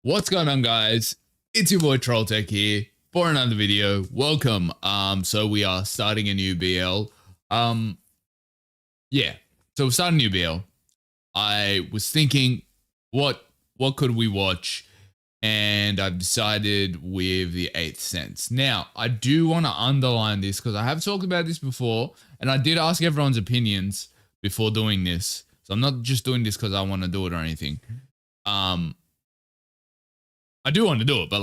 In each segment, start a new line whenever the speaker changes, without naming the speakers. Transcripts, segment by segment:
What's going on, guys? It's your boy Trolltech here for another video. Welcome. So we are starting a new BL. Yeah. So we're starting a new BL. I was thinking, what could we watch? And I've decided with The Eighth Sense. Now, I do want to underline this because I have talked about this before, and I did ask everyone's opinions before doing this. So I'm not just doing this because I want to do it or anything. I do want to do it, but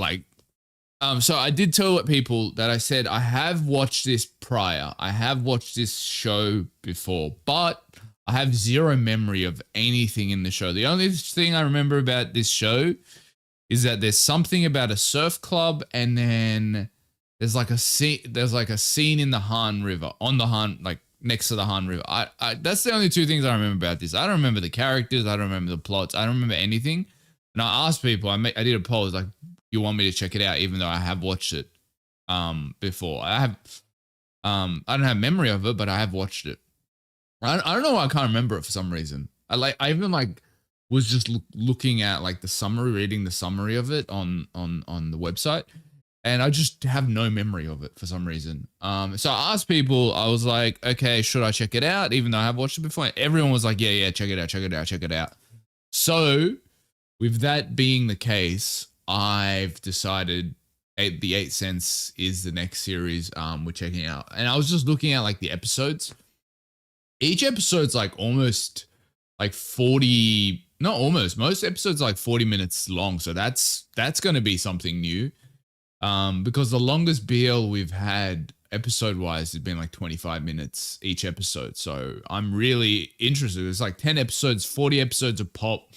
so I did tell people that I said I have watched this prior. I have watched this show before, but I have zero memory of anything in the show. The only thing I remember about this show is that there's something about a surf club, and then there's like a scene. There's like a scene in the Han River, on the Han, like next to the Han River. That's the only two things I remember about this. I don't remember the characters. I don't remember the plots. I don't remember anything. And I asked people. I did a poll. I was like, "You want me to check it out?" Even though I have watched it before. I don't have memory of it, but I have watched it. I don't know why I can't remember it for some reason. I even was just looking at like the summary, reading the summary of it on the website, and I just have no memory of it for some reason. So I asked people, I was like, okay, should I check it out? Even though I have watched it before, and everyone was like, yeah, check it out. So with that being the case, I've decided The Eighth Sense is the next series we're checking out. And I was just looking at like the episodes. Each episode's like almost like 40, not almost, most episodes are like 40 minutes long. So that's going to be something new. Because the longest BL we've had episode wise has been like 25 minutes each episode. So I'm really interested. It's like 10 episodes, 40 episodes of pop.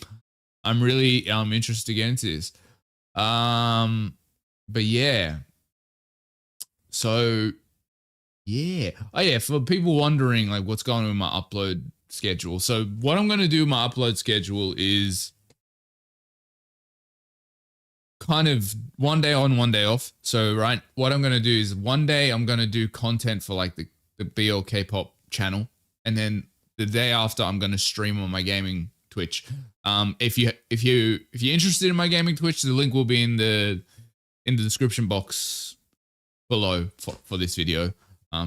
I'm really interested to get into this. But yeah. So yeah. Oh yeah, for people wondering like what's going on with my upload schedule. So what I'm going to do with my upload schedule is kind of one day on, one day off. So right, what I'm going to do is one day I'm going to do content for like the BL K-pop channel, and then the day after I'm going to stream on my gaming Twitch. If you're interested in my gaming Twitch, the link will be in the description box below for this video.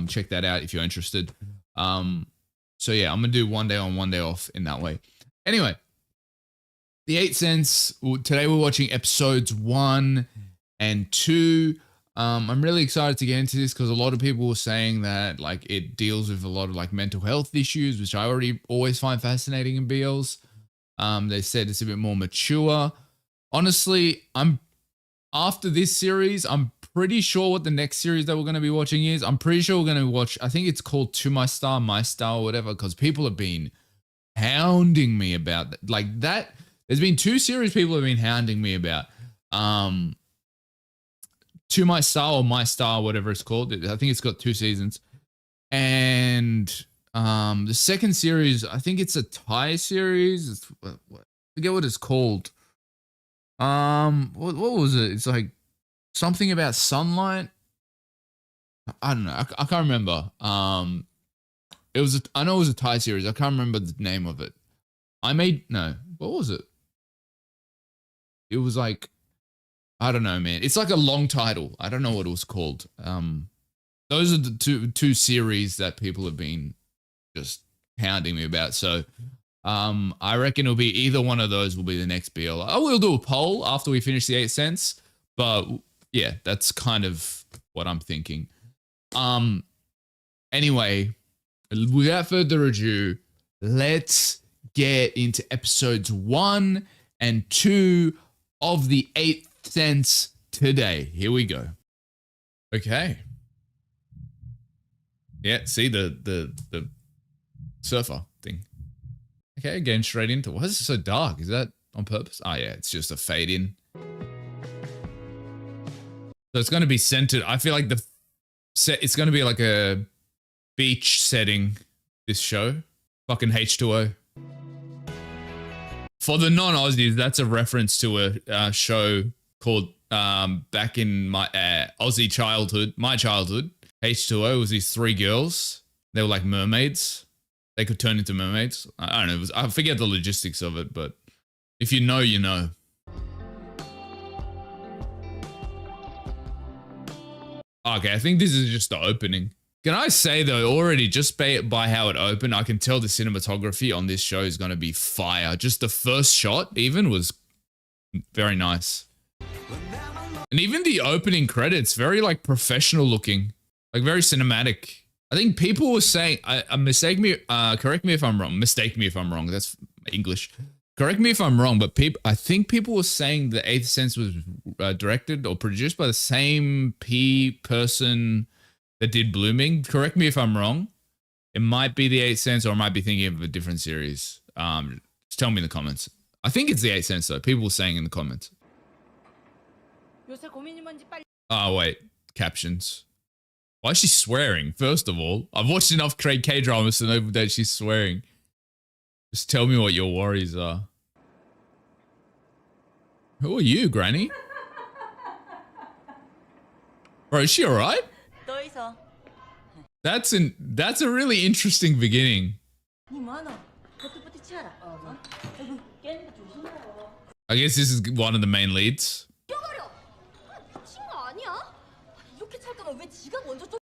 Check that out if you're interested. So yeah, I'm gonna do one day on, one day off in that way. Anyway, The Eighth Sense. Today we're watching episodes 1 and 2. I'm really excited to get into this because a lot of people were saying that like it deals with a lot of like mental health issues, which I always find fascinating in BLs. They said it's a bit more mature. Honestly, after this series, I'm pretty sure what the next series that we're going to be watching is. I'm pretty sure we're going to watch, I think it's called To My Star, My Star, or whatever, because people have been hounding me about that. Like that, there's been 2 series people have been hounding me about. To My Star or My Star, whatever it's called. I think it's got 2 seasons. And the second series, I think it's a Thai series. I forget what it's called. What was it? It's like something about sunlight. I don't know. I can't remember. I know it was a Thai series. I can't remember the name of it. What was it? It was like, I don't know, man. It's like a long title. I don't know what it was called. Those are the two series that people have been just hounding me about. So I reckon it'll be either one of those will be the next BL. I will do a poll after we finish The Eighth Sense, but yeah, that's kind of what I'm thinking. Anyway, without further ado, let's get into episodes 1 and 2 of The Eighth Sense today. Here we go. Okay. Yeah, see the surfer thing. Okay, getting straight into it. Why is it so dark? Is that on purpose? Oh yeah, it's just a fade in. So it's going to be centered. I feel like it's going to be like a beach setting, this show. Fucking H2O. For the non-Aussies, that's a reference to a show called back in my Aussie childhood, my childhood. H2O was these 3 girls. They were like mermaids. They could turn into mermaids. I don't know. I forget the logistics of it, but if you know, you know. Okay, I think this is just the opening. Can I say though, already just by how it opened, I can tell the cinematography on this show is going to be fire. Just the first shot even was very nice. And even the opening credits, very like professional looking, like very cinematic. I think people were saying, correct me if I'm wrong. Mistake me if I'm wrong. That's English. Correct me if I'm wrong, but I think people were saying The Eighth Sense was directed or produced by the same person that did Blooming. Correct me if I'm wrong. It might be The Eighth Sense, or I might be thinking of a different series. Just tell me in the comments. I think it's The Eighth Sense though. People were saying in the comments. Oh wait, captions. Why is she swearing? First of all, I've watched enough K-dramas to know that she's swearing. Just tell me what your worries are. Who are you, Granny? Bro, is she alright? That's a really interesting beginning. I guess this is one of the main leads.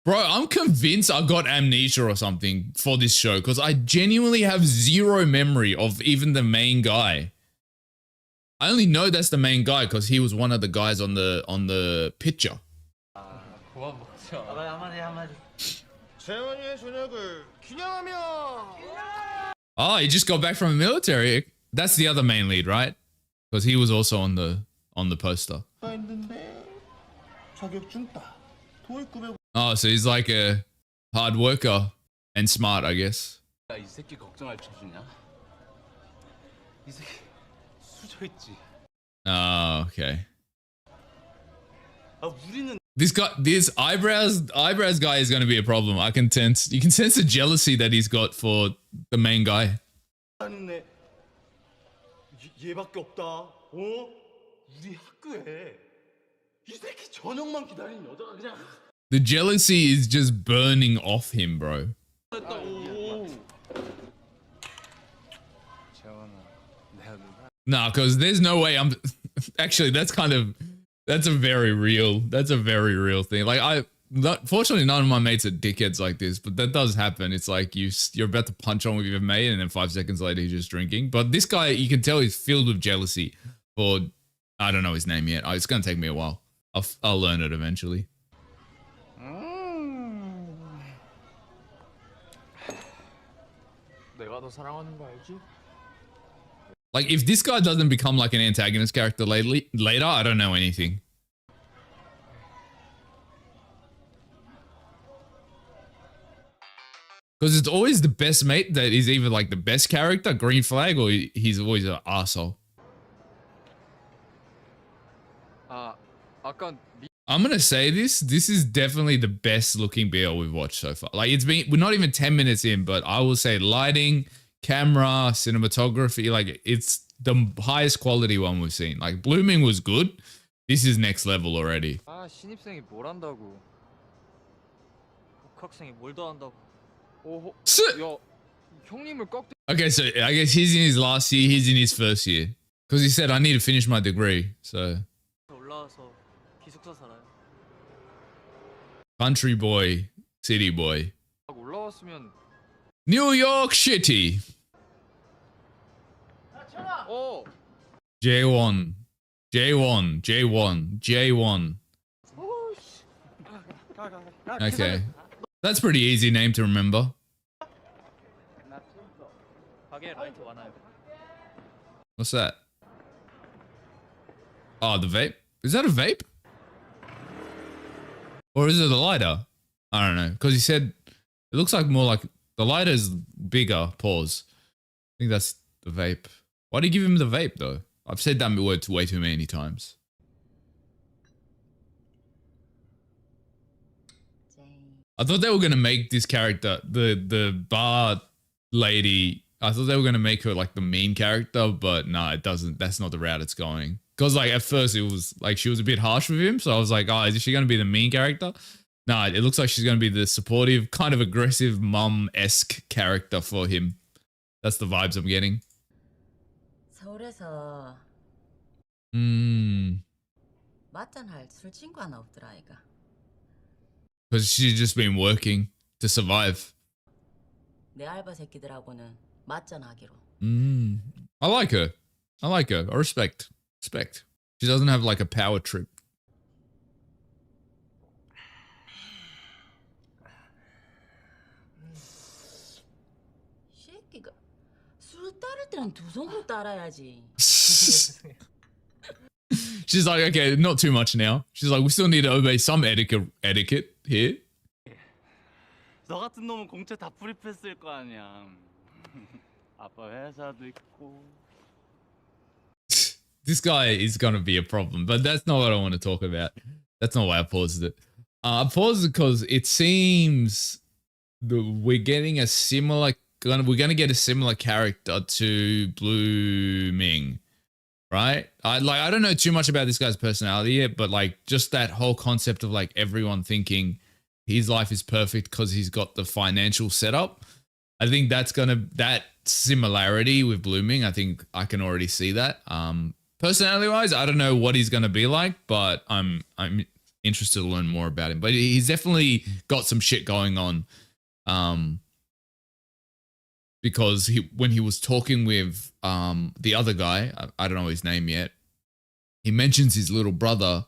Bro, I'm convinced I got amnesia or something for this show because I genuinely have zero memory of even the main guy. I only know that's the main guy because he was one of the guys on the picture. Oh, he just got back from the military. That's the other main lead, right? Because he was also on the poster. Oh, so he's like a hard worker and smart, I guess. Oh, okay. This eyebrows guy is going to be a problem. You can sense the jealousy that he's got for the main guy. The jealousy is just burning off him, bro. Nah, because there's no way I'm... Actually, that's a very real thing. Like, fortunately, none of my mates are dickheads like this, but that does happen. It's like you're about to punch on with your mate, and then 5 seconds later, he's just drinking. But this guy, you can tell he's filled with jealousy for... I don't know his name yet. It's going to take me a while. I'll learn it eventually. Like, if this guy doesn't become like an antagonist character later, I don't know anything. Because it's always the best mate that is either like the best character, green flag, or he's always an arsehole. I'm gonna say this is definitely the best looking BL we've watched so far. Like, we're not even 10 minutes in, but I will say lighting, camera, cinematography, like it's the highest quality one we've seen. Like, Blooming was good. This is next level already. Okay, so I guess he's in his last year, he's in his first year. Because he said, I need to finish my degree, so... Country boy, city boy. New York City. J1. J1. J1. J1. Okay. That's pretty easy name to remember. What's that? Oh, the vape? Is that a vape? Or is it a lighter? I don't know. Because he said it looks like more like the lighter is bigger. Pause. I think that's the vape. Why do you give him the vape though? I've said that word way too many times. I thought they were gonna make this character, the bar lady, I thought they were gonna make her like the mean character, but no, it doesn't. That's not the route it's going. Because like at first it was like she was a bit harsh with him, so I was like, oh, is she gonna be the mean character? No, it looks like she's gonna be the supportive, kind of aggressive mum-esque character for him. That's the vibes I'm getting. because she's just been working to survive.
내 알바 새끼들하고는 맞전하기로.
I like her. I like her. I respect. Respect. She doesn't have like a power trip.
새끼가 술 따를 때는 두 손으로 따라야지.
She's like, okay, not too much now. She's like, we still need to obey some etiquette here.
너 같은 놈은 공채 다 불입했을 거 아니야. 아빠 회사도 있고.
This guy is going to be a problem, but that's not what I want to talk about. That's not why I paused it. I paused it because it seems we're getting a similar, we're going to get a similar character to Blooming, right? I don't know too much about this guy's personality yet, but like just that whole concept of like everyone thinking his life is perfect because he's got the financial setup. I think that similarity with Blooming, I think I can already see that. Personality wise, I don't know what he's going to be like, but I'm interested to learn more about him. But he's definitely got some shit going on. Because when he was talking with the other guy, I don't know his name yet, he mentions his little brother,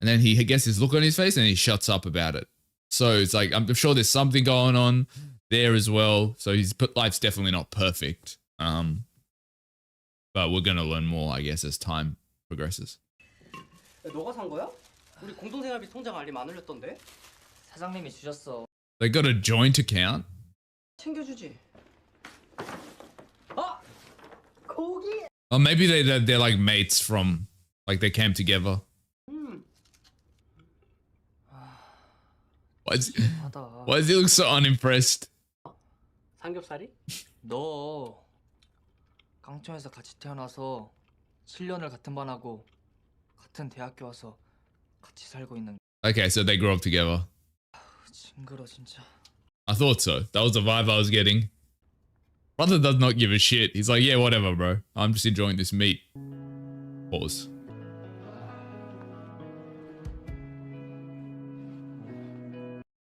and then he gets this look on his face and he shuts up about it. So it's like, I'm sure there's something going on there as well. So his life's definitely not perfect. But we're going to learn more, I guess, as time progresses.
너가 산 거야? 우리 공동생활비 통장 알림 안 올렸던데?
사장님이 주셨어.
They got a joint account.
챙겨주지. 아! 고기!
Or maybe they're like mates from, like they came together. Why does he look so unimpressed?
삼겹살이?
너 깡통에서 같이 태어나서 7년을 같은 반하고 같은 대학교 와서 같이 살고 있는.
Okay, so they grew up together.
징그러 진짜.
I thought so. That was the vibe I was getting. Brother does not give a shit. He's like, yeah, whatever, bro. I'm just enjoying this meat. Pause.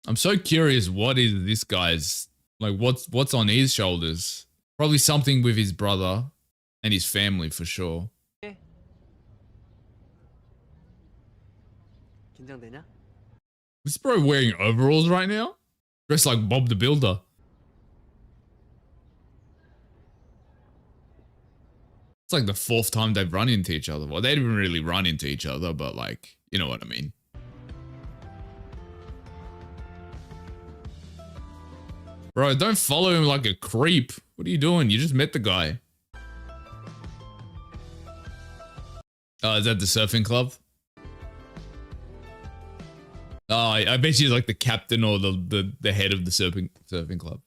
I'm so curious what is this guy's, like what's on his shoulders? Probably something with his brother and his family for sure.
긴장되냐?
Is this bro wearing overalls right now? Dressed like Bob the Builder. It's like the fourth time they've run into each other. Well, they didn't really run into each other, but like, you know what I mean. Bro, don't follow him like a creep. What are you doing? You just met the guy. Oh, is that the surfing club? Oh, I bet she's like the captain or the head of the surfing club.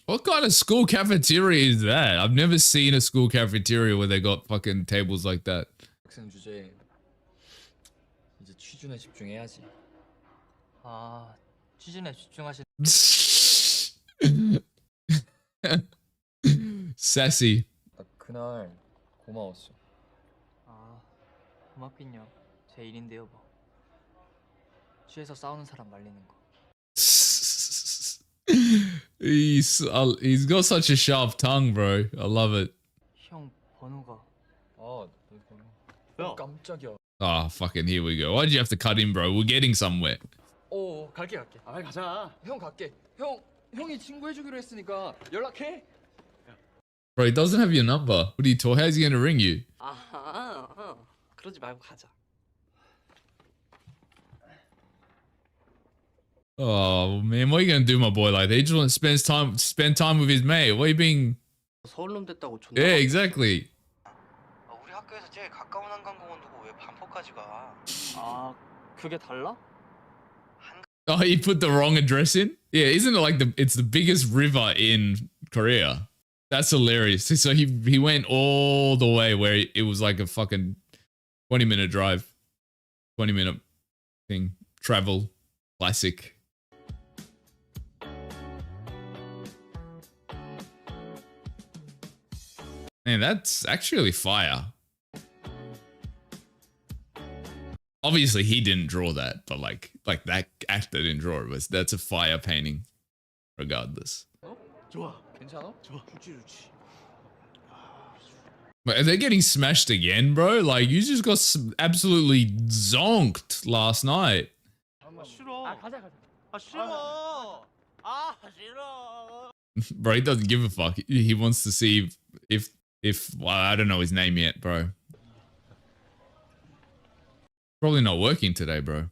What kind of school cafeteria is that? I've never seen a school cafeteria where they got fucking tables like that.
학생 주제에 이제 취준에 집중해야지. 아, 취준에 집중하시.
Sassy.
그날 고마웠어. 아, 고맙긴요. 제 일인데요, 뭐. 취해서 싸우는 사람 말리는 거.
He's got such a sharp tongue, bro. I love it.
형 번호가. 아, 내 번호.
야.
깜짝이야.
Oh, fucking here we go. Why'd you have to cut in, bro? We're getting somewhere.
갈게.
아, 빨리 가자.
형 갈게. 형이 친구해주기로 했으니까 연락해.
Bro, he doesn't have your number. What are you talking? How's he gonna ring you?
아하, 그러지 말고 가자.
Oh man, what are you gonna do, my boy? Like they just want to spend time with his mate. What are you being?
서울놈 됐다고 존나.
Yeah, exactly.
우리 학교에서 제일 가까운 한강공원 두고 왜 반포까지 가?
아, 그게 달라?
Oh, he put the wrong address in? Yeah, isn't it like it's the biggest river in Korea? That's hilarious. So he went all the way where it was like a fucking 20-minute drive. 20-minute thing. Travel. Classic. Man, that's actually fire. Obviously, he didn't draw that, but like that actor didn't draw it. That's a fire painting, regardless.
좋아.
괜찮아?
좋아.
좋지.
But are they getting smashed again, bro? Like you just got absolutely zonked last night.
아 싫어.
가자.
아 싫어. 아 싫어.
Bro, he doesn't give a fuck. He wants to see if well, I don't know his name yet, bro. Probably not working today, bro.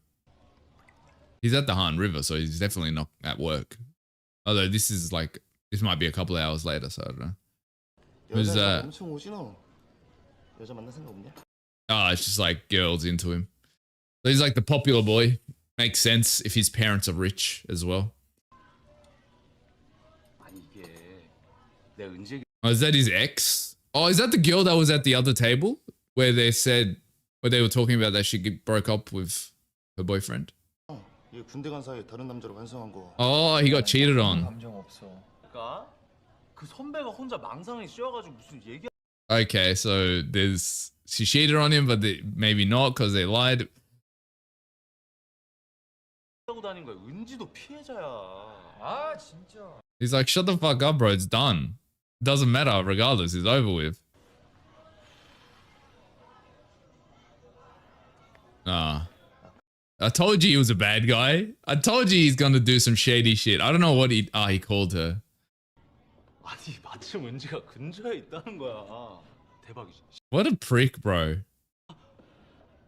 He's at the Han River, so he's definitely not at work. Although this might be a couple of hours later, so I don't know. Who's that?
엄청 오시노. 여자 만날 생각 없냐?
Oh, it's just like girls into him. So he's like the popular boy. Makes sense if his parents are rich as well.
아니 이게 내 은지
Oh, is that his ex? Oh, is that the girl that was at the other table where they were talking about that she broke up with her boyfriend?
얘 군대 간 사이에 다른 남자로 환승한 거.
Oh, he got cheated on.
감정 없어.
그러니까 그 선배가 혼자 망상에 씌워가지고 무슨 얘기
Okay, so she cheated on him, but maybe not because they lied.
하고 다닌 거야. 은지도 피해자야.
아 진짜.
He's like, shut the fuck up, bro. It's done. Doesn't matter regardless. It's over with. I told you he was a bad guy. I told you he's gonna do some shady shit. I don't know what he called her.
아니 마침 은지가 근처에 있다는 거야. 대박이지.
What a prick, bro.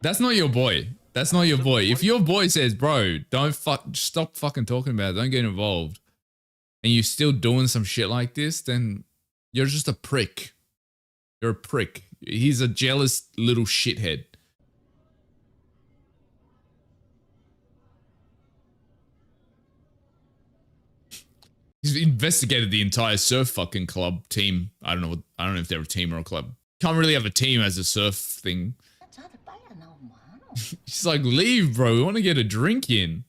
That's not your boy. That's not your boy. If your boy says, bro, stop fucking talking about it, don't get involved, and you're still doing some shit like this, then you're just a prick. You're a prick. He's a jealous little shithead. He's investigated the entire surf fucking club team. I don't know if they're a team or a club. Can't really have a team as a surf thing.
저들 빨리 안 나오면 뭐하노?
She's like, leave, bro. We want to get a drink in.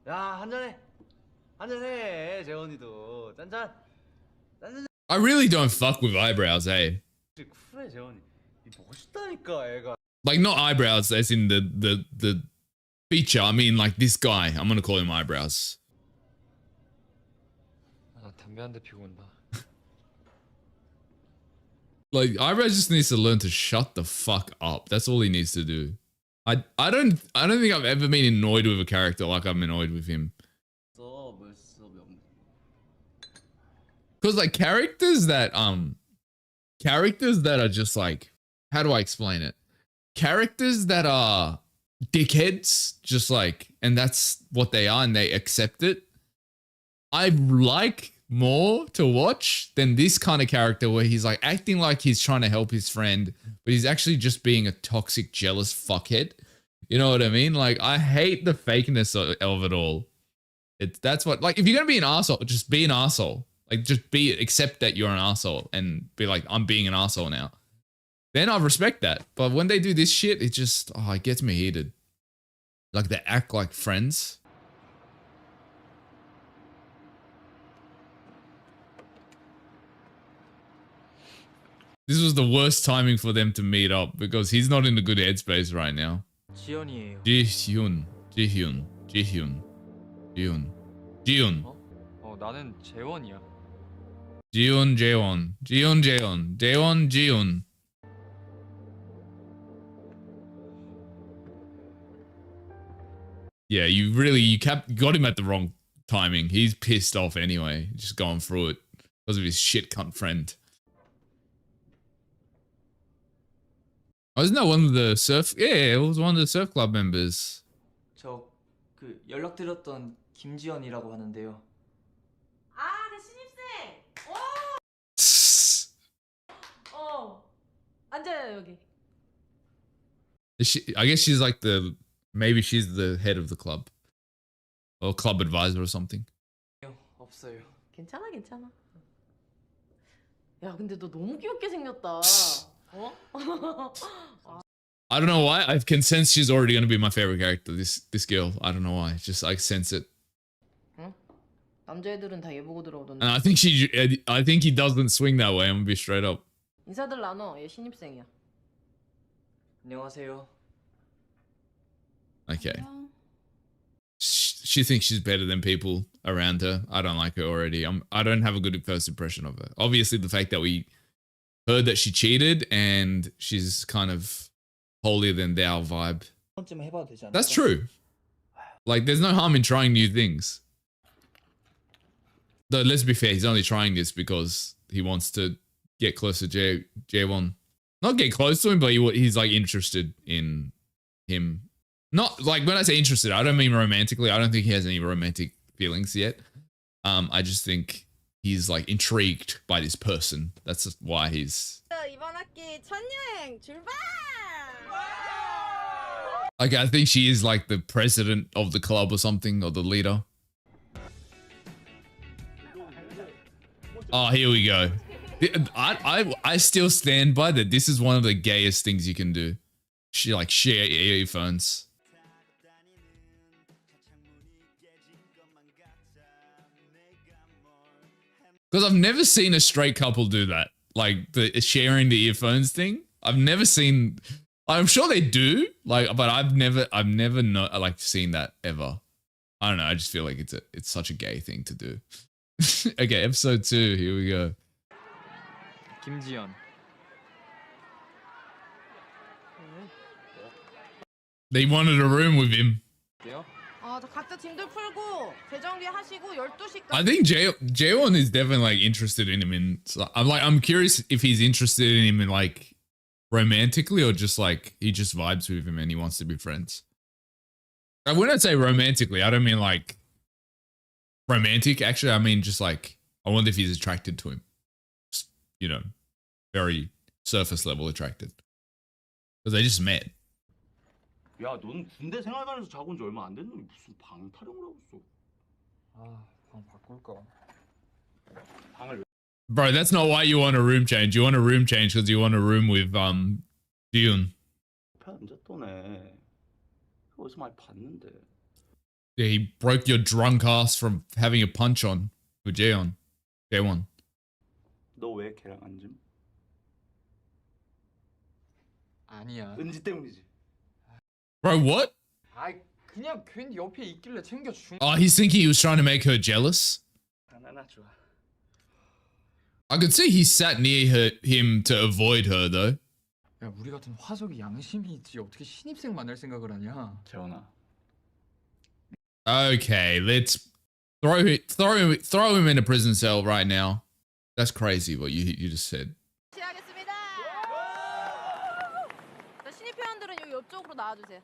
야 한잔해. 한잔해 재원이도 짠짠. 짠짠.
I really don't fuck with eyebrows, eh?
그래 재원이. 멋있다니까 애가.
Like not eyebrows as in the feature. I mean like this guy. I'm gonna call him eyebrows.
나 담배 한 대 피고 온다.
Like eyebrows just needs to learn to shut the fuck up. That's all he needs to do. I don't think I've ever been annoyed with a character like I'm annoyed with him. Cause like characters that are just like, how do I explain it? Characters that are dickheads, just like, and that's what they are and they accept it. I like more to watch than this kind of character where he's like acting like he's trying to help his friend, but he's actually just being a toxic, jealous fuckhead. You know what I mean? Like, I hate the fakeness of it all. That's what, like, if you're gonna be an asshole, just be an asshole. Like, just accept that you're an asshole and be like, I'm being an asshole now. Then I respect that. But when they do this shit, it just, it gets me heated. Like, they act like friends. This was the worst timing for them to meet up because he's not in a good headspace right now.
지연이에요.
Jihyun.
나는 재원이야.
Jihyun. Yeah, you got him at the wrong timing. He's pissed off anyway, just going through it because of his shit cunt friend. Oh, isn't that one of the surf? Yeah, it was one of the surf club members.
저 그 연락드렸던 김지연이라고 하는데요.
아, 내 신입생. 앉아요 여기.
I guess she's like maybe she's the head of the club or club advisor or something.
없어요.
괜찮아. 야, 근데 너 너무 귀엽게 생겼다. 어?
I don't know why. I can sense she's already going to be my favorite character. This girl. I don't know why. Just I sense it.
응? 남자애들은 다 얘 보고 들어오던데.
And I think he doesn't swing that way. I'm gonna be straight up.
인사들 나눠. 얘 신입생이야.
안녕하세요.
Okay. She thinks she's better than people around her. I don't like her already. I don't have a good first impression of her. Obviously, the fact that we heard that she cheated and she's kind of holier than thou vibe. That's true. Like, there's no harm in trying new things. Though, let's be fair, he's only trying this because he wants to get close to Jaewon. Not get close to him, but he's like interested in him. Not like, when I say interested, I don't mean romantically. I don't think he has any romantic feelings yet. I just think he's like intrigued by this person. That's just why he's.
이번 학기 첫 여행 출발!
Like, I think she is like the president of the club or something, or the leader. Oh, here we go. I still stand by that. This is one of the gayest things you can do. She like share earphones. Because I've never seen a straight couple do that. Like the sharing the earphones thing. I've never seen. I'm sure they do. Like, but I've never seen that ever. I don't know. I just feel like it's such a gay thing to do. Okay, episode 2. Here we go.
김지연.
They wanted a room with him.
각자 짐들 풀고 재정비 하시고 12시까지.
I think Jaewon is definitely like interested in him. I'm curious if he's interested in him in like romantically or just like he just vibes with him and he wants to be friends. Like, when I say romantically, I don't mean like romantic. Actually, I mean just like I wonder if he's attracted to him. Just, you know, very surface level attracted. Because they just met.
야, 넌 군대 생활관에서 자고 온 지 얼마 안 됐는데 무슨 방 타령을 하고 있어?
방 바꿀까?
방을
Bro, that's not why you want a room change. You want a room change because you want a room with Jiun.
옆에 앉았더네. 어디서 많이 봤는데.
Yeah, he broke your drunk ass from having a punch on with Jaewon.
너 왜 걔랑 앉음?
아니야.
은지 때문이지.
Bro, what?
아이 그냥 괜히 옆에 있길래 챙겨준.
Oh, he's thinking he was trying to make her jealous?
하나나 좋아.
I could see he sat near him to avoid her, though.
야 우리 같은 화석이 양심이 있지 어떻게 신입생 만날 생각을 하냐?
재원아.
Okay, let's throw him in a prison cell right now. That's crazy what you just said.
시작하겠습니다. 자, 신입 회원들은 옆쪽으로 나와주세요.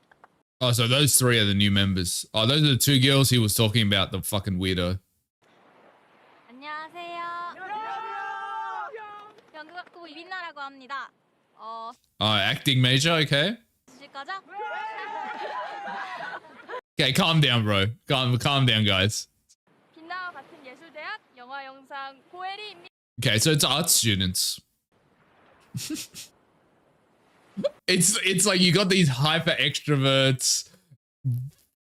Oh, so those 3 are the new members. Oh, those are the 2 girls he was talking about, the fucking weirdo.
안녕하세요. 연극학부 이빈나라고 합니다.
Oh, acting major, okay.
주실 거죠?
Okay, calm down, bro. Calm down, guys.
빛나와 같은 예술대학 영화 영상 고혜리입니다.
Okay, so it's art students. It's like you got these hyper extroverts,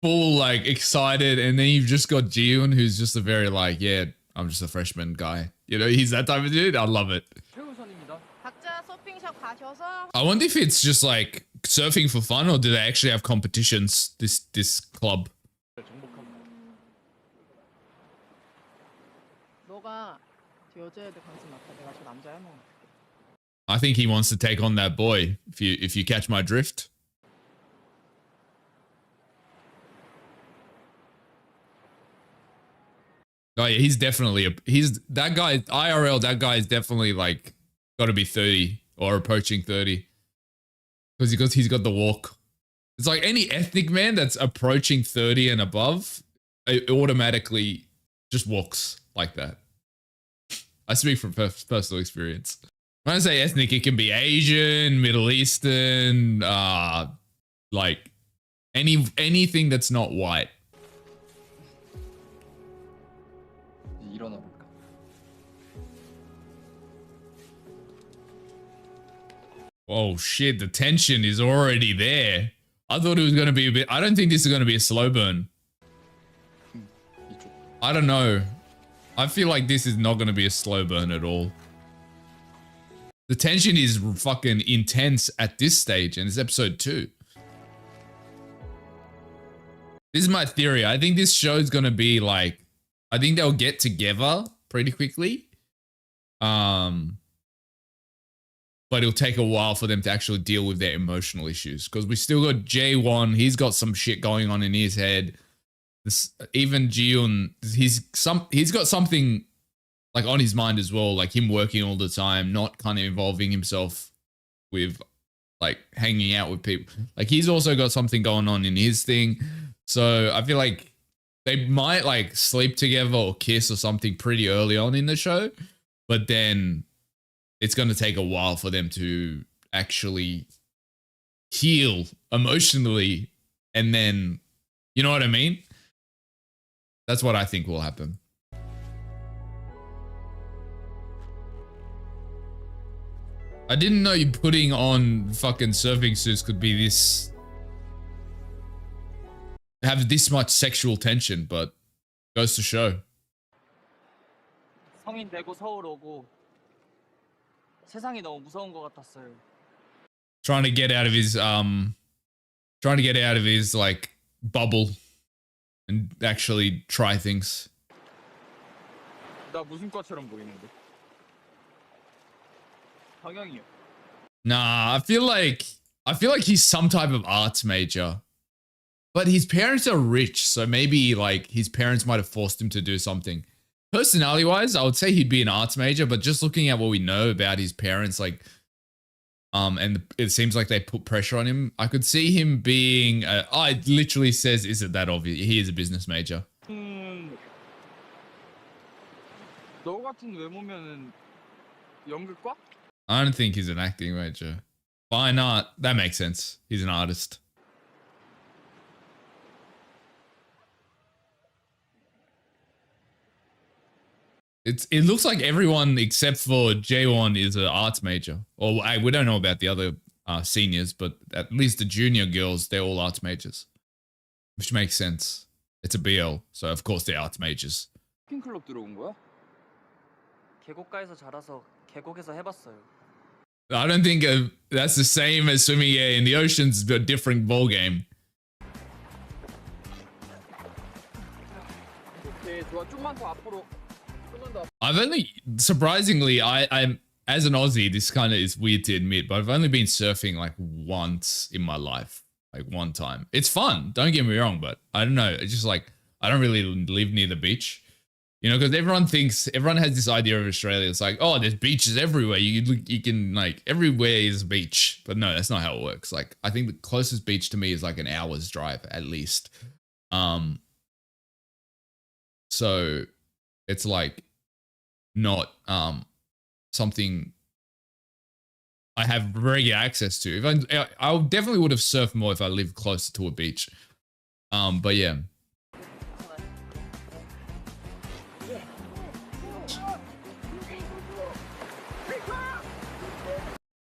full like excited, and then you've just got Jiun, who's just a very like, yeah, I'm just a freshman guy. You know, he's that type of dude. I love it.
최우선입니다.
각자 서핑샵 가셔서
I wonder if it's just like surfing for fun, or do they actually have competitions? This club.
너가 여자애들 관심 많다. 내가 저 남자야 뭐.
I think he wants to take on that boy. If you catch my drift. Oh yeah, he's definitely he's that guy IRL. That guy is definitely like got to be 30 or approaching 30 because he's got the walk. It's like any ethnic man that's approaching 30 and above, it automatically just walks like that. I speak from personal experience. When I say ethnic, it can be Asian, Middle Eastern, like anything that's not white.
일어나 볼까?
Oh shit, the tension is already there. I thought it was going to be a bit. I don't think this is going to be a slow burn. I don't know. I feel like this is not going to be a slow burn at all. The tension is fucking intense at this stage, and it's episode 2. This is my theory. I think this show's gonna be like, I think they'll get together pretty quickly. But it'll take a while for them to actually deal with their emotional issues. Because we still got Jae-won, he's got some shit going on in his head. Even Jiun, he's got something like on his mind as well, like him working all the time, not kind of involving himself with like hanging out with people. Like he's also got something going on in his thing. So I feel like they might like sleep together or kiss or something pretty early on in the show, but then it's going to take a while for them to actually heal emotionally. And then, you know what I mean? That's what I think will happen. I didn't know you putting on fucking surfing suits could be this, have this much sexual tension, but goes to show.
성인 되고 서울 오고 세상이 너무 무서운 것 같았어요.
Trying to get out of his like bubble and actually try things.
나 무슨 과처럼 보이는데? 방향이요.
Nah, I feel like he's some type of arts major. But his parents are rich, so maybe like his parents might have forced him to do something. Personality wise, I would say he'd be an arts major, but just looking at what we know about his parents, like, and it seems like they put pressure on him. I could see him being, it literally says, is it that obvious? He is a business major.
너 같은 외모면은 연극과?
I don't think he's an acting major. Fine art, that makes sense. He's an artist. It looks like everyone except for Jae-won is an arts major. Or we don't know about the other seniors, but at least the junior girls, they're all arts majors. Which makes sense. It's a BL, so of course they're arts majors.
클럽 들어온 거야?
계곡가에서 자라서 계곡에서 해봤어요.
I don't think that's the same as swimming in the ocean's a different ball game.
오케이, 좋아. 좀만 더 앞으로.
I've only, surprisingly, I'm as an Aussie, this kind of is weird to admit, but I've only been surfing like once in my life, like one time. It's fun, don't get me wrong, but I don't know. It's just like, I don't really live near the beach, you know, because everyone has this idea of Australia. It's like, oh, there's beaches everywhere. You can like, everywhere is a beach, but no, that's not how it works. Like, I think the closest beach to me is like an hour's drive at least. So it's like, not something I have regular access to. If I definitely would have surfed more if I lived closer to a beach. But yeah.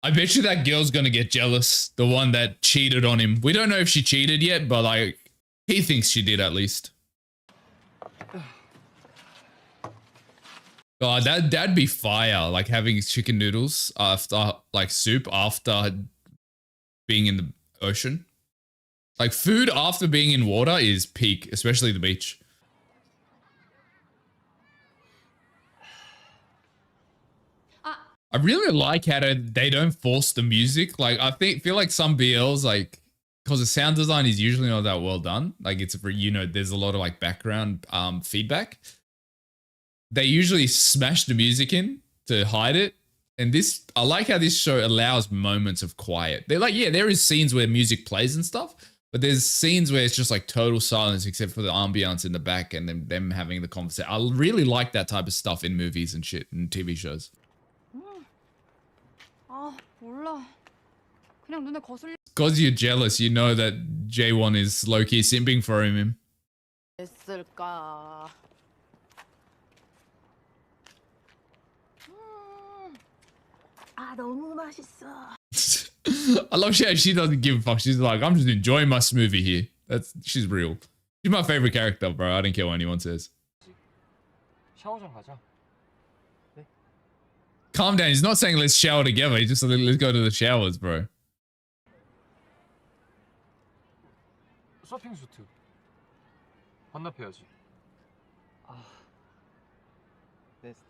I bet you that girl's gonna get jealous. The one that cheated on him. We don't know if she cheated yet, but like he thinks she did at least. God, that'd be fire, like having chicken noodles after, like soup after being in the ocean. Like food after being in water is peak, especially the beach. I really like how they don't force the music. Like I feel like some BLs, like, because the sound design is usually not that well done. Like it's, you know, there's a lot of like background feedback. They usually smash the music in to hide it. And this, I like how this show allows moments of quiet. They're like, yeah, there is scenes where music plays and stuff, but there's scenes where it's just like total silence except for the ambiance in the back and then them having the conversation. I really like that type of stuff in movies and shit and TV shows.
아, 몰라. 그냥 눈에 거슬려.
Because you're jealous, you know that Jae-won is low-key simping for him.
했을까? 아, 너무 맛있어.
I love how she doesn't give a fuck. She's like, I'm just enjoying my smoothie here. She's real. She's my favorite character, bro. I don't care what anyone says.
샤워장 가자. 네.
calm down. He's not saying let's shower together. He's just like, let's go to the showers, bro.
서핑 수트. 반납해야지.
네.
It's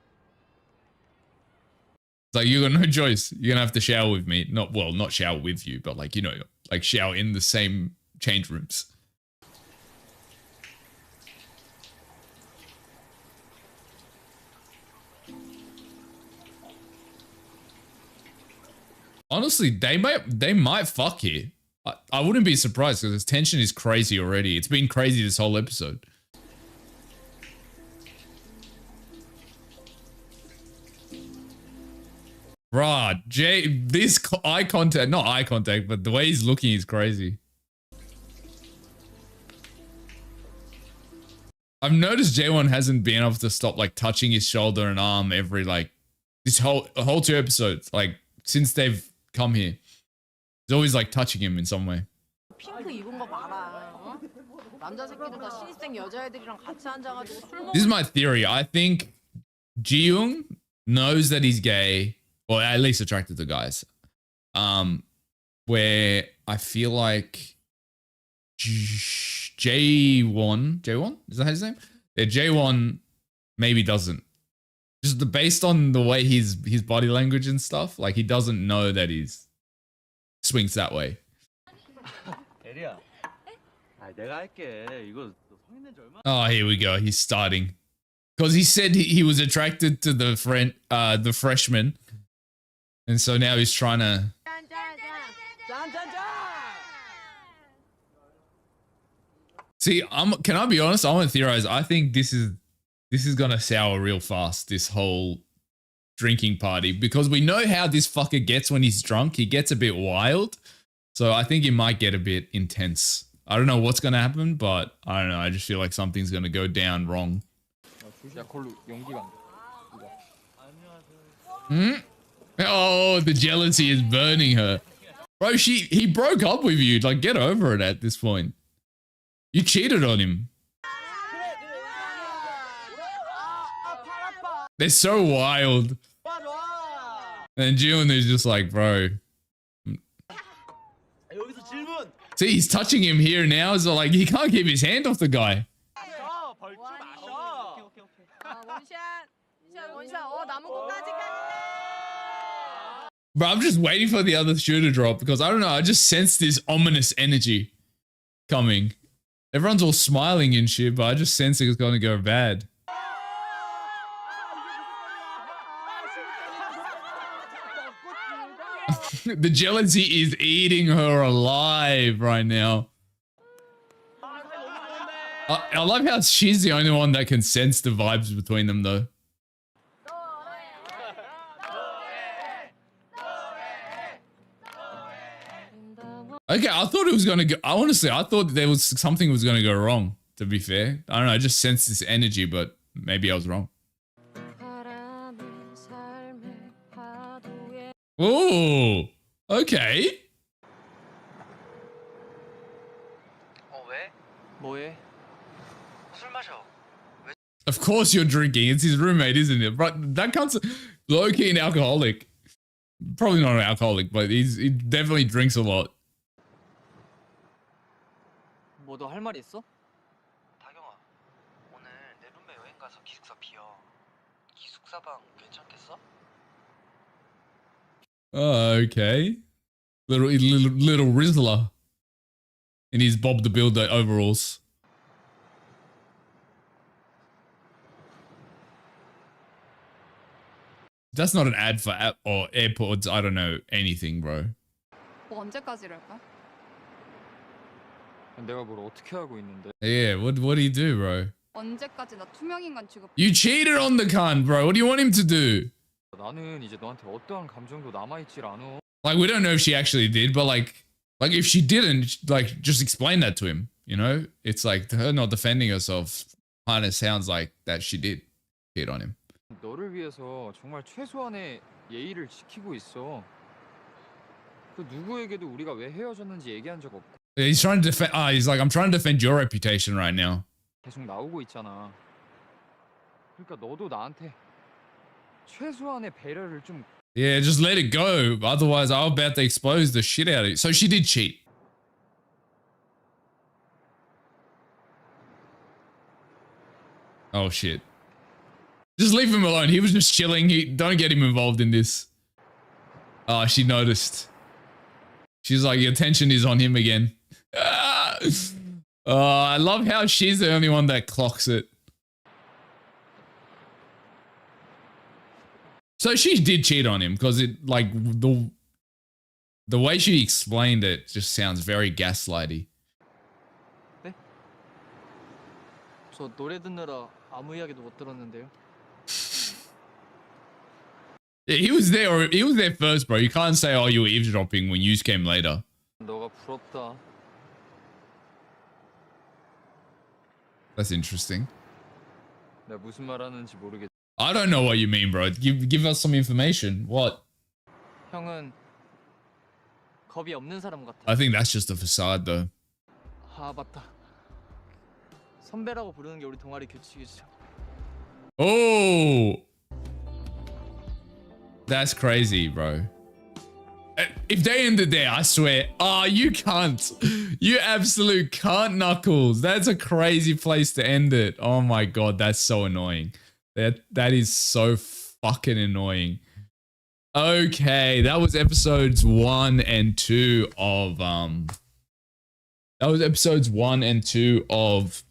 like, you got no choice. You're gonna have to shower with me. Not shower with you, but like, you know, like shower in the same change rooms. Honestly, they might fuck here. I wouldn't be surprised because this tension is crazy already. It's been crazy this whole episode. Bruh, this eye contact, not eye contact, but the way he's looking is crazy. I've noticed J1 hasn't been able to stop like touching his shoulder and arm every like this whole 2 episodes, like since they've come here. He's always like touching him in some way.
핑크 입은 거 봐라. 어? 남자 새끼들 다 신입생 여자애들이랑 같이 앉아가지고 술 먹.
This is my theory. I think Ji-young knows that he's gay, or at least attracted to guys. Where I feel like J1, is that his name? Yeah, J1 maybe doesn't. Just based on the way his body language and stuff, like he doesn't know that he's swings that way.
에리야. 내가 할게. 이거 성인 된 지 얼마?
Oh, here we go. He's starting. Because he said he was attracted to the freshman. And so now he's trying to... See, can I be honest? I want to theorize. I think this is gonna sour real fast, this whole drinking party. Because we know how this fucker gets when he's drunk. He gets a bit wild. So I think it might get a bit intense. I don't know what's gonna happen, but I don't know. I just feel like something's gonna go down wrong.
야, 걸로 연기가
Hmm? Oh, the jealousy is burning her. Bro, he broke up with you. Like, get over it at this point. You cheated on him. They're so wild. And Jiun is just like, bro.
여기서 질문.
See, he's touching him here now. So like, he can't keep his hand off the guy.
벌주 마셔.
원샷. 남은 거까지 가는데.
Bro, I'm just waiting for the other shoe to drop because I don't know. I just sense this ominous energy coming. Everyone's all smiling and shit, but I just sense it's going to go bad. The jealousy is eating her alive right now. I love how she's the only one that can sense the vibes between them though. Okay, I thought it was gonna go. Honestly, I thought there was something was gonna go wrong. To be fair, I don't know. I just sensed this energy, but maybe I was wrong. Oh, okay.
왜?
뭐해?
술 마셔.
Of course you're drinking. It's his roommate, isn't it? But that counts. Low-key an alcoholic. Probably not an alcoholic, but he definitely drinks a lot.
뭐 너 할 말 있어?
다경아, 오늘 내 룸메 여행 가서 기숙사 비어. 기숙사방 괜찮겠어?
Oh, okay. Little Rizzler in his Bob the Builder overalls. That's not an ad for app or AirPods. I don't know anything, bro.
뭐 언제까지 이럴까?
내가 뭘 어떻게 하고 있는데?
Yeah, what do you do, bro?
언제까지나 투명인간 취급.
You cheated on the cunt, bro. What do you want him to do?
나는 이제 너한테 어떠한 감정도 남아있질 않아.
Like, we don't know if she actually did, but like if she didn't, like, just explain that to him, you know? It's like her not defending herself kind of sounds like that she did cheat on him.
너를 위해서 정말 최소한의 예의를 지키고 있어. 그 누구에게도 우리가 왜 헤어졌는지 얘기한 적 없고.
He's trying to defend. He's like, I'm trying to defend your reputation right now.
계속 나오고 있잖아. 그러니까 너도 나한테 최소한의 배려를 좀.
Yeah, just let it go. Otherwise, I'm about to expose the shit out of you. So she did cheat. Oh shit. Just leave him alone. He was just chilling. Don't get him involved in this. Oh, she noticed. She's like, your attention is on him again. Oh, I love how she's the only one that clocks it. So she did cheat on him because it, like, the way she explained it just sounds very gaslighty.
네? 저 노래 듣느라 아무 이야기도 못 들었는데요.
Yeah, he was there first, bro. You can't say, oh, you were eavesdropping when you came later.
너가 부럽다.
That's interesting.
내가 무슨 말 하는지 모르겠.
I don't know what you mean, bro. Give us some information. What?
형은 겁이 없는 사람 같아.
I think that's just a facade, though.
아 맞다. 선배라고 부르는 게 우리 동아리 규칙이죠.
Oh, that's crazy, bro. If they ended there, I swear. Oh, you can't. You absolute cunt, Knuckles. That's a crazy place to end it. Oh my god, that's so annoying. That is so fucking annoying. Okay, that was episodes 1 and 2 of that was episodes 1 and 2 of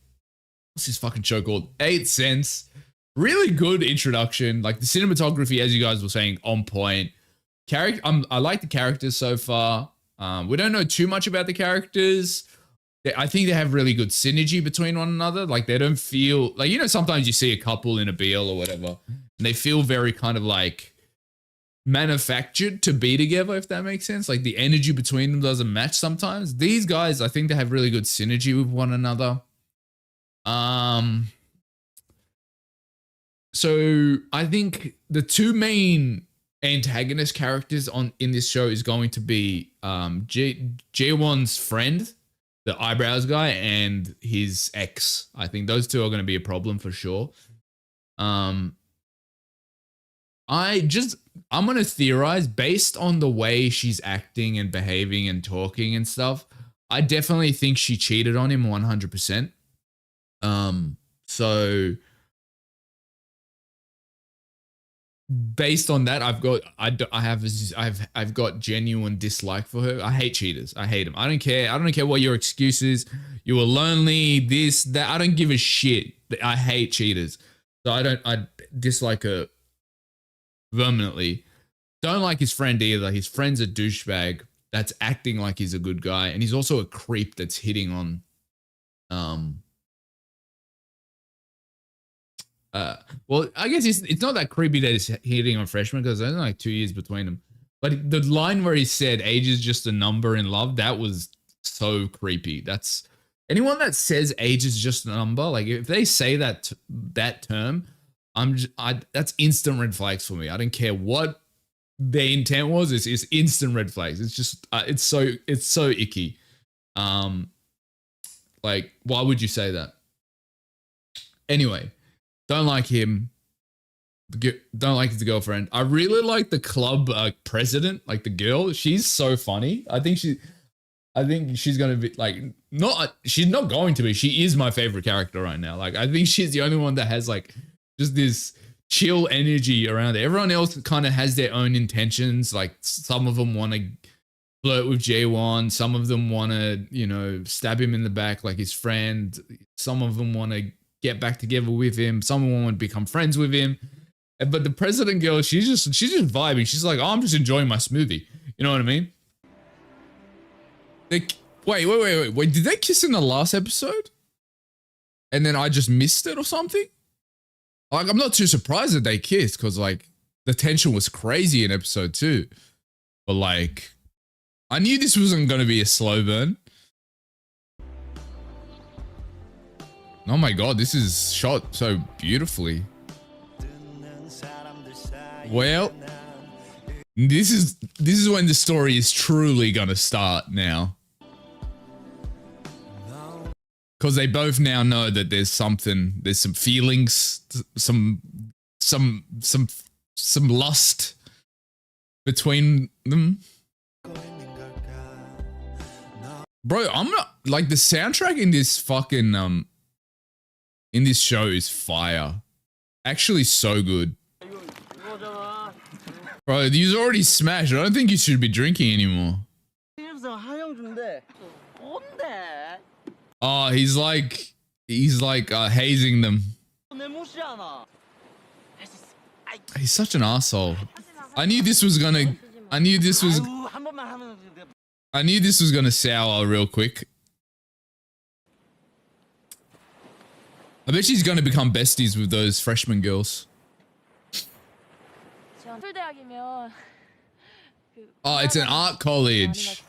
what's this fucking show called? 8 Cents. Really good introduction. Like the cinematography, as you guys were saying, on point. I like the characters so far. We don't know too much about the characters. I think they have really good synergy between one another. Like they don't feel like, you know, sometimes you see a couple in a BL or whatever, and they feel very kind of like manufactured to be together, if that makes sense. Like the energy between them doesn't match sometimes. These guys, I think they have really good synergy with one another. So I think the two main antagonist characters in this show is going to be Jaewon's friend, the eyebrows guy, and his ex. I think those two are going to be a problem for sure. I'm going to theorize based on the way she's acting and behaving and talking and stuff. I definitely think she cheated on him 100%. So based on that, I've got genuine dislike for her. I hate cheaters. I hate them. I don't care what your excuse is. You were lonely, this, that. I don't give a shit. I hate cheaters. So I dislike her vehemently. Don't like his friend either. His friend's a douchebag that's acting like he's a good guy, and he's also a creep that's hitting on well, I guess it's not that creepy that he's hitting on freshmen because there's like 2 years between them. But the line where he said age is just a number in love, that was so creepy. That's anyone that says age is just a number, like if they say that term, that's instant red flags for me. I don't care what their intent was. It's instant red flags. It's just it's so icky. Like why would you say that? Anyway, don't like him. Don't like his girlfriend. I really like the club president, like the girl. She's so funny. I think she's gonna be like she's not going to be. She is my favorite character right now. Like I think she's the only one that has like just this chill energy around it. Everyone else kind of has their own intentions. Like some of them want to flirt with Jaewon. Some of them want to, you know, stab him in the back like his friend. Some of them want to get back together with him. Some of them want to become friends with him. But the president girl, she's just vibing. She's like, oh, I'm just enjoying my smoothie. You know what I mean? Wait. Did they kiss in the last episode? And then I just missed it or something? Like, I'm not too surprised that they kissed because, like, the tension was crazy in episode 2. But, like, I knew this wasn't going to be a slow burn. Oh my god, this is shot so beautifully. Well, this is when the story is truly gonna start now. Because they both now know that there's some feelings, some some lust between them. Bro, I'm not like the soundtrack in this fucking in this show is fire. Actually so good. Bro, these already smashed. I don't think you should be drinking anymore. Oh, he's like hazing them. He's such an asshole. I knew this was gonna sour real quick. I bet she's gonna become besties with those freshman girls. Oh, it's an art college.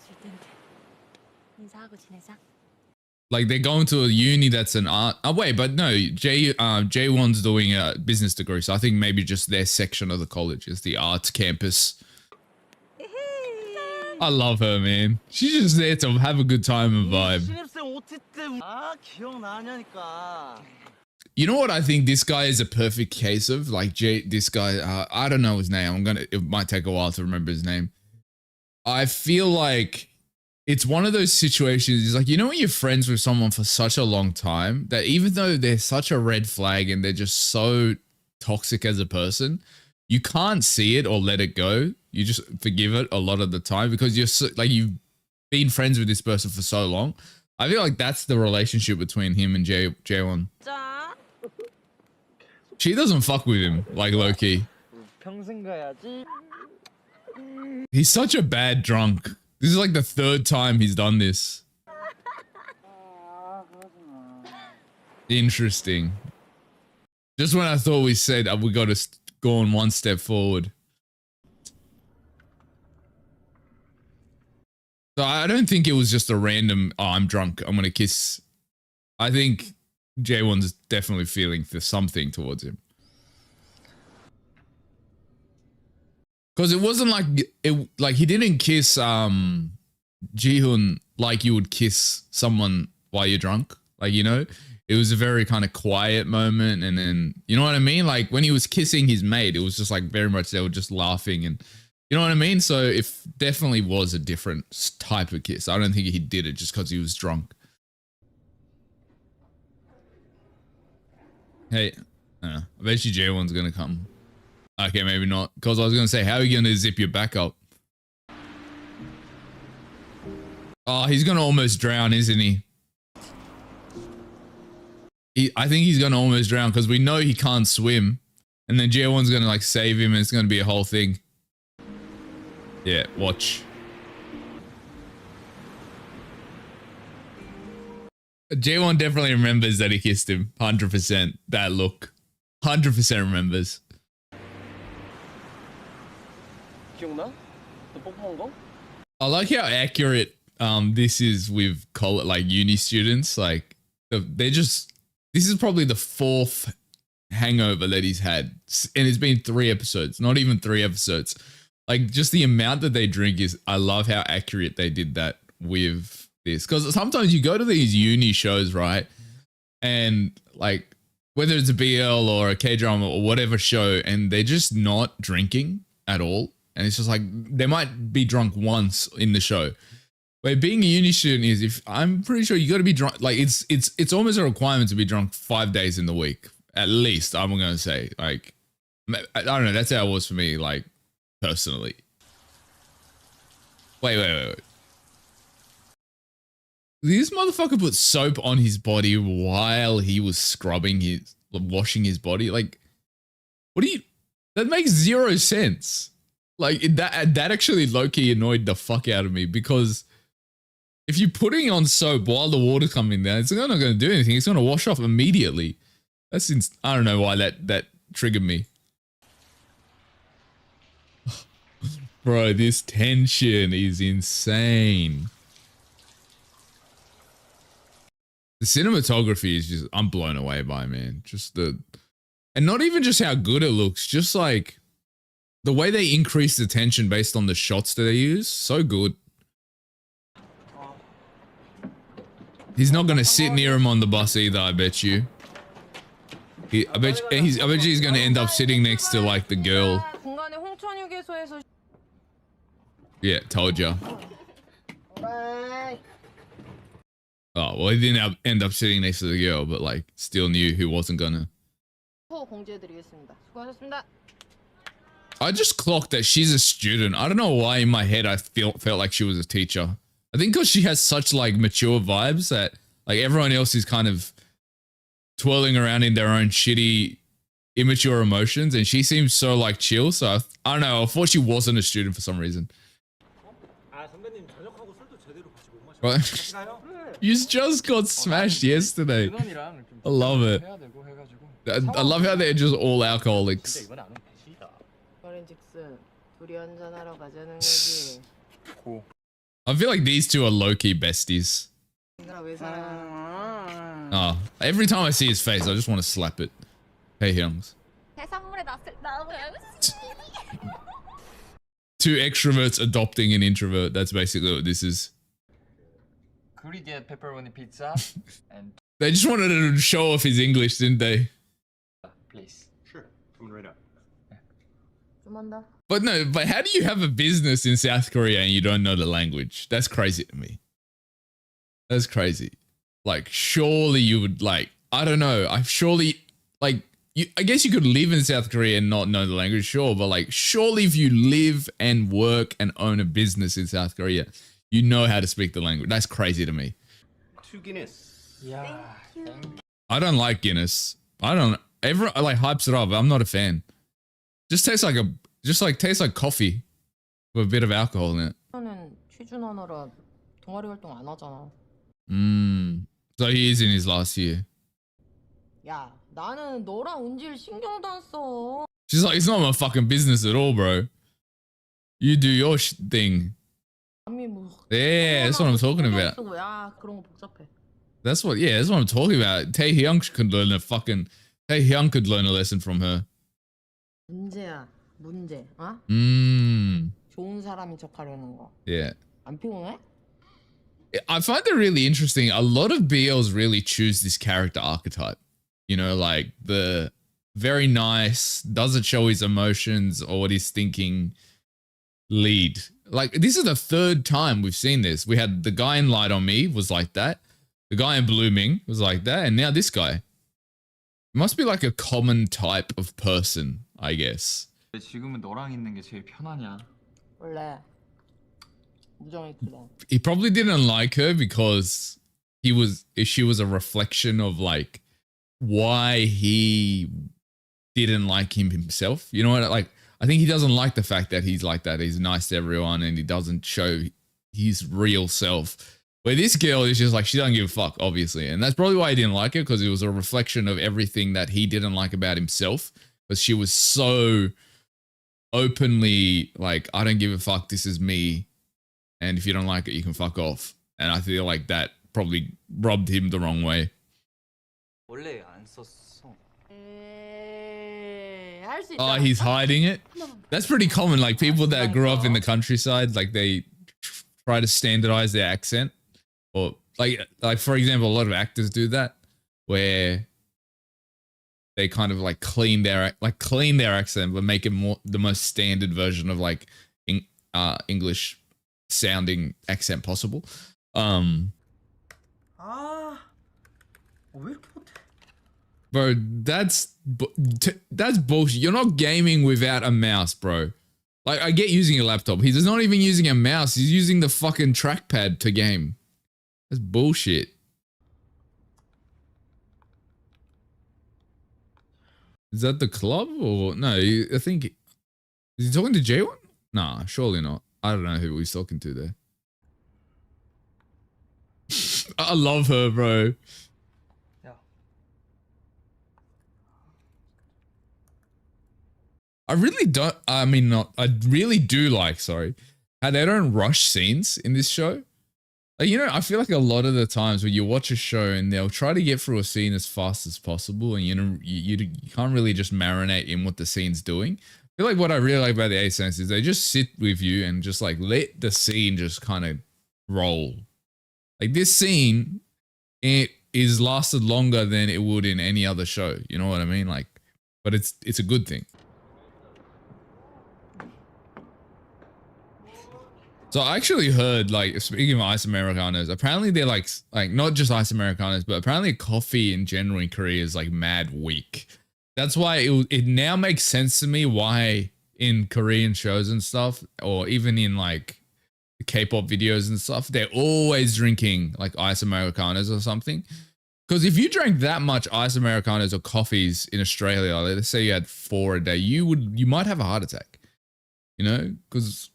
Like they're going to a uni that's an art. Oh wait, but no, J1's doing a business degree, so I think maybe just their section of the college is the arts campus. I love her, man. She's just there to have a good time and vibe. You know what I think this guy is a perfect case of? Like this guy, I don't know his name. It might take a while to remember his name. I feel like it's one of those situations, it's like, you know when you're friends with someone for such a long time that even though they're such a red flag and they're just so toxic as a person, you can't see it or let it go. You just forgive it a lot of the time because you're so, like you've been friends with this person for so long. I feel like that's the relationship between him and J1. She doesn't fuck with him, like low-key. He's such a bad drunk. This is like the third time he's done this. Interesting. Just when I thought we said we got to go on one step forward. So I don't think it was just a random, oh, I'm drunk, I'm going to kiss. I think J1's definitely feeling something towards him. Because it wasn't like he didn't kiss Jihoon like you would kiss someone while you're drunk. Like, you know, it was a very kind of quiet moment, and then you know what I mean? Like when he was kissing his mate, it was just like very much they were just laughing, and you know what I mean? So it definitely was a different type of kiss. I don't think he did it just because he was drunk. Hey, I bet you J1's gonna come. Okay, maybe not. Because I was going to say, how are you going to zip your back up? Oh, he's going to almost drown, isn't he? I think he's going to almost drown because we know he can't swim. And then J1's going to like save him and it's going to be a whole thing. Yeah, watch. J1 definitely remembers that he kissed him. 100%. That look. 100% remembers. I like how accurate this is with like uni students. Like this is probably the 4th hangover that he's had, and it's been 3 episodes, not even 3 episodes. Like just the amount that they drink is, I love how accurate they did that with this. Because sometimes you go to these uni shows, right? And like whether it's a BL or a K-drama or whatever show, and they're just not drinking at all. And it's just like, they might be drunk once in the show. Where being a uni student is, if I'm pretty sure you got to be drunk, like it's almost a requirement to be drunk 5 days in the week. At least, I'm going to say. Like, I don't know, that's how it was for me, like, personally. Wait. This motherfucker put soap on his body while he was washing his body. Like, that makes 0 sense. Like that actually low-key annoyed the fuck out of me, because if you're putting on soap while the water's coming down, it's not going to do anything. It's going to wash off immediately. I don't know why that triggered me. Bro, this tension is insane. The cinematography is just, I'm blown away by, man. And not even just how good it looks, just like the way they increase the tension based on the shots that they use. So good. He's not going to sit near him on the bus either, I bet you. I bet he's gonna end up sitting next to like the girl.
중간에 홍천휴게소에서
Yeah, told ya. Oh, well, he didn't end up sitting next to the girl, but like still knew who wasn't gonna.
후 공지해드리겠습니다. 수고하셨습니다.
I just clocked that she's a student. I don't know why in my head I felt like she was a teacher. I think because she has such like mature vibes that like everyone else is kind of twirling around in their own shitty, immature emotions, and she seems so like chill. So I don't know. I thought she wasn't a student for some reason. Well, you just got smashed yesterday. I love it. I love how they're just all alcoholics.
그런즉슨 둘이 한잔하러 가자는 거지.
I feel like these two are low-key besties.
왜 살아?
Oh, every time I see his face, I just want to slap it. Hey, Hyungs. Two extroverts adopting an introvert. That's basically what this is.
Could we get pepperoni pizza? And
They just wanted to show off his English, didn't they?
please.
Sure, coming right up.
좀 한다.
But no, but how do you have a business in South Korea and you don't know the language? That's crazy to me. That's crazy. Like, surely you would like, I don't know. I guess you could live in South Korea and not know the language, sure. But like, surely if you live and work and own a business in South Korea, you know how to speak the language. That's crazy to me.
2 Guinness.
Yeah.
I don't like Guinness. Everyone like hypes it up. I'm not a fan. Just tastes like coffee with a bit of alcohol in it.
는 취준하느라 동아리 활동 안 하잖아.
So he is in his last year.
야, 나는 너랑 은지를 신경도 안 써.
She's like, it's not my fucking business at all, bro. You do your thing.
아니 뭐.
Yeah, that's what I'm talking about.
쓰고, 야, 그런 거 복잡해.
That's what I'm talking about. Taehyung could learn a lesson from her.
문제야, 문제. 어? 좋은 사람인 척하려는 거.
Yeah.
안 피곤해?
I find it really interesting. A lot of BLs really choose this character archetype. You know, like the very nice, doesn't show his emotions or what he's thinking lead. Like, this is the third time we've seen this. We had the guy in Light on Me was like that. The guy in Blooming was like that. And now this guy. It must be like a common type of person, I guess.
지금은 너랑 있는 게 제일 편하냐?
원래 무정이 그래.
He probably didn't like her because she was a reflection of like why he didn't like him himself. You know what? Like, I think he doesn't like the fact that he's like that. He's nice to everyone and he doesn't show his real self. Where this girl is just like, she doesn't give a fuck, obviously. And that's probably why he didn't like her, because it was a reflection of everything that he didn't like about himself. Because she was so openly like, I don't give a fuck, this is me. And if you don't like it, you can fuck off. And I feel like that probably rubbed him the wrong way.
원래 안 썼어.
할수 있다.
Oh, he's hiding it? That's pretty common. Like, people that grew up in the countryside, like, they try to standardize their accent. Or like for example, a lot of actors do that, where they kind of like clean their accent, but make it more the most standard version of like English sounding accent possible.
왜 이렇게 못해?
Bro, that's bullshit. You're not gaming without a mouse, bro. Like, I get using a laptop. He's not even using a mouse. He's using the fucking trackpad to game. That's bullshit. Is that the club or no? I think, is he talking to J1? Nah, surely not. I don't know who he's talking to there. I love her, bro.
Yeah.
I really do like, how they don't rush scenes in this show. Like, you know, I feel like a lot of the times when you watch a show and they'll try to get through a scene as fast as possible, and you can't really just marinate in what the scene's doing. I feel like what I really like about the A-Sense is they just sit with you and just like let the scene just kind of roll. Like this scene, is lasted longer than it would in any other show. You know what I mean? Like, but it's a good thing. So I actually heard, like, speaking of ice Americanos, apparently they're like not just ice Americanos, but apparently coffee in general in Korea is like mad weak. That's why it now makes sense to me why in Korean shows and stuff, or even in like K-pop videos and stuff, they're always drinking like ice Americanos or something. Because if you drank that much ice Americanos or coffees in Australia, like, let's say you had 4 a day, you might have a heart attack. You know, because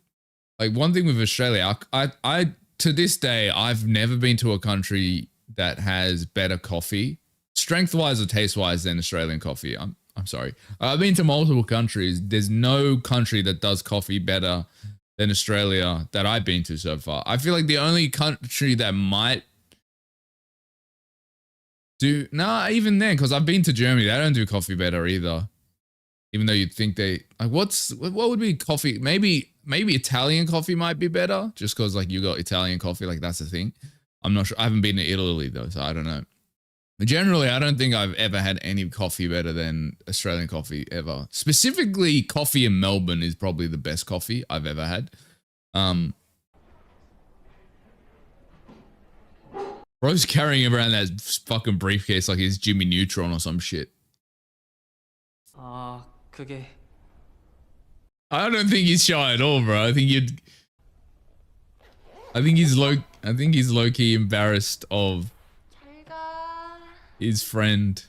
like one thing with Australia, I to this day, I've never been to a country that has better coffee, strength-wise or taste-wise, than Australian coffee. I'm sorry. I've been to multiple countries. There's no country that does coffee better than Australia that I've been to so far. I feel like the only country that might do, nah, even then, because I've been to Germany, they don't do coffee better either. Even though you'd think they, like, what would be coffee? Maybe Italian coffee might be better, just because like you got Italian coffee, like that's the thing. I'm not sure. I haven't been to Italy though, so I don't know. But generally, I don't think I've ever had any coffee better than Australian coffee ever. Specifically, coffee in Melbourne is probably the best coffee I've ever had. Bro's carrying around that fucking briefcase like he's Jimmy Neutron or some shit.
그게
I don't think he's shy at all, bro. I think he's low key embarrassed of his friend.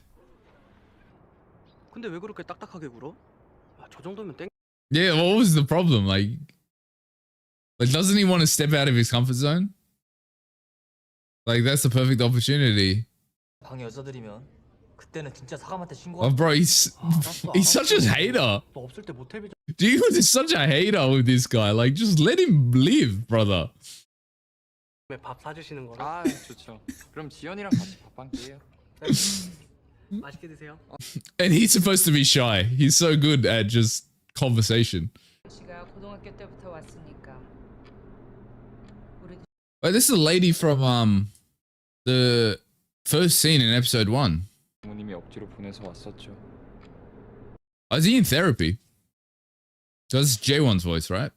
근데 왜 그렇게 딱딱하게 굴어? 야, 저 정도면 땡.
Yeah, what was the problem? Like doesn't he want to step out of his comfort zone? Like that's the perfect opportunity.
방 여자들이면 그때는 진짜 사감한테 신고.
Oh, bro, he's such a hater.
너 없을 때 모텔 비자.
Dude is such a hater with this guy. Like, just let him live, brother.
밥 사주시는 거로.
아, 좋죠. 그럼 지연이랑 같이 밥 한 끼예요.
맛있게 드세요.
And he's supposed to be shy. He's so good at just conversation.
씨가 고등학교 때부터 왔으니까.
Oh, this is a lady from the first scene in episode 1.
부모님이 억지로 보내서 왔었죠.
Oh, is he in therapy? So that's Jaewon's voice, right?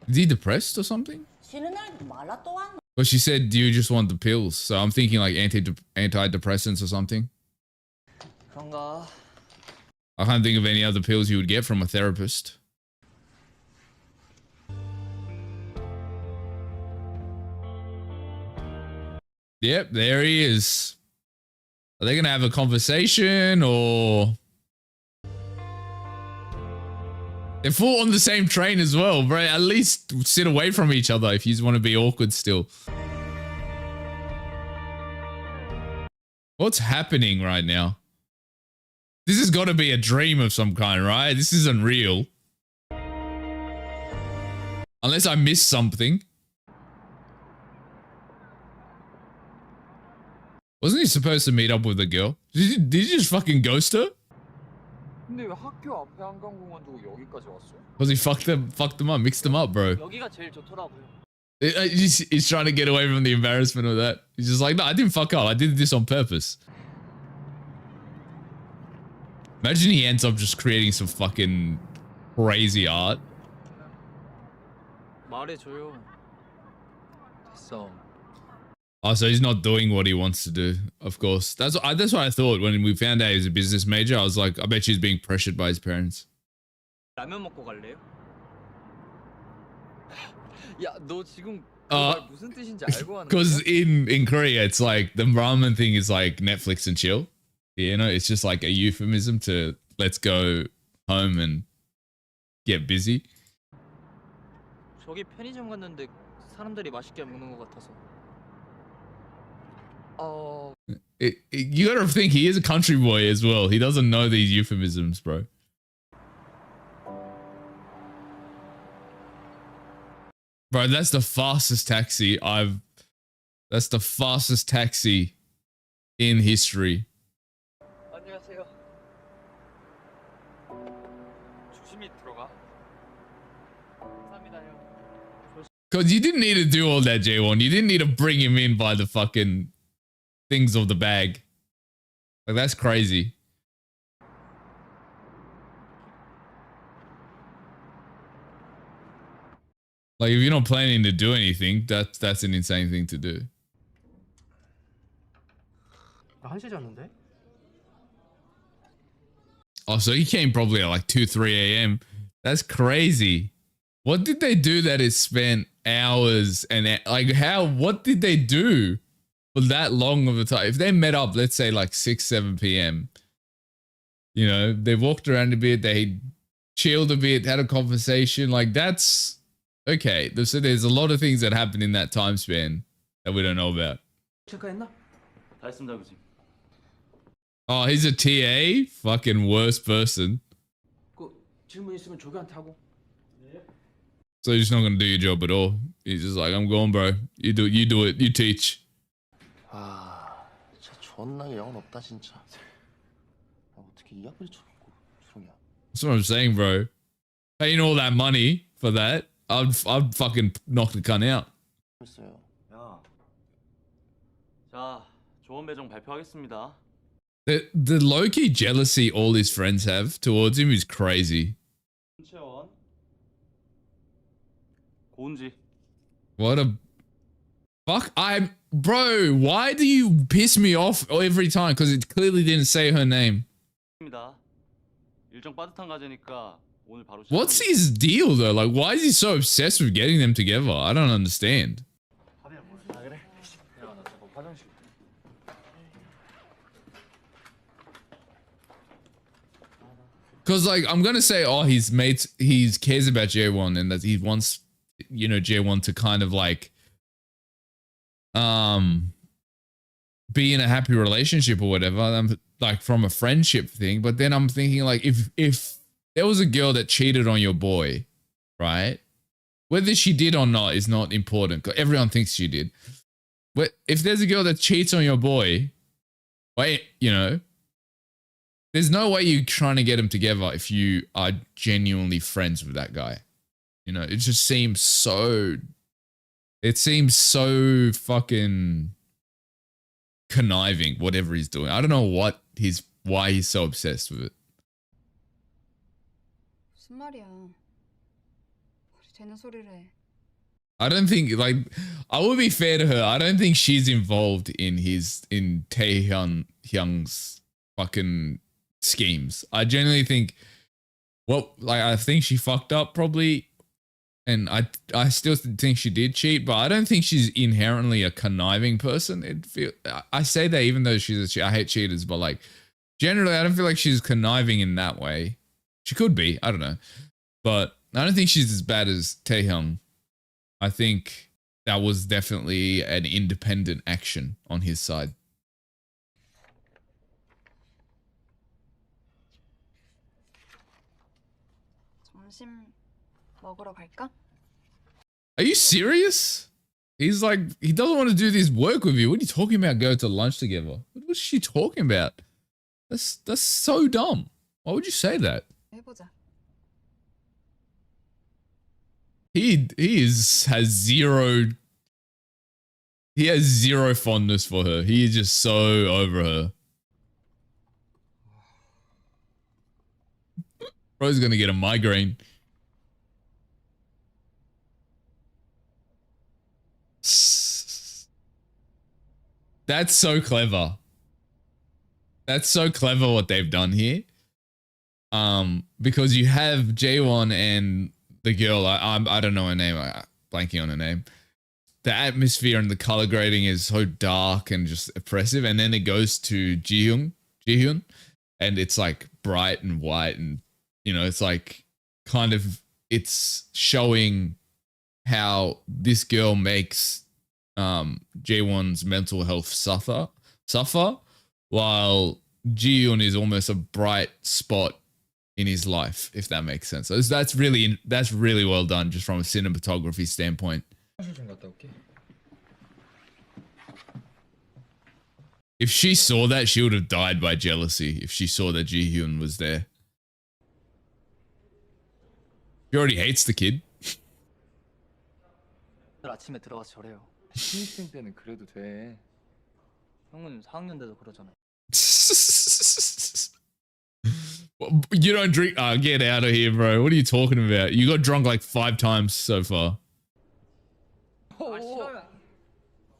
Is he depressed or something?
쉬는 날도 말라 또 왔노.
Well, she said, do you just want the pills? So I'm thinking like antidepressants or something.
그런가?
I can't think of any other pills you would get from a therapist. Yep, there he is. Are they gonna have a conversation or... They're full on the same train as well, bro. At least sit away from each other if you want to be awkward still. What's happening right now? This has got to be a dream of some kind, right? This isn't real. Unless I missed something. Wasn't he supposed to meet up with the girl? Did you just fucking ghost her?
근데 왜 학교 앞에 한강공원 두고 여기까지 왔어?
Because he fucked them up, mixed them up, bro.
여기가 제일 좋더라고요.
He's trying to get away from the embarrassment of that. He's just like, no, I didn't fuck up. I did this on purpose. Imagine he ends up just creating some fucking crazy art.
말해줘요. 됐어.
Oh, so he's not doing what he wants to do. Of course. That's what I thought when we found out he was a business major. I was like, I bet he's being pressured by his parents.
라면 먹고 갈래요?
야, 너 지금 그 말 무슨 뜻인지 알고 하는 거야?
Because in Korea, it's like the ramen thing is like Netflix and chill. You know, it's just like a euphemism to let's go home and get busy.
저기 편의점 갔는데 사람들이 맛있게 먹는 것 같아서.
You gotta think he is a country boy as well. He doesn't know these euphemisms, bro. Bro, that's the fastest taxi that's the fastest taxi in history.
안녕하세요. 조심히 들어가. 감사합니다요.
Because you didn't need to do all that, J1. You didn't need to bring him in by the fucking things of the bag. Like, that's crazy. Like, if you're not planning to do anything, that's an insane thing to do.
나 1시에 잤는데?
Oh, so he came probably at like 2, 3 a.m. That's crazy. What did they do that it spent hours and like what did they do for that long of a time? If they met up, let's say like 6, 7 p.m., you know, they walked around a bit, they chilled a bit, had a conversation. Like that's okay. So there's a lot of things that happen in that time span that we don't know about.
체크했나? 다 했습니다, 교수님.
Oh, he's a TA? Fucking worst person.
그 질문 있으면 조교한테 하고.
So you're just not gonna do your job at all. He's just like, I'm going, bro. You do it. You teach.
아, 진짜 존나게 영혼 없다 진짜. 어떻게 이 앞을 조롱이야?
That's what I'm saying, bro. Paying all that money for that, I'd fucking knock the cunt out.
했어요.
야. 자, 조언 배정 발표하겠습니다.
The low-key jealousy all his friends have towards him is crazy.
최원. 고은지.
What a fuck! Bro. Why do you piss me off every time? Because it clearly didn't say her name.
입니다. 일정 빠듯한 과제니까 오늘 바로.
What's his deal though? Like, why is he so obsessed with getting them together? I don't understand.
아 그래? 야, 나 잠깐 화장실.
Because like I'm gonna say, oh, he cares about J1 and that he wants, you know, J1 to kind of like be in a happy relationship or whatever. I'm like from a friendship thing, but then I'm thinking like if there was a girl that cheated on your boy, right? Whether she did or not is not important because everyone thinks she did. But if there's a girl that cheats on your boy, wait, you know, there's no way you're trying to get them together if you are genuinely friends with that guy. You know, it just seems so... It seems so fucking conniving, whatever he's doing. I don't know why he's so obsessed with it.
무슨 말이야. 머리 되는 소리를 해.
I don't think, like, I will be fair to her. I don't think she's involved in Taehyung's fucking schemes. I genuinely think, I think she fucked up probably, and I still think she did cheat, but I don't think she's inherently a conniving person. I say that even though I hate cheaters, but like generally I don't feel like she's conniving in that way. She could be, I don't know, but I don't think she's as bad as Taehyung. I think that was definitely an independent action on his side.
점심 먹으러 갈까?
Are you serious? He's like, he doesn't want to do this work with you. What are you talking about? Go to lunch together. What's she talking about? That's so dumb. Why would you say that?
해보자.
He has zero fondness for her. He is just so over her. Bro's gonna get a migraine. That's so clever. That's so clever what they've done here. Because you have J1 and the girl, I don't know her name, I'm blanking on her name. The atmosphere and the color grading is so dark and just oppressive, and then it goes to Jihyun, and it's like bright and white, and you know, it's like kind of, it's showing how this girl makes J1's mental health suffer, while Jihyun is almost a bright spot in his life, if that makes sense. So that's really well done, just from a cinematography standpoint. If she saw that, she would have died by jealousy. If she saw that Jihyun was there, she already hates the kid.
아침에 들어가서 저래요.
신입생 때는 그래도 돼.
형은 4학년 돼도 그러잖아요.
You don't drink. Get out of here, bro. What are you talking about? You got drunk like 5 times so far.
아 싫어요.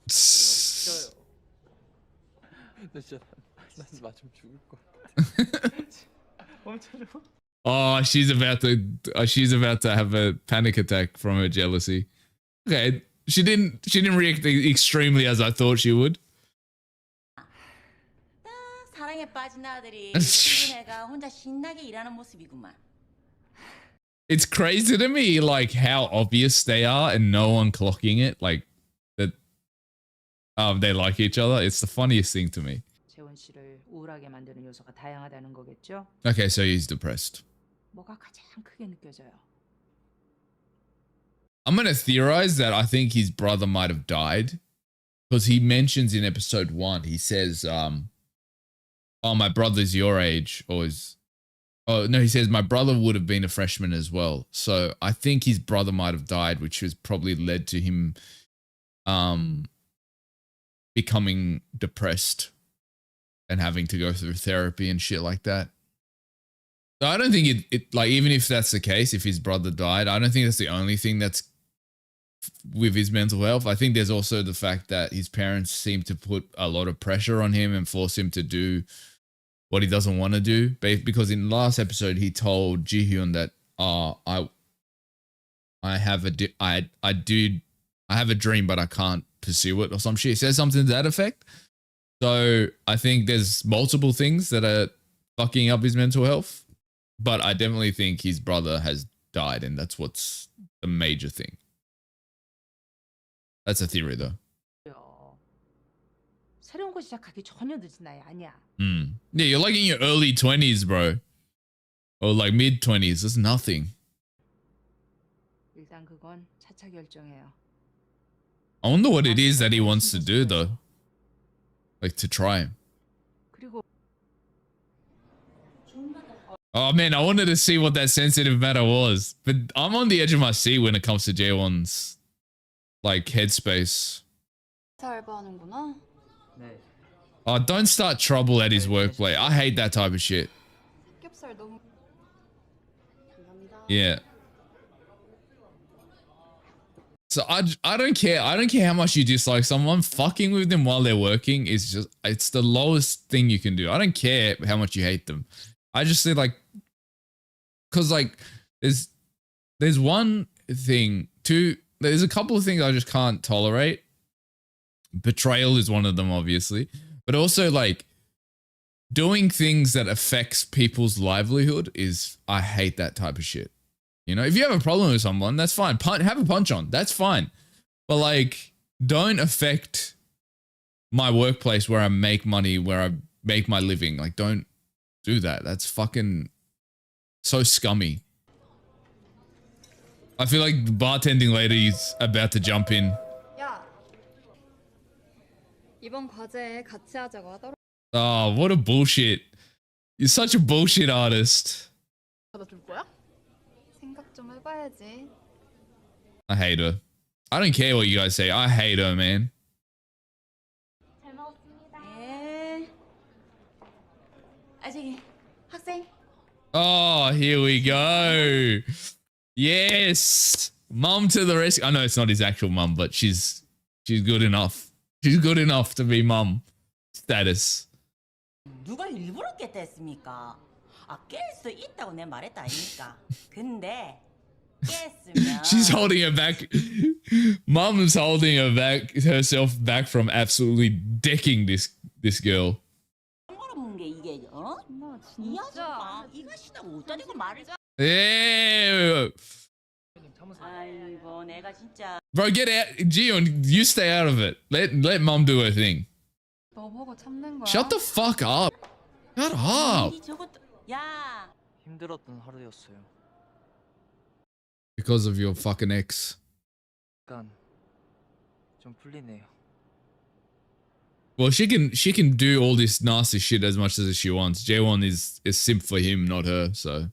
싫어요. 나 진짜 나 맞으면 죽을 것 같아. 멈춰줘.
Oh, she's about to have a panic attack from her jealousy. Okay, she didn't react extremely as I thought she would.
딱 사랑에 빠진 아들이 키운 애가 혼자 신나게 일하는 모습이구만.
It's crazy to me, like how obvious they are, and no one clocking it, like that. They like each other. It's the funniest thing to me.
재원 씨를 우울하게 만드는 요소가 다양하다는 거겠죠?
Okay, so he's depressed.
뭐가 가장 크게 느껴져요?
I'm gonna theorize that I think his brother might have died, because he mentions in episode 1, he says, "Oh, my brother's your age," or is, oh no, he says my brother would have been a freshman as well. So I think his brother might have died, which has probably led to him, becoming depressed and having to go through therapy and shit like that. So I don't think it like, even if that's the case, if his brother died, I don't think that's the only thing that's with his mental health. I think there's also the fact that his parents seem to put a lot of pressure on him and force him to do what he doesn't want to do. Because in the last episode, he told Jihyun that, I have a dream, but I can't pursue it or some shit. He says something to that effect. So I think there's multiple things that are fucking up his mental health. But I definitely think his brother has died, and that's what's the major thing. That's a theory, though.
새로운 거 시작하기 전혀 늦은 나이 아니야.
Yeah, you're like in your early 20s, bro. Or like mid 20s. That's nothing.
일단 그건 차차 결정해요.
I wonder what it is that he wants to do, though. Like, to try.
그리고
Oh man, I wanted to see what that sensitive matter was, but I'm on the edge of my seat when it comes to Jaewon's like headspace.
알바하는구나.
네.
Oh, don't start trouble at his workplace. I hate that type of shit.
삼겹살 너무. 감사합니다.
Yeah. So I don't care. I don't care how much you dislike someone. Fucking with them while they're working is just, it's the lowest thing you can do. I don't care how much you hate them. I just say like, cause like there's one thing, there's a couple of things I just can't tolerate. Betrayal is one of them, obviously, but also like doing things that affects people's livelihood is, I hate that type of shit. You know, if you have a problem with someone, that's fine. Have a punch on, that's fine. But like, don't affect my workplace where I make money, where I make my living. Like, don't do that. That's fucking so scummy. I feel like the bartending lady's about to jump in.
야. 이번 과제 같이 하자고 하더라.
Oh, what a bullshit. You're such a bullshit artist.
받아줄 거야? 생각 좀 해봐야지.
I hate her. I don't care what you guys say. I hate her, man.
잘 먹었습니다.
예. 아직 학생?
Oh, here we go. Yes. Mum to the rescue. I know it's not his actual mum, but she's good enough. She's good enough to be mum status.
누가 일부러 깼다 했습니까? 깰 수 있다고 내 말했다 아닙니까? 근데 깼으면
She's holding her back. Mum's holding herself back from absolutely decking this girl.
물어본 게 이게 어? 이 아줌마 이가 시다고 어디다 대고 말을
Yeah.
아이고 내가 진짜
Bro, get out. Jiyeon, you stay out of it. Let mum do her thing.
너 보고 참는 거야?
Shut the fuck up. Shut up.
이 저것도 야
힘들었던 하루였어요.
Because of your fucking ex.
약간 좀 풀리네요.
Well, she can do all this nasty shit as much as she wants. Jaewon is simp for him, not her, so.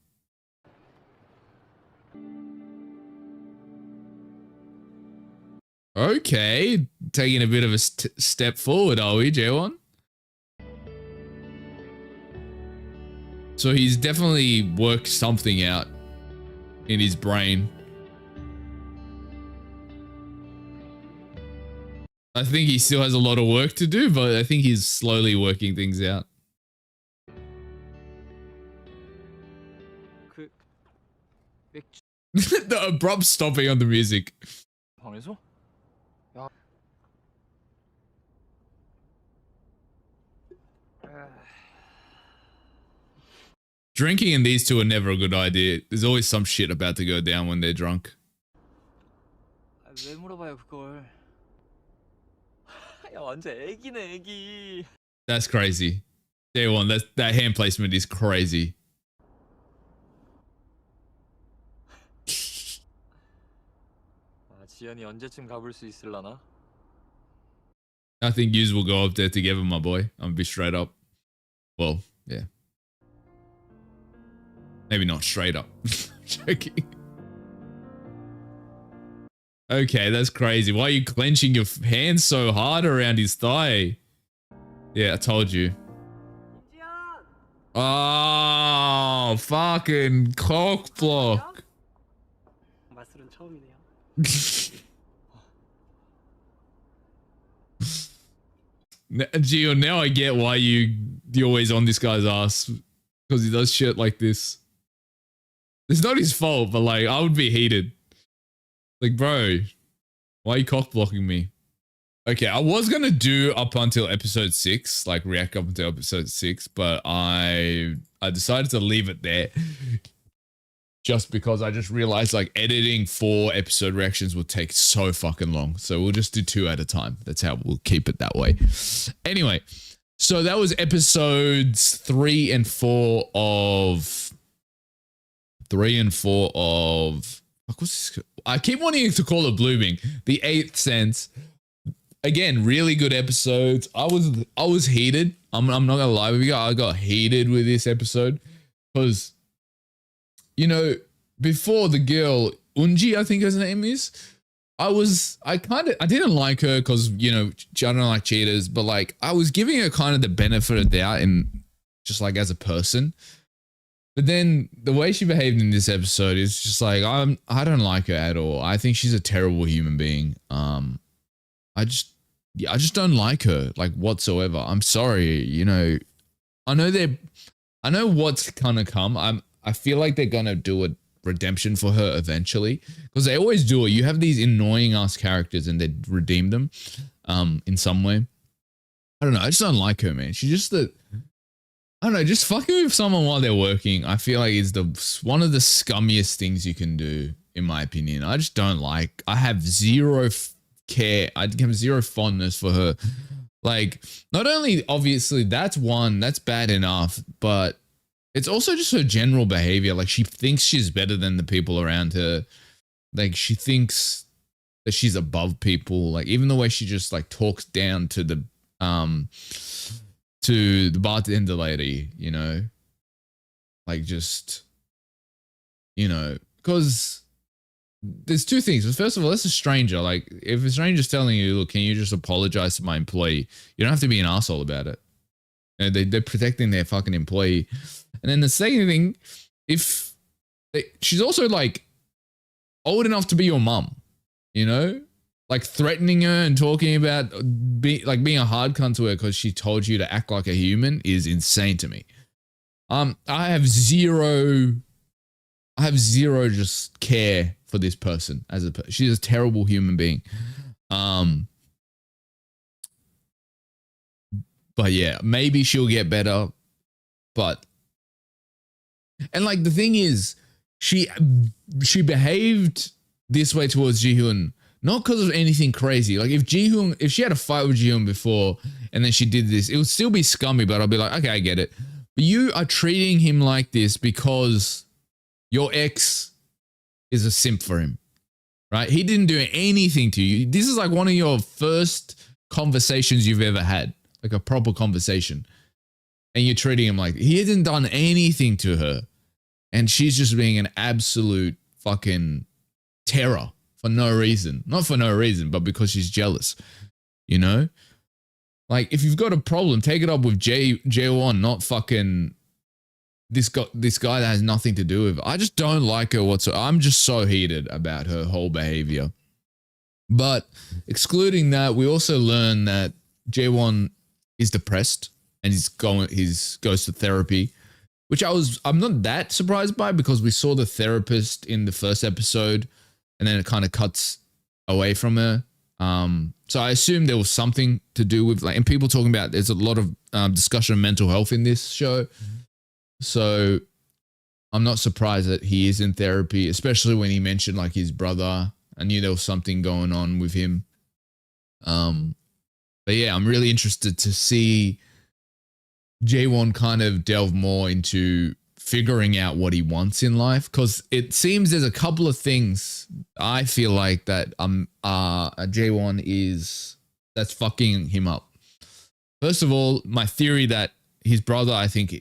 Okay, taking a bit of a step forward, are we, Jaewon? So he's definitely worked something out in his brain. I think he still has a lot of work to do, but I think he's slowly working things out. The abrupt stopping on the music.
방에서? 야.
Drinking and these two are never a good idea. There's always some shit about to go down when they're drunk.
왜 물어봐요 그걸? 야 완전 애기네 애기.
That's crazy. Day one, that hand placement is crazy.
아, 지연이 언제쯤 가볼 수 있을라나?
I think yous will go up there together, my boy. I'm gonna be straight up. Well, yeah. Maybe not straight up. Joking. Okay, that's crazy. Why are you clenching your hands so hard around his thigh? Yeah, I told you. Oh, fucking cock block.
마술은 처음이네요.
Gio, now I get why you're always on this guy's ass. Because he does shit like this. It's not his fault, but like, I would be heated. Like, bro, why are you cock blocking me? Okay, I was gonna do up until episode 6, like react up until episode 6, but I decided to leave it there. Just because I just realized like editing 4 episode reactions will take so fucking long. So we'll just do 2 at a time. That's how we'll keep it that way. Anyway, so that was episodes 3 and 4 of... What's this? I keep wanting to call it Blooming. The 8th Sense. Again, really good episodes. I was heated. I'm not gonna lie with you. I got heated with this episode because, you know, before the girl Unji, I think her name is, I didn't like her because, you know, I don't like cheaters, but like I was giving her kind of the benefit of the doubt and just like as a person. But then the way she behaved in this episode is just like I don't like her at all. I think she's a terrible human being. I just don't like her like whatsoever. I'm sorry, you know. I know what's gonna come. I feel like they're gonna do a redemption for her eventually because they always do it. You have these annoying ass characters and they redeem them in some way. I don't know. I just don't like her, man. She's just I don't know, just fucking with someone while they're working, I feel like is one of the scummiest things you can do, in my opinion. I just don't like. I have zero care. I have zero fondness for her. Like, not only obviously that's bad enough, but it's also just her general behavior. Like, she thinks she's better than the people around her. Like, she thinks that she's above people. Like, even the way she just like talks down to the bartender lady, you know, like just, you know, because there's 2 things. First of all, that's a stranger. Like, if a stranger's telling you, look, can you just apologize to my employee? You don't have to be an asshole about it. You know, they're protecting their fucking employee. And then the second thing, she's also like old enough to be your mum, you know? Like threatening her and talking about being a hard cunt to her because she told you to act like a human is insane to me. I have zero just care for this person she's a terrible human being. But yeah, maybe she'll get better. And like the thing is, she behaved this way towards Jihoon not because of anything crazy. Like if she had a fight with Jihoon before and then she did this, it would still be scummy, but I'll be like, okay, I get it. But you are treating him like this because your ex is a simp for him, right? He didn't do anything to you. This is like one of your first conversations you've ever had, like a proper conversation. And you're treating him like he hasn't done anything to her. And she's just being an absolute fucking terror for no reason. Not for no reason, but because she's jealous. You know? Like, if you've got a problem, take it up with Jaewon, not fucking this guy that has nothing to do with it. I just don't like her whatsoever. I'm just so heated about her whole behavior. But excluding that, we also learn that Jaewon is depressed and goes to therapy, which I'm not that surprised by, because we saw the therapist in the first episode and then it kind of cuts away from her. So I assume there was something to do with, like, and people talking about, there's a lot of discussion of mental health in this show. So I'm not surprised that he is in therapy, especially when he mentioned like his brother. I knew there was something going on with him. But yeah, I'm really interested to see Jaewon kind of delve more into figuring out what he wants in life, because it seems there's a couple of things I feel like that Jaewon is that's fucking him up. First of all, my theory that his brother, I think,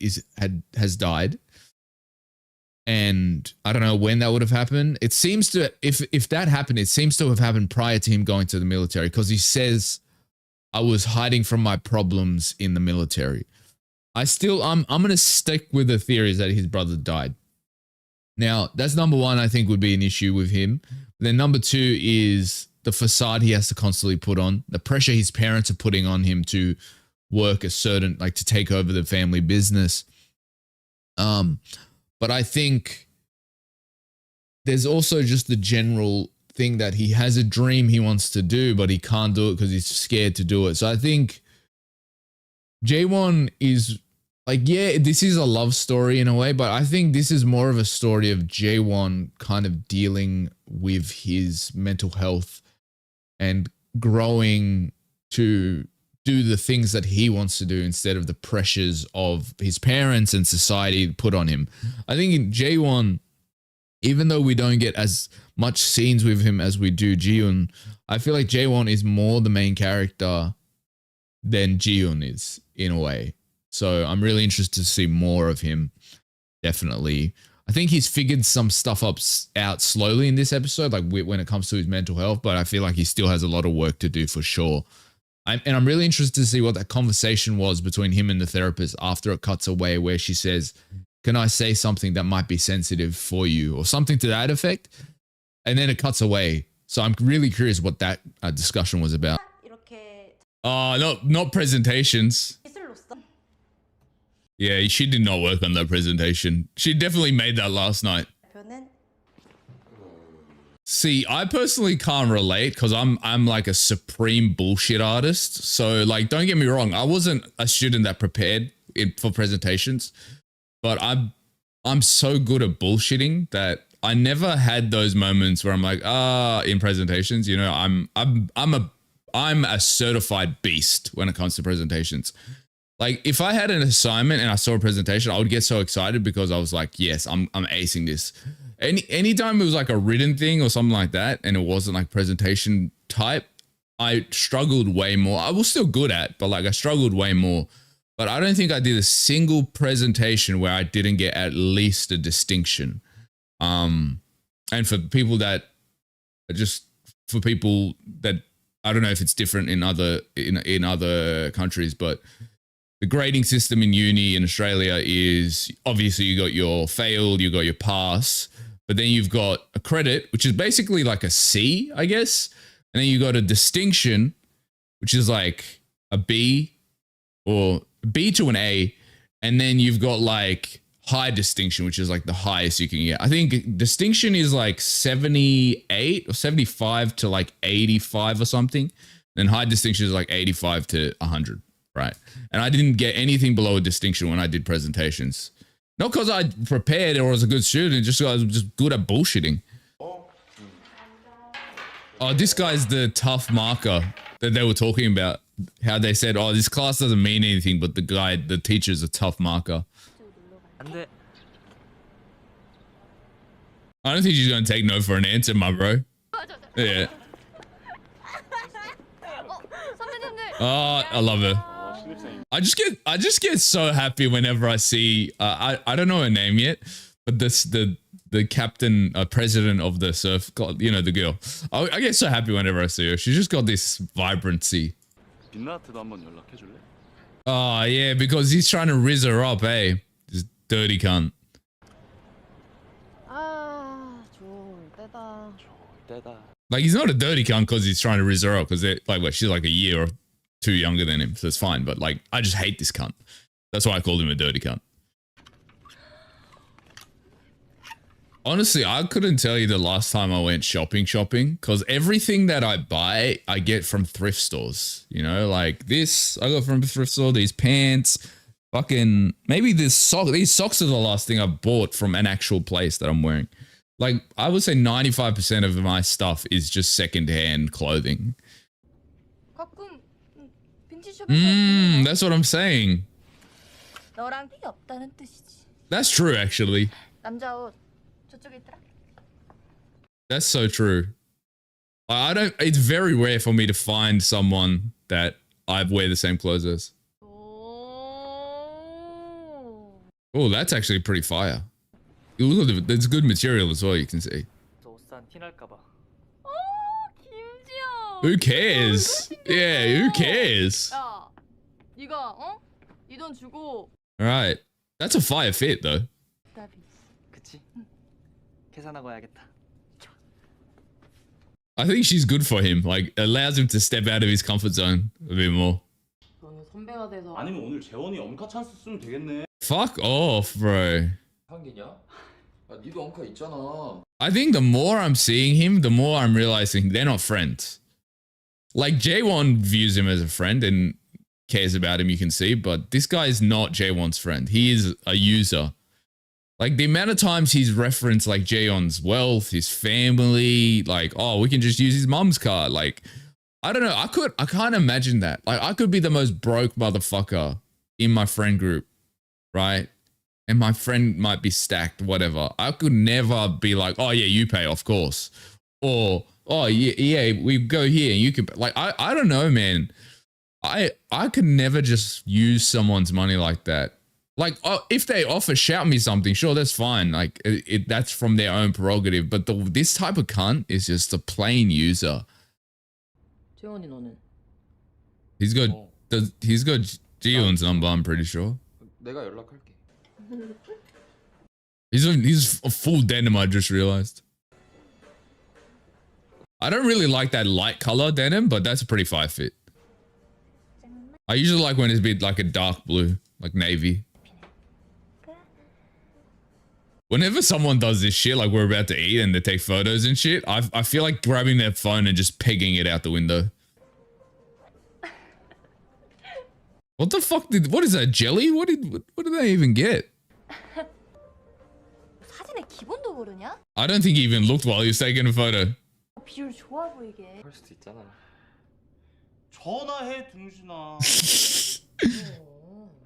has died, and I don't know when that would have happened. It seems to, if that happened, it seems to have happened prior to him going to the military, because he says, "I was hiding from my problems in the military." I'm going to stick with the theories that his brother died. Now, that's number one, I think, would be an issue with him. Then number two is the facade he has to constantly put on, the pressure his parents are putting on him to work a certain, like, to take over the family business. But I think there's also just the general thing that he has a dream he wants to do, but he can't do it because he's scared to do it. So I think Jaewon is like, yeah, this is a love story in a way, but I think this is more of a story of Jaewon kind of dealing with his mental health and growing to do the things that he wants to do instead of the pressures of his parents and society put on him. I think in Jaewon, even though we don't get as much scenes with him as we do Jiyoon, I feel like Jaewon is more the main character than Jiyoon is, in a way. So I'm really interested to see more of him. Definitely. I think he's figured some stuff out slowly in this episode, like when it comes to his mental health, but I feel like he still has a lot of work to do for sure. And I'm really interested to see what that conversation was between him and the therapist after it cuts away, where she says, "Can I say something that might be sensitive for you?" or something to that effect. And then it cuts away. So I'm really curious what that discussion was about. Not presentations. Yeah, she did not work on that presentation. She definitely made that last night. See, I personally can't relate because I'm like a supreme bullshit artist. So, like, don't get me wrong, I wasn't a student that prepared for presentations, but I'm so good at bullshitting that I never had those moments where I'm like, in presentations, you know, I'm a certified beast when it comes to presentations. Like, if I had an assignment and I saw a presentation, I would get so excited because I was like, yes, I'm acing this. Anytime it was like a written thing or something like that, and it wasn't like presentation type, I struggled way more. I was still good at, but like I struggled way more. But I don't think I did a single presentation where I didn't get at least a distinction. And for people that I don't know if it's different in other countries, but the grading system in uni in Australia is obviously you got your failed, you got your pass, but then you've got a credit, which is basically like a C, I guess. And then you got a distinction, which is like a B or B to an A. And then you've got like high distinction, which is like the highest you can get. I think distinction is like 78 or 75 to like 85 or something. Then high distinction is like 85 to 100. Right. And I didn't get anything below a distinction when I did presentations. Not because I prepared or was a good student, just because I was just good at bullshitting. Oh, this guy's the tough marker that they were talking about. How they said, oh, this class doesn't mean anything, but the teacher's a tough marker. I don't think she's going to take no for an answer, my bro. Yeah. Oh, I love her. I just get so happy whenever I see I don't know her name yet, but the the captain, president of the surf, you know, the girl. I get so happy whenever I see her. She's just got this vibrancy.
빛나한테도 한번 연락해줄래?
Oh, yeah, because he's trying to rizz her up, eh? This dirty cunt.
아, 좋을 때다.
때다.
Like, he's not a dirty cunt because he's trying to rizz her up because they're like, what, she's like a year or two younger than him, so it's fine. But like, I just hate this cunt. That's why I called him a dirty cunt. Honestly, I couldn't tell you the last time I went shopping because everything that I buy, I get from thrift stores. You know, like this, I got from a thrift store, these pants, fucking, maybe this sock. These socks are the last thing I bought from an actual place that I'm wearing. Like, I would say 95% of my stuff is just secondhand clothing.
가끔 빈티지숍에서
That's what I'm saying.
너랑 티 없다는 뜻이지.
That's true, actually.
남자 옷 저쪽에 있더라.
That's so true. I don't, it's very rare for me to find someone that I wear the same clothes as. Oh, that's actually pretty fire. Look at it, there's good material as well, you can see.
옷산 티 날까봐.
김지영.
Who cares? Yeah, who cares?
야, 네가 이 돈 주고.
Alright. That's a fire fit though.
그치? 계산하고 와야겠다.
I think she's good for him. Like, allows him to step out of his comfort zone a bit more.
너는 선배가 돼서.
아니면 오늘 재원이 엄카 찬스 쓰면 되겠네.
Fuck off, bro.
한기냐? 아, 니도 엉카 있잖아.
I think the more I'm seeing him, the more I'm realizing they're not friends. Like, Jaewon views him as a friend and cares about him, you can see, but this guy is not Jaewon's friend. He is a user. Like, the amount of times he's referenced, like, Jaewon's wealth, his family, like, oh, we can just use his mum's car. Like, I don't know. I can't imagine that. Like, I could be the most broke motherfucker in my friend group, right? And my friend might be stacked, whatever. I could never be like, oh yeah, you pay, of course. Or, oh yeah, we go here and you can, like, I don't know, man. I could never just use someone's money like that. Like, oh, if they offer, shout me something, sure, that's fine. Like, that's from their own prerogative. But this type of cunt is just a plain user.
재원이 너는?
He's got Jiyoon's number, I'm pretty sure.
내가 연락할게.
He's a full denim, I just realized. I don't really like that light color denim, but that's a pretty fire fit. I usually like when it's a bit like a dark blue, like navy. Whenever someone does this shit, like we're about to eat and they take photos and shit, I feel like grabbing their phone and just pegging it out the window. What the fuck what is that, jelly? What did they even get?
사진의 기본도 모르냐?
I don't think he even looked while he was taking a photo.
비율 좋아 보이게.
할 수도 있잖아.
전화해 둥신아.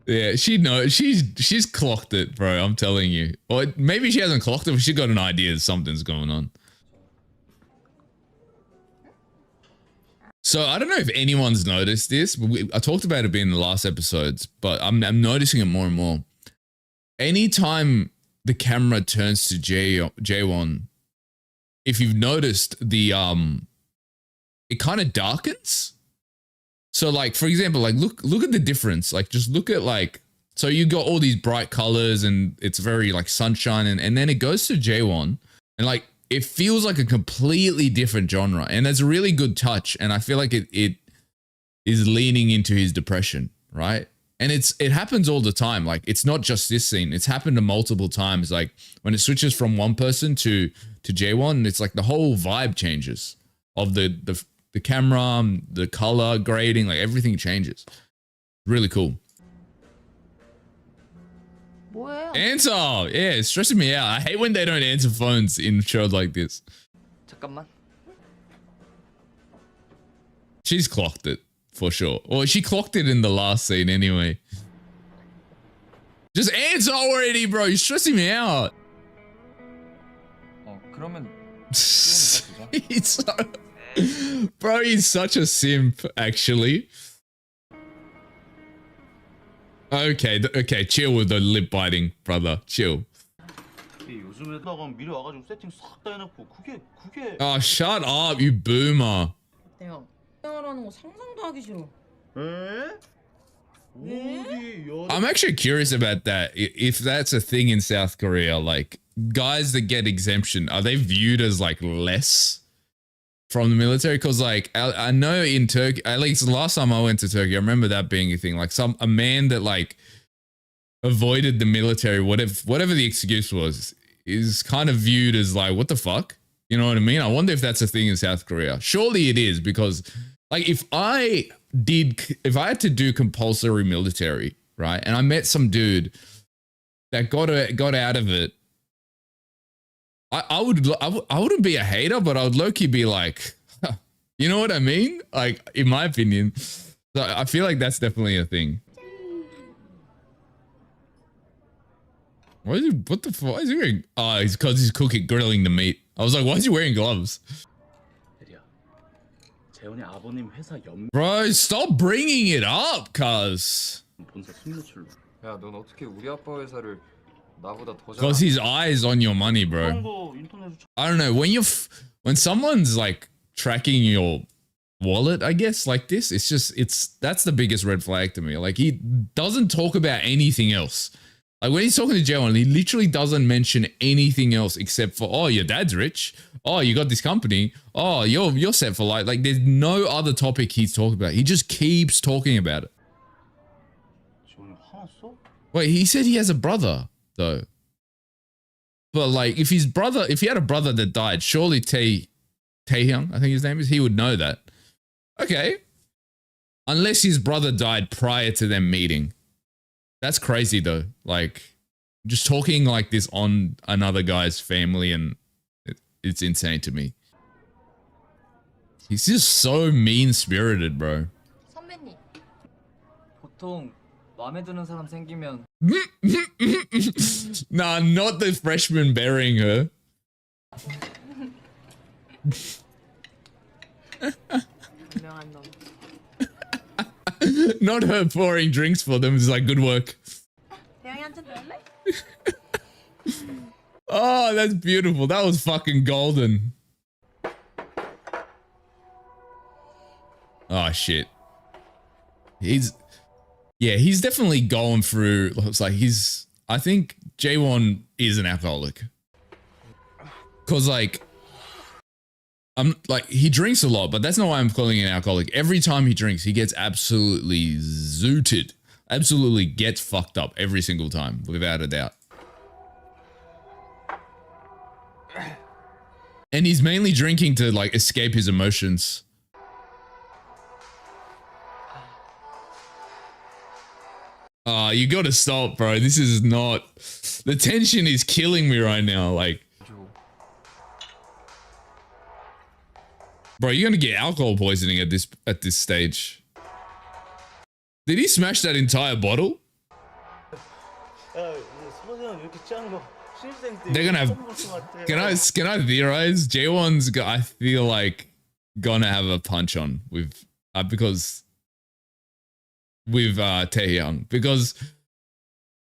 Yeah, she's clocked it, bro. I'm telling you. Or maybe she hasn't clocked it, but she got an idea that something's going on. So I don't know if anyone's noticed this, but I talked about it in the last episodes, but I'm noticing it more and more. Anytime the camera turns to Jaewon, if you've noticed it kind of darkens. So like, for example, like look at the difference. Like just look at like, so you got all these bright colors and it's very like sunshine and then it goes to Jaewon and like, it feels like a completely different genre and that's a really good touch. And I feel like it is leaning into his depression, right? And it happens all the time. Like it's not just this scene. It's happened multiple times. Like when it switches from one person to Jaewon, it's like the whole vibe changes of the camera, the color grading, like everything changes. Really cool.
뭐예요?
Answer! Yeah, it's stressing me out. I hate when they don't answer phones in shows like this.
잠깐만.
She's clocked it, for sure. Or she clocked it in the last scene anyway. Just answer already, bro. You're stressing me out.
그러면
He's so... Bro, he's such a simp, actually. Okay, chill with the lip biting, brother. Chill.
요즘 요즘에 나가면 미리 와가지고 세팅 싹 다 해놓고 그게
Oh, shut up, you boomer.
대형 생활하는 거 상상도 하기 싫어.
에? 어디 여
I'm actually curious about that. If that's a thing in South Korea, like guys that get exemption, are they viewed as like less from the military? Because like I know in Turkey, at least last time I went to Turkey, I remember that being a thing. Like a man that like avoided the military, whatever the excuse was, is kind of viewed as like, what the fuck? You know what I mean? I wonder if that's a thing in South Korea. Surely it is, because like if I had to do compulsory military, right, and I met some dude that got out of it, I wouldn't be a hater, but I would low-key be like, huh, you know what I mean? Like, in my opinion. So I feel like that's definitely a thing. What the fuck? Why is he wearing? Oh, it's because he's grilling the meat. I was like, why is he wearing gloves?
대리야, 재훈이 아버님 회사
Bro, stop bringing it up, cuz.
본사 순매출로.
야, 넌 어떻게 우리 아빠 회사를 나보다 더 잘?
Because his eye is on your money, bro. I don't know. When someone's like tracking your wallet, I guess, like this, that's the biggest red flag to me. Like, he doesn't talk about anything else. Like, when he's talking to Jaewon, he literally doesn't mention anything else except for, oh, your dad's rich. Oh, you got this company. Oh, you're set for life. Like, there's no other topic he's talking about. He just keeps talking about it.
재훈이 화났어?
Wait, he said he has a brother, though. But like, if he had a brother that died, surely Taehyung, I think his name is, he would know that. Okay. Unless his brother died prior to them meeting. That's crazy though. Like, just talking like this on another guy's family, and it's insane to me. He's just so mean-spirited, bro.
선배님.
보통 마음에 드는 사람 생기면
Nah, not the freshman burying her.
유명한 놈.
Not her pouring drinks for them. It's like, good work.
대형이한테 넣을래?
Oh, that's beautiful. That was fucking golden. Oh, shit. He's definitely going through, it's like I think Jaewon is an alcoholic. Cause like, he drinks a lot, but that's not why I'm calling him an alcoholic. Every time he drinks, he gets absolutely zooted. Absolutely gets fucked up every single time, without a doubt. And he's mainly drinking to like escape his emotions. Oh, you gotta stop, bro. This is not... The tension is killing me right now, like... Bro, you're gonna get alcohol poisoning at this stage. Did he smash that entire bottle? They're gonna have... Can I theorize? Jaewon's, I feel like, gonna have a punch on with... because... with Taehyung, because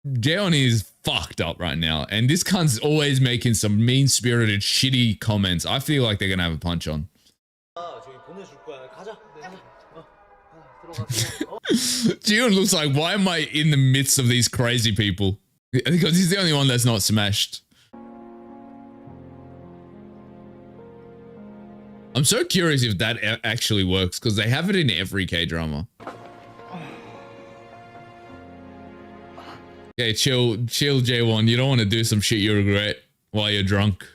Jaeon is fucked up right now, and this cunt's always making some mean-spirited, shitty comments. I feel like they're gonna have a punch on. Jaeon looks like, why am I in the midst of these crazy people? Because he's the only one that's not smashed. I'm so curious if that actually works, because they have it in every K-drama. Okay, chill, Jaewon. You don't want to do some shit you regret while you're drunk.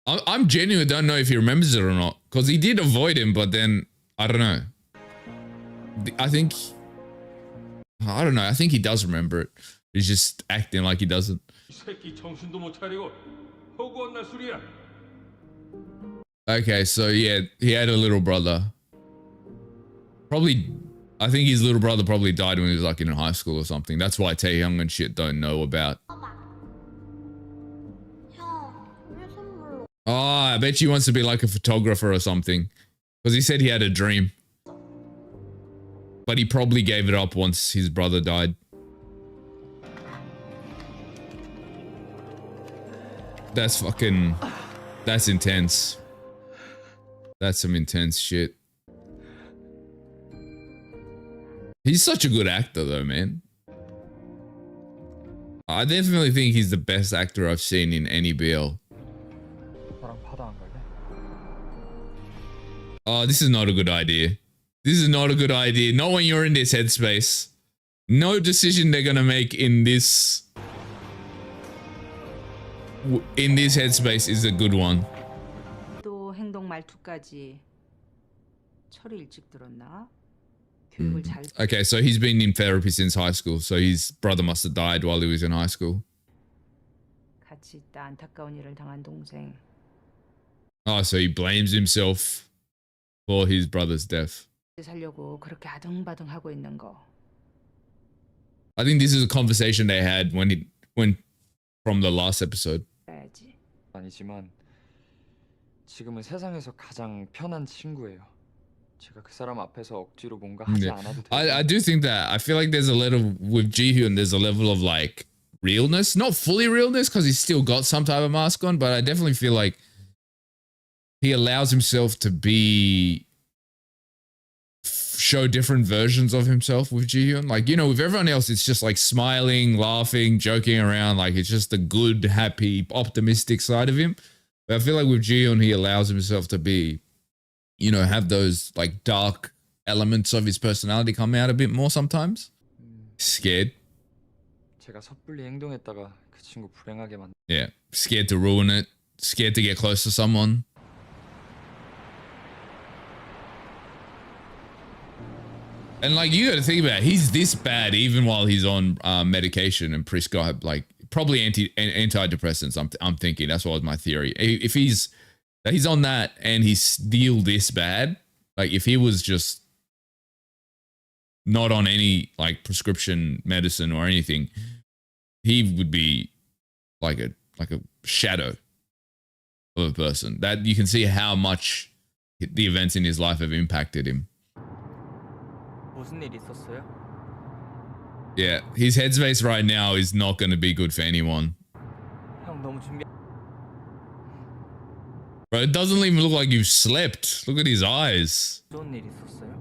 I'm genuinely don't know if he remembers it or not, because he did avoid him, but then I don't know. I don't know. I think he does remember it. He's just acting like he doesn't. Okay, so yeah, he had a little brother. Probably. I think his little brother probably died when he was like in high school or something. That's why Taehyung and shit don't know about. Oh, I bet he wants to be like a photographer or something. Because he said he had a dream. But he probably gave it up once his brother died. That's fucking... That's intense. That's some intense shit. He's such a good actor though, man. I definitely think he's the best actor I've seen in any BL.
너랑 바다 안 갈래?
Oh, this is not a good idea. This is not a good idea. Not when you're in this headspace. No decision they're gonna make in this headspace is a good one.
또 행동 말투까지 철이 일찍 들었나? 교육을 잘
Okay, so he's been in therapy since high school. So his brother must have died while he was in high school.
같이 있다 안타까운 일을 당한 동생.
Oh, so he blames himself for his brother's death.
살려고 그렇게 아등바등 하고 있는 거.
I think this is a conversation they had when from the last episode.
해야지.
아니지만 지금은 세상에서 가장 편한 친구예요. 제가 그 사람 앞에서 억지로 뭔가 하지 않아도 돼요.
I do think that. I feel like there's a level with Ji-hyun, there's a level of like realness. Not fully realness because he's still got some type of mask on, but I definitely feel like he allows himself to show different versions of himself with Ji-hyun. Like, you know, with everyone else, it's just like smiling, laughing, joking around. Like, it's just the good, happy, optimistic side of him. But I feel like with Ji-hyun, he allows himself to be, you know, have those like dark elements of his personality come out a bit more sometimes. Scared.
제가 섣불리 행동했다가 그 친구 불행하게 만.
Yeah. Scared to ruin it. Scared to get close to someone. And like, you got to think about it, he's this bad even while he's on medication and prescribed like probably antidepressants. I'm thinking that's what was my theory. If he's on that and he's still this bad, like if he was just not on any like prescription medicine or anything, he would be like a shadow of a person. That you can see how much the events in his life have impacted him.
무슨 일 있었어요?
Yeah, his headspace right now is not going to be good for anyone.
형 너무 준비.
Bro, it doesn't even look like you've slept. Look at his eyes.
좋은 일 있었어요?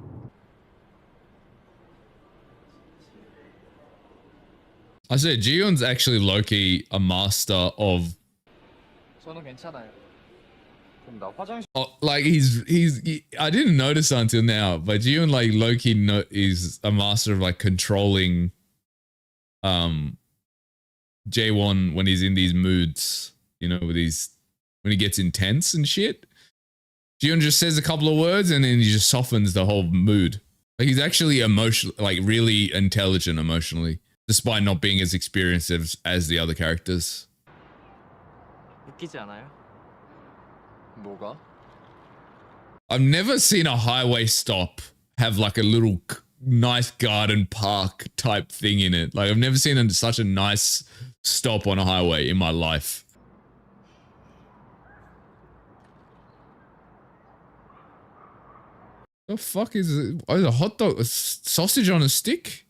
I said, Ji-hyun's actually low-key a master of...
저는 괜찮아요. 그럼 나 화장실.
Oh, like I didn't notice until now, but Ji-hyun like low-key is a master of like controlling Jaewon when he's in these moods, you know, with these when he gets intense and shit. Ji-hyun just says a couple of words and then he just softens the whole mood. Like he's actually emotional, like really intelligent emotionally, despite not being as experienced as the other characters.
웃기지 않아요?
뭐가?
I've never seen a highway stop have like a little nice garden park type thing in it. Like I've never seen such a nice stop on a highway in my life. The fuck is it? Oh, a hot dog, a sausage on a stick?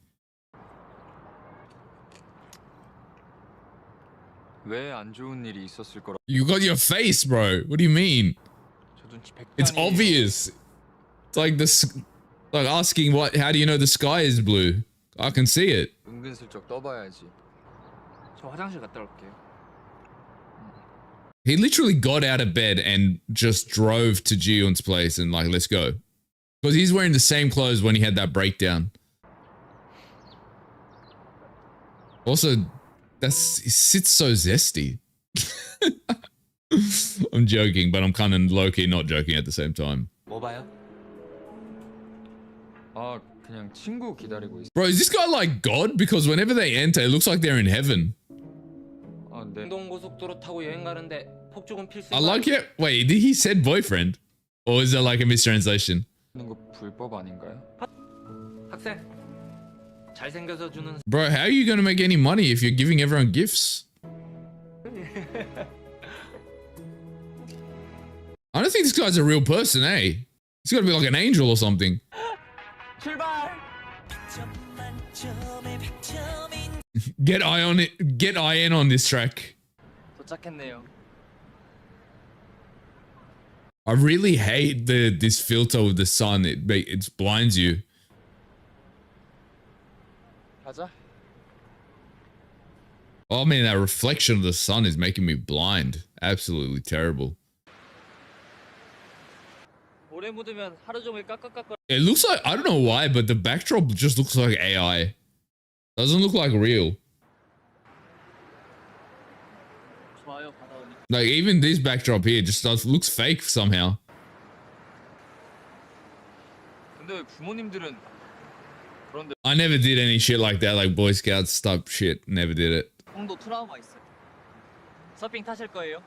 왜 안 좋은 일이 있었을 거라.
You got your face, bro. What do you mean? It's obvious. It's like this, like asking how do you know the sky is blue? I can see it.
은근슬쩍 떠봐야지.
저 화장실 갔다 올게요.
He literally got out of bed and just drove to Ji-hyun's place and like, let's go. Because he's wearing the same clothes when he had that breakdown. Also, it sits so zesty. I'm joking, but I'm kind of low-key not joking at the same time.
뭐 봐요?
아, 그냥 친구 기다리고 있어.
Bro, is this guy like God? Because whenever they enter, it looks like they're in heaven.
아, 네.
동고속도로 타고 여행 가는데 폭죽은 필수.
I like it. Wait, did he said boyfriend? Or is that like a mistranslation?
하는 거 불법 아닌가요?
학생. 잘생겨서 주는.
Bro, how are you going to make any money if you're giving everyone gifts? I don't think this guy's a real person, eh? He's got to be like an angel or something.
출발.
Get IN on this track.
도착했네요.
I really hate this filter with the sun. It blinds you.
가자.
Oh man, that reflection of the sun is making me blind. Absolutely terrible.
오래 묻으면 하루 종일 깎아깎아.
It looks like, I don't know why, but the backdrop just looks like AI. Doesn't look like real.
좋아요 받아오니.
Like even this backdrop here just looks fake somehow.
근데 왜 부모님들은 그런데
I never did any shit like that, like Boy Scouts type shit. Never did it.
형도 트라우마 있어요. 서핑 타실 거예요?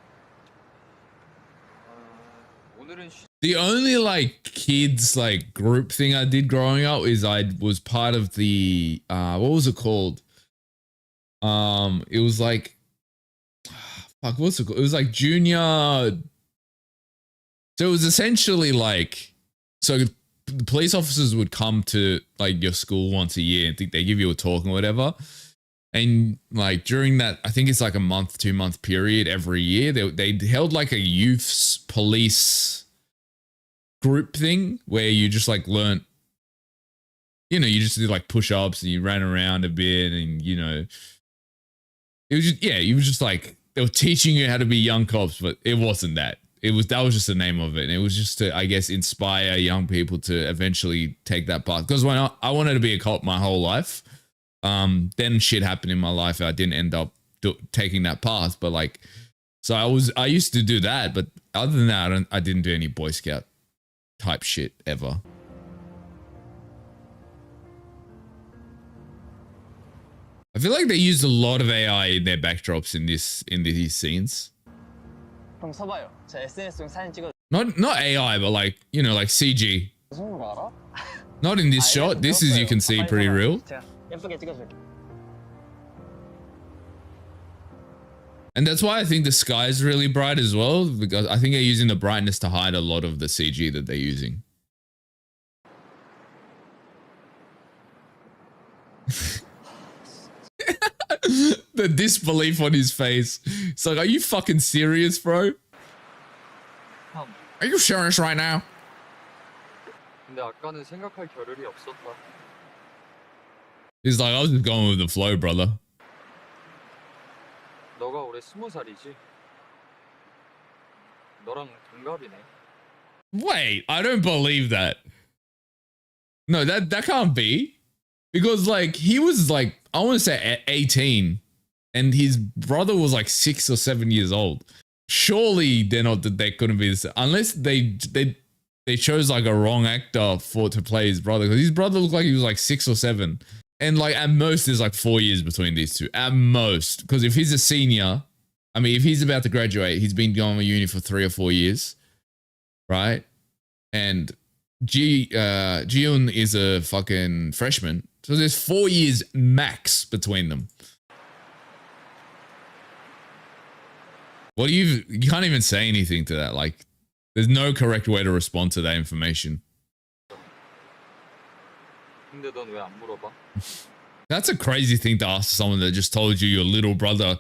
오늘은 쉬...
The only like kids like group thing I did growing up is I was part of the what was it called? It was like fuck, what's it called? It was like junior. So it was essentially like, so the police officers would come to like your school once a year and think they give you a talk or whatever. And like during that, I think it's like a month, 2 month period every year, they held like a youth's police group thing where you just like learnt, you know, you just did like push-ups and you ran around a bit and, you know, it was just, yeah, you was just like, they were teaching you how to be young cops, but it wasn't that. That was just the name of it. And it was just to, I guess, inspire young people to eventually take that path. Because when I wanted to be a cop my whole life, then shit happened in my life. I didn't end up taking that path. But like, so I used to do that. But other than that, I didn't do any Boy Scout type shit ever. I feel like they used a lot of AI in their backdrops in these scenes.
형 서봐요. 제 SNS용 사진 찍어.
Not AI, but like, you know, like CG.
무슨 거 알아?
Not in this shot. This is, you can see, pretty real.
제가 예쁘게 찍어줄게.
And that's why I think the sky is really bright as well, because I think they're using the brightness to hide a lot of the CG that they're using. The disbelief on his face. It's like, are you fucking serious, bro? Are you serious right now?
근데 아까는 생각할 겨를이 없었다.
He's like, I was just going with the flow, brother.
너가 올해 20살이지? 너랑 동갑이네.
Wait, I don't believe that. No, that can't be. Because like, he was like, I want to say 18. And his brother was like 6 or 7 years old. Surely they couldn't be this, unless they chose like a wrong actor to play his brother, because his brother looked like he was like 6 or 7, and like at most there's like 4 years between these two, at most. Because if he's a senior, I mean, if he's about to graduate, he's been going to uni for 3 or 4 years, right? And Jiun is a fucking freshman, so there's 4 years max between them. What you can't even say anything to that. Like, there's no correct way to respond to that information.
근데 넌 왜 안 물어봐?
That's a crazy thing to ask someone that just told you your little brother.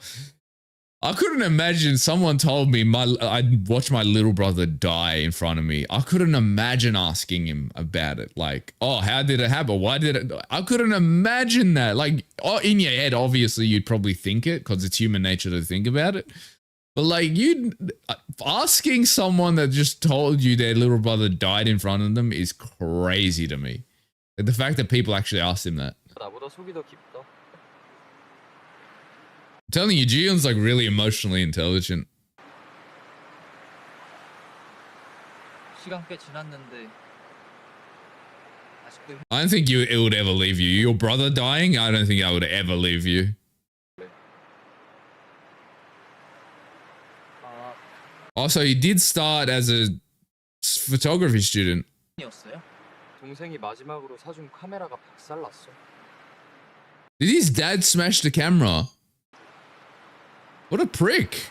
I couldn't imagine someone told me I'd watch my little brother die in front of me. I couldn't imagine asking him about it. Like, oh, how did it happen? Why did it? I couldn't imagine that. Like, oh, in your head, obviously, you'd probably think it because it's human nature to think about it. But like, you asking someone that just told you their little brother died in front of them is crazy to me. Like, the fact that people actually asked him that.
나보다 속이 더 깊다.
I'm telling you, Jiyeon's like really emotionally intelligent.
시간 꽤 지났는데 아직도.
I don't think it would ever leave you. Your brother dying, I don't think I would ever leave you. Also, he did start as a photography student.
동생이 마지막으로 사준 카메라가 박살났어.
Did his dad smash the camera? What a prick.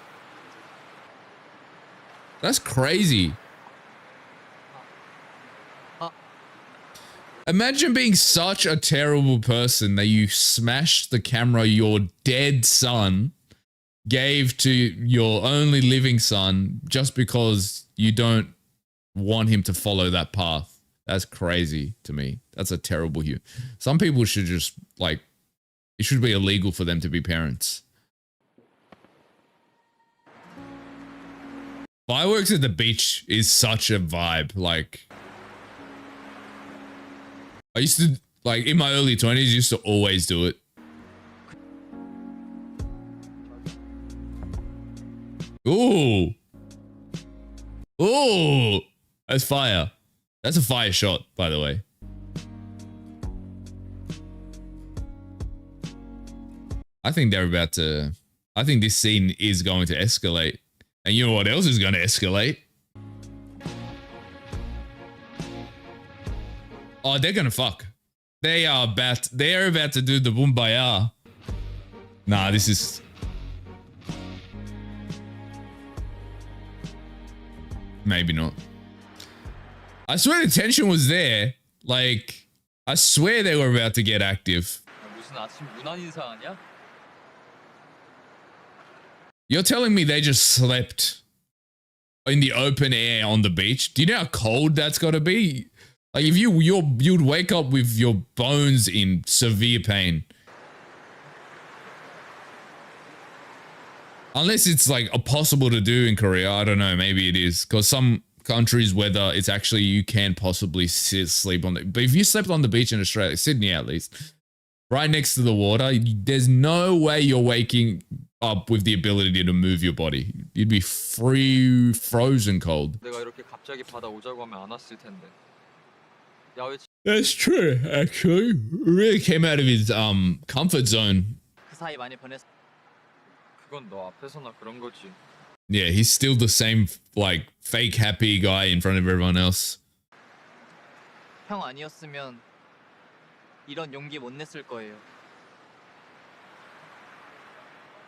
That's crazy. Imagine being such a terrible person that you smashed the camera your dead son gave to your only living son just because you don't want him to follow that path. That's crazy to me. That's a terrible human. Some people should just like, it should be illegal for them to be parents. Fireworks at the beach is such a vibe. Like, I used to, like, in my early 20s, used to always do it. Ooh. Ooh. That's fire. That's a fire shot, by the way. I think they're about to... I think this scene is going to escalate. And you know what else is going to escalate? Oh, they're going to fuck. They're about to do the Bumbaya. Nah, this is... Maybe not. I swear the tension was there. Like, I swear they were about to get active.
무슨 아침 문안 인사하냐?
You're telling me they just slept in the open air on the beach? Do you know how cold that's got to be? Like, if you'd wake up with your bones in severe pain. Unless it's like impossible to do in Korea. I don't know. Maybe it is. Because some countries, whether it's actually you can possibly sleep on the... But if you slept on the beach in Australia, Sydney at least, right next to the water, there's no way you're waking up with the ability to move your body. You'd be frozen cold.
내가 이렇게 갑자기 바다 오자고 하면 안 왔을 텐데. 야외
That's true, actually. Really came out of his comfort zone.
그 사이 많이 변했어. 그건 너 앞에서나 그런 거지.
Yeah, he's still the same like fake happy guy in front of everyone else.
형 아니었으면 이런 용기 못 냈을 거예요.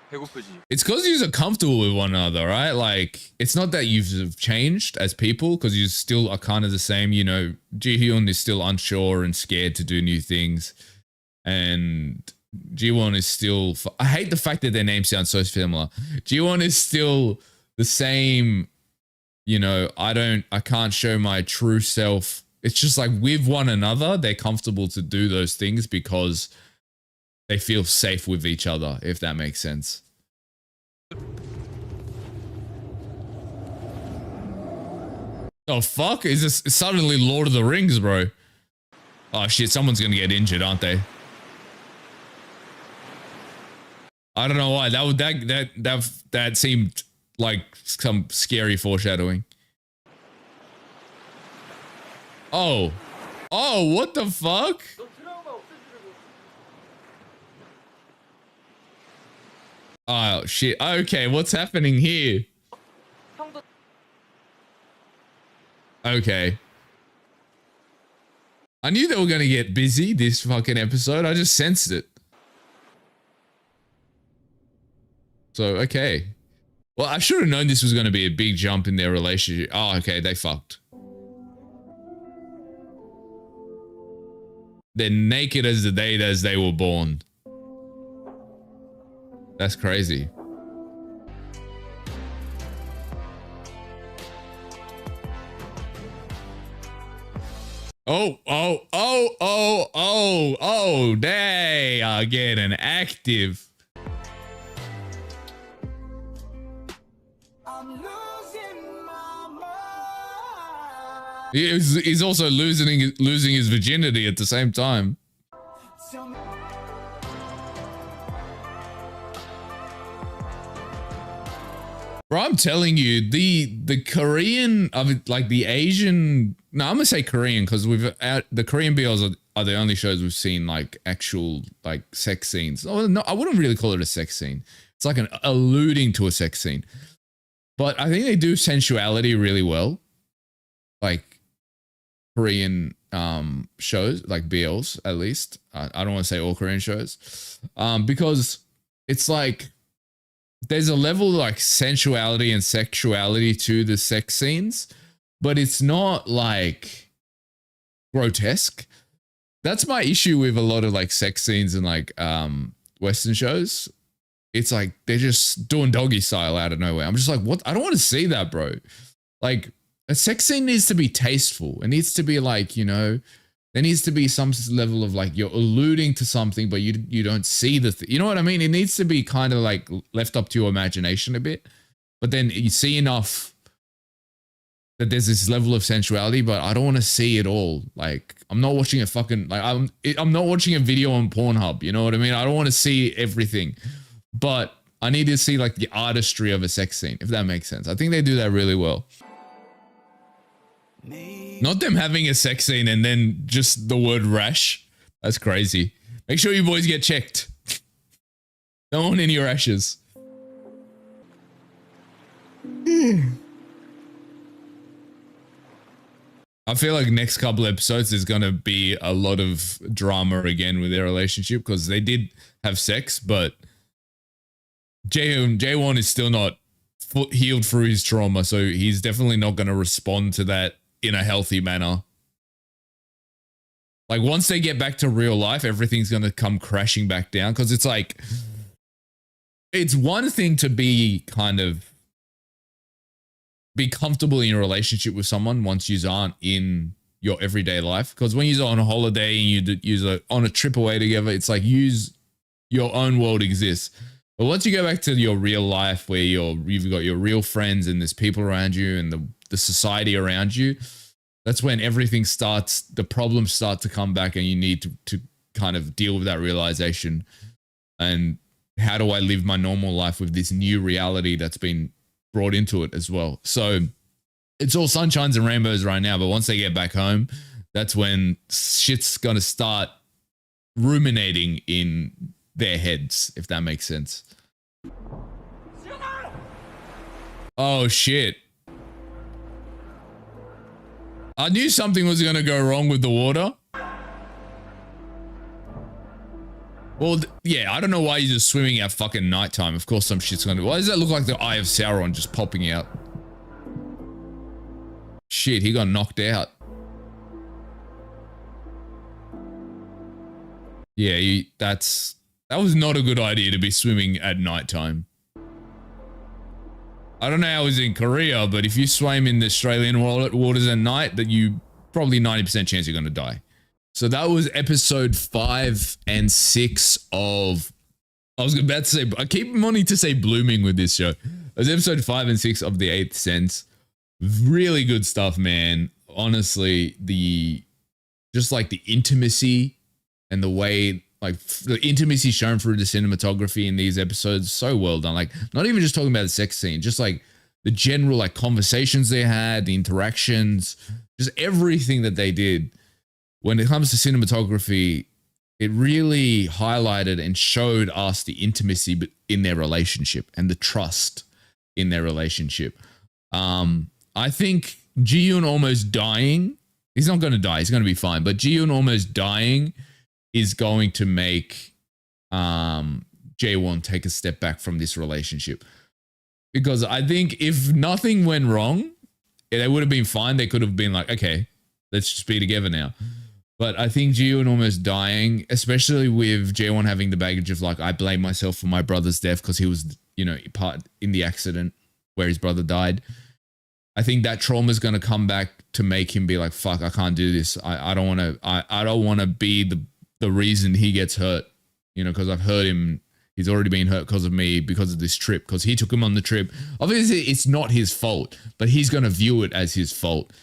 배고프지?
It's because you're comfortable with one another, right? Like, it's not that you've changed as people, because you still are kind of the same. You know, Ji-hyun is still unsure and scared to do new things. And Ji-won is still... I hate the fact that their names sound so similar. Ji-won is still the same, you know, I can't show my true self. It's just like with one another, they're comfortable to do those things because they feel safe with each other, if that makes sense. Oh, fuck? Is this suddenly Lord of the Rings, bro? Oh, shit. Someone's gonna get injured, aren't they? I don't know why. That seemed like some scary foreshadowing. Oh. Oh, what the fuck? Oh, shit. Okay, what's happening here? Okay. I knew they were going to get busy this fucking episode. I just sensed it. So, okay. Well, I should have known this was going to be a big jump in their relationship. Oh, okay, they fucked. They're naked as the day as they were born. That's crazy. Oh, they are getting active. He's also losing his virginity at the same time. Bro, I'm telling you, the Korean, like the Asian, no, I'm gonna say Korean because the Korean BLs are the only shows we've seen like actual like sex scenes. Oh, no, I wouldn't really call it a sex scene. It's like an alluding to a sex scene. But I think they do sensuality really well. Like Korean shows, like BLs at least. I don't want to say all Korean shows. Because it's like there's a level of like sensuality and sexuality to the sex scenes, but it's not like grotesque. That's my issue with a lot of like sex scenes in like Western shows. It's like they're just doing doggy style out of nowhere. I'm just like, what? I don't want to see that, bro. Like a sex scene needs to be tasteful. It needs to be like, you know, there needs to be some level of like you're alluding to something, but you don't see you know what I mean? It needs to be kind of like left up to your imagination a bit, but then you see enough that there's this level of sensuality, but I don't want to see it all. Like I'm not watching a fucking like I'm not watching a video on Pornhub. You know what I mean? I don't want to see everything, but I need to see like the artistry of a sex scene, if that makes sense. I think they do that really well. Not them having a sex scene and then just the word rash. That's crazy. Make sure you boys get checked. Don't want any rashes. I feel like next couple episodes there's going to be a lot of drama again with their relationship because they did have sex, but Jaewon is still not healed through his trauma, so he's definitely not going to respond to that in a healthy manner. Like once they get back to real life, everything's going to come crashing back down because it's like, it's one thing to be comfortable in your relationship with someone once you aren't in your everyday life. Because when you're on a holiday and you're on a trip away together, it's like your own world exists. But once you go back to your real life where you've got your real friends and there's people around you and the society around you, that's when everything starts, the problems start to come back and you need to kind of deal with that realization. And how do I live my normal life with this new reality that's been brought into it as well? So it's all sunshines and rainbows right now, but once they get back home, that's when shit's going to start ruminating in their heads, if that makes sense. Oh shit. I knew something was going to go wrong with the water. Well, yeah, I don't know why you're just swimming at fucking nighttime. Of course some shit's going to... Why does that look like the Eye of Sauron just popping out? Shit, he got knocked out. Yeah, that was not a good idea to be swimming at nighttime. I don't know how it was in Korea, but if you swim in the Australian waters at night, that you probably 90% chance you're going to die. So that was episode 5 and 6 of... I was about to say... I keep wanting to say blooming with this show. It was episode 5 and 6 of The Eighth Sense. Really good stuff, man. Honestly, just like the intimacy and the way... Like the intimacy shown through the cinematography in these episodes, so well done. Like not even just talking about the sex scene, just like the general like conversations they had, the interactions, just everything that they did. When it comes to cinematography, it really highlighted and showed us the intimacy in their relationship and the trust in their relationship. I think Ji-yoon almost dying, he's not going to die, he's going to be fine, but Ji-yoon almost dying is going to make Jaewon take a step back from this relationship. Because I think if nothing went wrong, they would have been fine. They could have been like, okay, let's just be together now. But I think Ji-yoon almost dying, especially with Jaewon having the baggage of like, I blame myself for my brother's death because he was, you know, part in the accident where his brother died. I think that trauma is going to come back to make him be like, fuck, I can't do this. I don't want to, I don't want to be the reason he gets hurt, you know, because I've hurt him. He's already been hurt because of me, because of this trip, because he took him on the trip. Obviously, it's not his fault, but he's going to view it as his fault.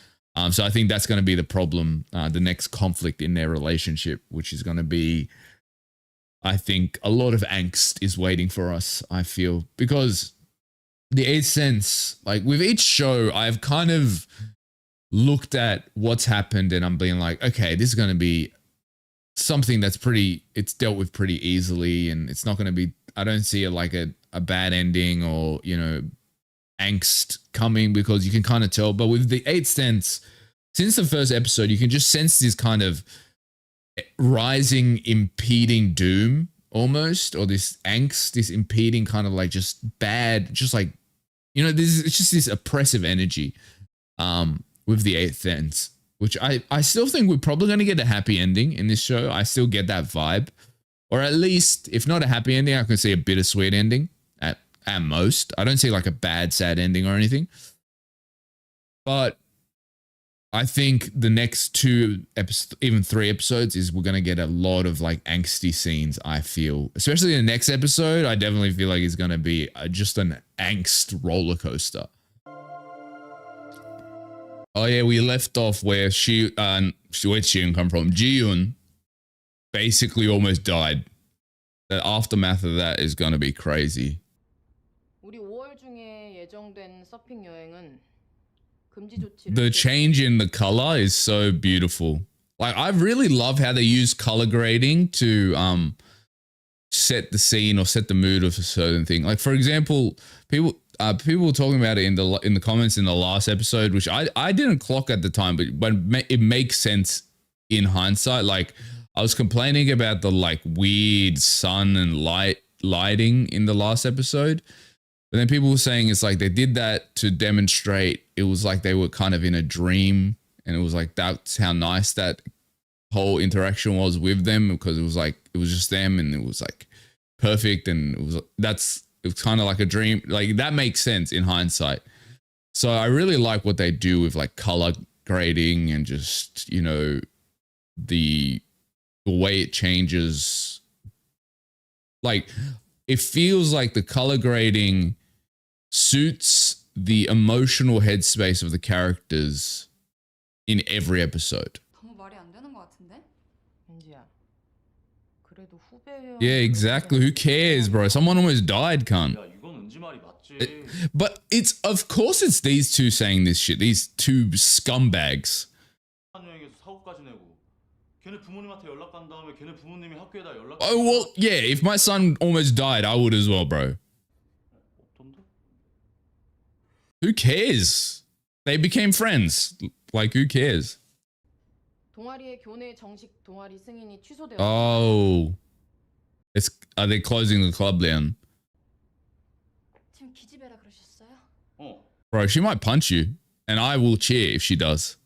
So I think that's going to be the problem, the next conflict in their relationship, which is going to be, I think, a lot of angst is waiting for us, I feel. Because The Eighth Sense, like with each show, I've kind of looked at what's happened and I'm being like, okay, this is going to be something that's it's dealt with pretty easily and it's not going to be, I don't see it like a bad ending or, you know, angst coming because you can kind of tell. But with The Eighth Sense, since the first episode, you can just sense this kind of rising, impeding doom almost, or this angst, this impeding kind of like just bad, just like, you know, it's just this oppressive energy with The Eighth Sense. Which I still think we're probably going to get a happy ending in this show. I still get that vibe. Or at least, if not a happy ending, I can see a bittersweet ending at most. I don't see like a bad, sad ending or anything. But I think the next 2 episodes, even 3 episodes, is we're gonna get a lot of like angsty scenes. I feel, especially in the next episode, I definitely feel like it's gonna be just an angst roller coaster. Oh yeah, we left off where where'd Shion come from? Ji-yoon basically almost died. The aftermath of that is gonna be crazy.
우리 5월 중에 예정된 서핑 여행은 금지 조치를
The change in the color is so beautiful. Like, I really love how they use color grading to set the scene or set the mood of a certain thing. Like, for example, people were talking about it in the comments in the last episode, which I didn't clock at the time, but it makes sense in hindsight. Like, I was complaining about the like weird sun and lighting in the last episode. But then people were saying it's like they did that to demonstrate it was like they were kind of in a dream, and it was like that's how nice that whole interaction was with them, because it was like it was just them and it was like perfect, and it was kind of like a dream. Like, that makes sense in hindsight. So I really like what they do with like color grading and just, you know, the way it changes. Like, it feels like the color grading suits the emotional headspace of the characters in every episode.
너무 말이 안 되는 것 같은데?
은지야. 그래도 후배 회원
Yeah, exactly. Who cares, bro? Someone almost died, cunt.
야, 이건 은지 말이 맞지.
But it's, of course it's these two saying this shit. These two scumbags.
여행에서 사고까지 내고 걔네 부모님한테 연락 간 다음에 걔네 부모님이 학교에다 연락.
Oh, well, yeah, if my son almost died, I would as well, bro.
어떤데?
Who cares? They became friends. Like, who cares?
동아리의 교내 정식 동아리 승인이 취소되었다.
Oh. Are they closing the club down?
지금 기집애라 그러셨어요?
어.
Bro, she might punch you. And I will cheer if she does.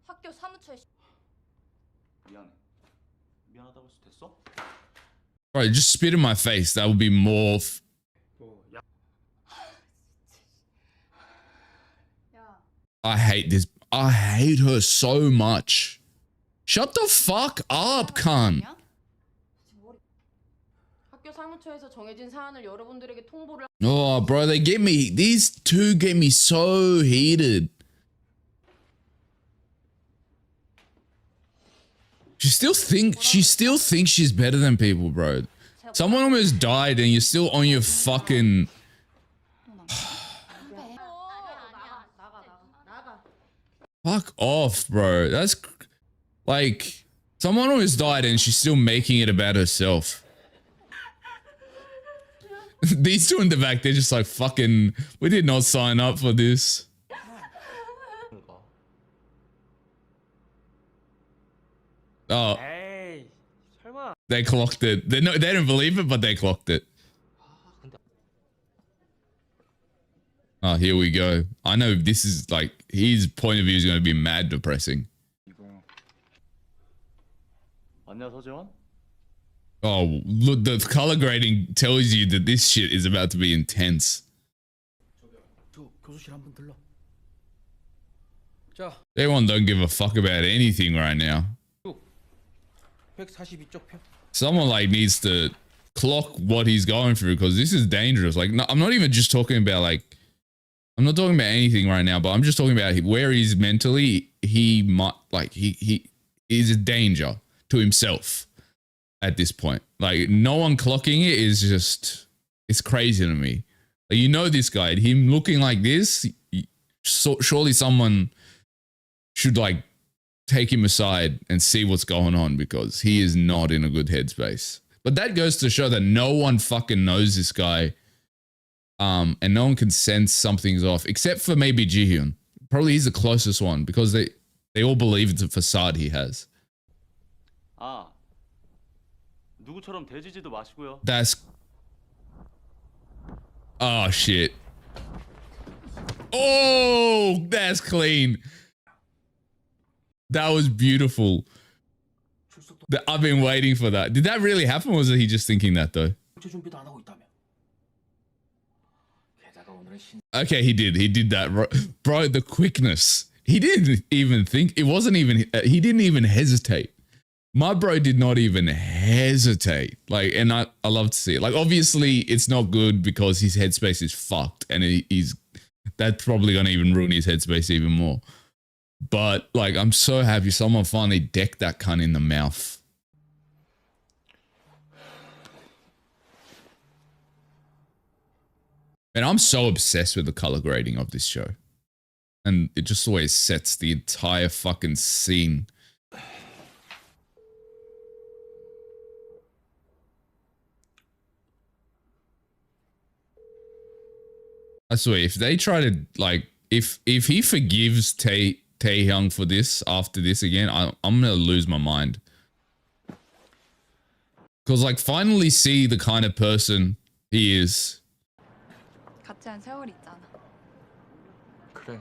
학교 사무처에
미안해. 미안하다고 해서 됐어?
Bro, just spit in my face. That would be more...
야,
I hate this. I hate her so much. Shut the fuck up, cunt.
아니야?
학교 사무처에서 정해진 사안을 여러분들에게 통보를
Oh, bro, they get me. These two get me so heated. She still thinks she's better than people, bro. Someone almost died and you're still on your fucking... Fuck off, bro. That's like, someone almost died and she's still making it about herself. These two in the back, they're just like, fucking, we did not sign up for this. Oh,
에이 설마.
they clocked it. They didn't believe it, but they clocked it. Oh, here we go. I know this is like, his point of view is going to be mad depressing.
맞냐 서재원?
Oh, look, the color grading tells you that this shit is about to be intense.
저 교수실 한번 들러. 자,
Everyone don't give a fuck about anything right now.
142쪽 표.
Someone like needs to clock what he's going through, because this is dangerous. Like, no, I'm not even just talking about like, I'm not talking about anything right now, but I'm just talking about where he's mentally. He might like he is a danger to himself at this point. Like, no one clocking it is just, it's crazy to me. Like, you know, this guy, him looking like this, surely someone should like take him aside and see what's going on, because he is not in a good headspace. But that goes to show that no one fucking knows this guy. And no one can sense something's off, except for maybe Jihyun. Probably he's the closest one, because they all believe it's a facade he has.
아, 누구처럼 대지지도 마시고요.
That's... Oh, shit. Oh, that's clean. That was beautiful. I've been waiting for that. Did that really happen, or was he just thinking that, though?
준비도 안 하고 있다며.
Okay, he did that. Bro, the quickness. he didn't even think. It wasn't even. He didn't even hesitate. My bro did not even hesitate. Like, and I love to see it. Like, obviously, it's not good because his headspace is fucked, and he's that's probably gonna even ruin his headspace even more. But like, I'm so happy someone finally decked that cunt in the mouth. And I'm so obsessed with the color grading of this show. And it just always sets the entire fucking scene. I swear, if they try to, like, if he forgives Taehyung for this after this again, I'm gonna lose my mind. Because, like, finally see the kind of person he is.
같이 한 세월이 있잖아.
그래.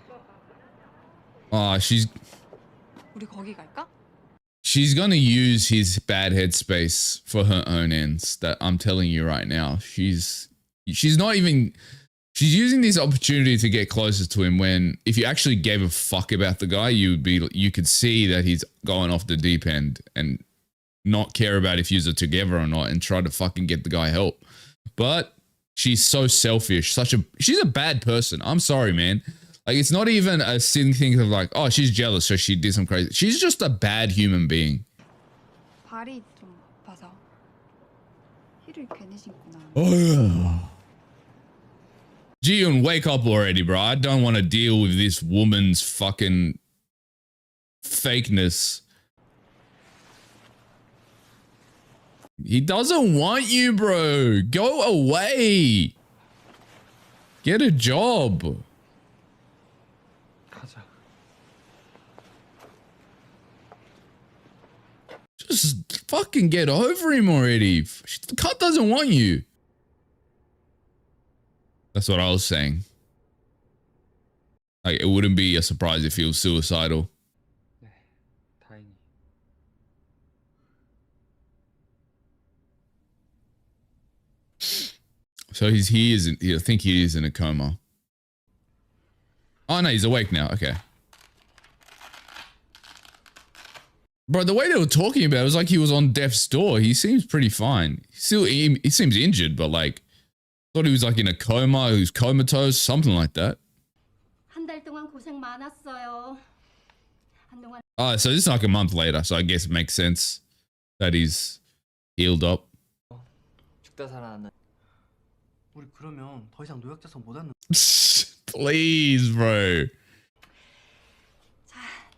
우리 거기 갈까?
She's gonna use his bad headspace for her own ends. That I'm telling you right now. She's not even. She's using this opportunity to get closer to him when, if you actually gave a fuck about the guy, you could see that he's going off the deep end and not care about if you're together or not and try to fucking get the guy help. But she's so selfish. She's a bad person. I'm sorry, man. Like, it's not even a sin thing of like, oh, she's jealous, so she did some crazy. She's just a bad human being.
발이 좀 아파서 힐을 괜히 신구나.
Oh. Jiyoon, wake up already, bro. I don't want to deal with this woman's fucking fakeness. He doesn't want you, bro. Go away. Get a job.
가자.
Just fucking get over him already. The cut doesn't want you. That's what I was saying. Like, it wouldn't be a surprise if he was suicidal.
네, 다행히.
So I think he is in a coma. Oh no, he's awake now. Okay. Bro, the way they were talking about it was like he was on death's door. He seems pretty fine. He seems injured, but like, thought he was like in a coma, he was comatose, something like that.
한 달 동안 고생 많았어요. 한동안
Oh, so this is like a month later, so I guess it makes sense that he's healed up.
죽다 살아났나?
우리 그러면 더 이상 노약자석 못 앉는.
Please, bro.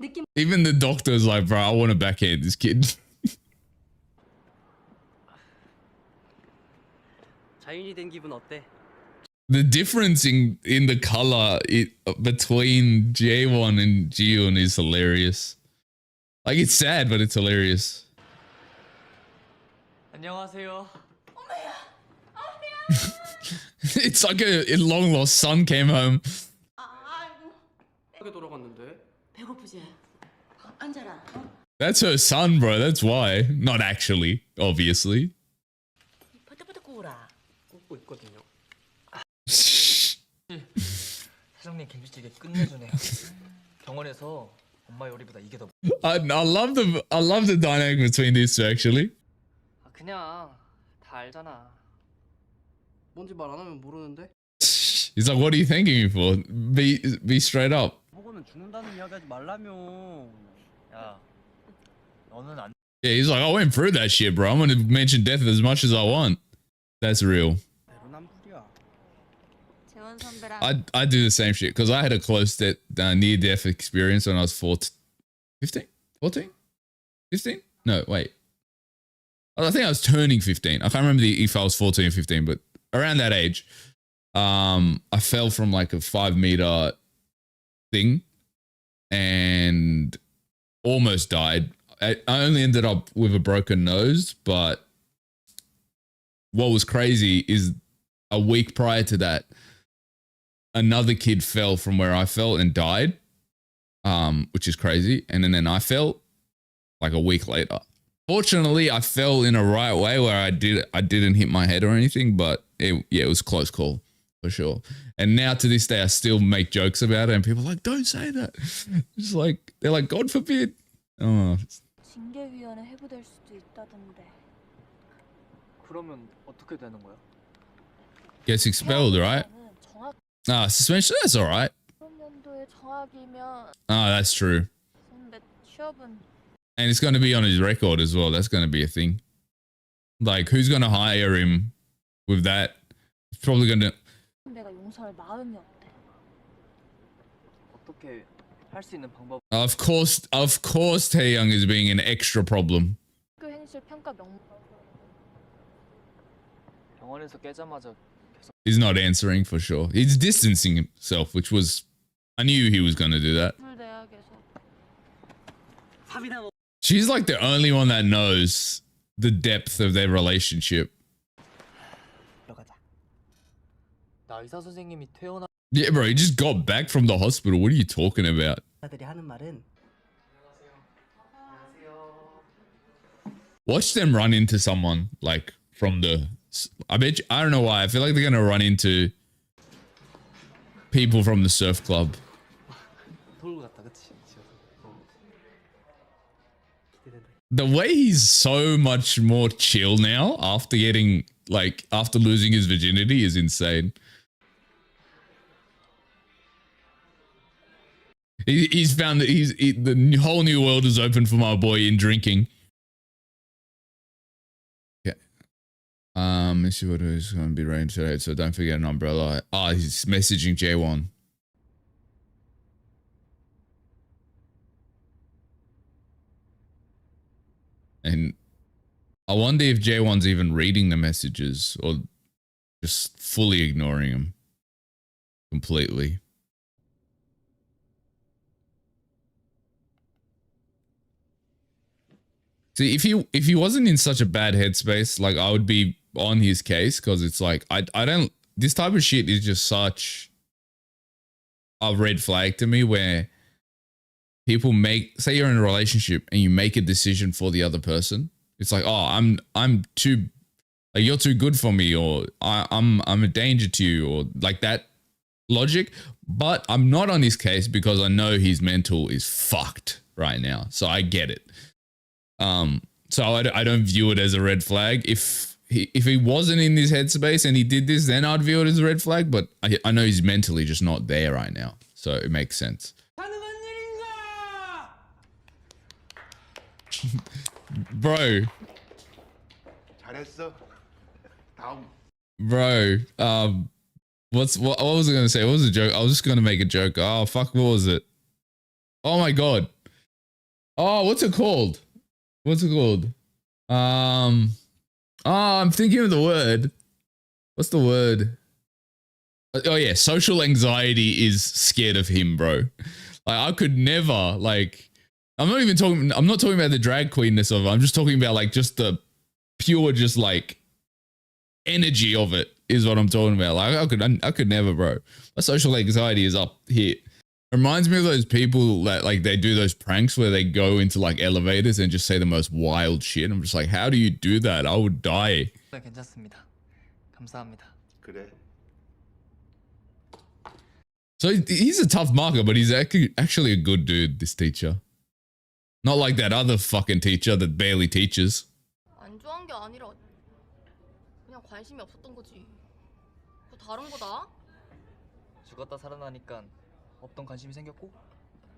느낌
Even the doctor's like, bro, I want to backhand this kid.
자연이 된 기분 어때?
The difference in the color between Jaewon and Jiyoon is hilarious. Like, it's sad, but it's hilarious.
안녕하세요.
It's like a long lost son came home.
어떻게 돌아갔는데?
배고프지? 앉아라.
That's her son, bro. That's why. Not actually, obviously.
버터버터 구우라.
굽고 있거든요.
사장님 김치찌개 끝내주네요. 병원에서 엄마 요리보다 이게 더.
I love the dynamic between these two, actually.
그냥 다 알잖아.
뭔지 말 안 하면 모르는데?
He's like, what are you thanking me for? Be straight up.
보고는 죽는다는 이야기하지 말라며.
야, 너는 안.
Yeah, he's like, I went through that shit, bro. I'm gonna mention death as much as I want. That's real.
재원 선배랑
I do the same shit because I had a close near death experience when I was 15? 14? 15? No, wait. I think I was turning 15. I can't remember if I was 14 or 15, but around that age, I fell from like a 5-meter thing and almost died. I only ended up with a broken nose, but what was crazy is a week prior to that, another kid fell from where I fell and died, which is crazy. And then I fell like a week later. Fortunately, I fell in a right way where I didn't hit my head or anything, but it was a close call for sure. And now to this day, I still make jokes about it, and people are like, "Don't say that." It's like they're like, "God forbid." Oh,
징계위원회 해부될 수도 있다던데.
그러면 어떻게 되는 거야?
gets expelled, right?
정확
Ah, suspension. That's all right.
연도의 정확이면
Ah, that's true.
근데 취업은
And it's going to be on his record as well. That's going to be a thing. Like, who's going to hire him with that? It's probably going to.
내가 용서할 마음이 없대.
어떻게 할 수 있는 방법?
Of course, Taeyang is being an extra problem.
학교 행실 평가 명
병원에서 깨자마자
He's not answering for sure. He's distancing himself, which was. I knew he was going to do that.
대학에서
She's like the only one that knows the depth of their relationship.
들어가자.
나 의사 선생님이 퇴원하.
Yeah, bro, he just got back from the hospital. What are you talking about?
사람들이 하는 말은
Watch them run into someone like from the. I bet you, I don't know why. I feel like they're gonna run into people from the surf club.
돌고 갔다 그치?
The way he's so much more chill now after getting like after losing his virginity is insane. He's found that the whole new world is open for my boy in drinking. Yeah. This is what is going to be raining today, so don't forget an umbrella. Ah, he's messaging J1. And I wonder if J1's even reading the messages or just fully ignoring them completely. See, if he wasn't in such a bad headspace, like I would be on his case, because it's like I don't, this type of shit is just such a red flag to me, where people say you're in a relationship and you make a decision for the other person. It's like, oh, I'm too, like, you're too good for me, or I'm a danger to you, or like that logic. But I'm not on his case because I know his mental is fucked right now. So I get it. So I don't view it as a red flag. If he wasn't in this headspace and he did this, then I'd view it as a red flag. But I know he's mentally just not there right now. So it makes sense. Bro.
잘했어. 다음.
Bro, what was I gonna say? What was the joke? I was just gonna make a joke. Oh fuck, what was it? Oh my god. Oh, what's it called? What's it called? Oh, I'm thinking of the word. What's the word? Oh yeah, social anxiety is scared of him, bro. Like I could never, like, I'm not talking about the drag queenness of it. I'm just talking about like just the pure, just like energy of it is what I'm talking about. Like I could never, bro. My social anxiety is up here. Reminds me of those people that like they do those pranks where they go into like elevators and just say the most wild shit. I'm just like, how do you do that? I would die.
괜찮습니다. 감사합니다.
그래.
So he's a tough marker, but he's actually a good dude, this teacher. Not like that other fucking teacher that barely teaches.
안 좋아한 게 아니라 그냥 관심이 없었던 거지. 그거 다른 거다.
죽었다 살아나니까 없던 관심이 생겼고.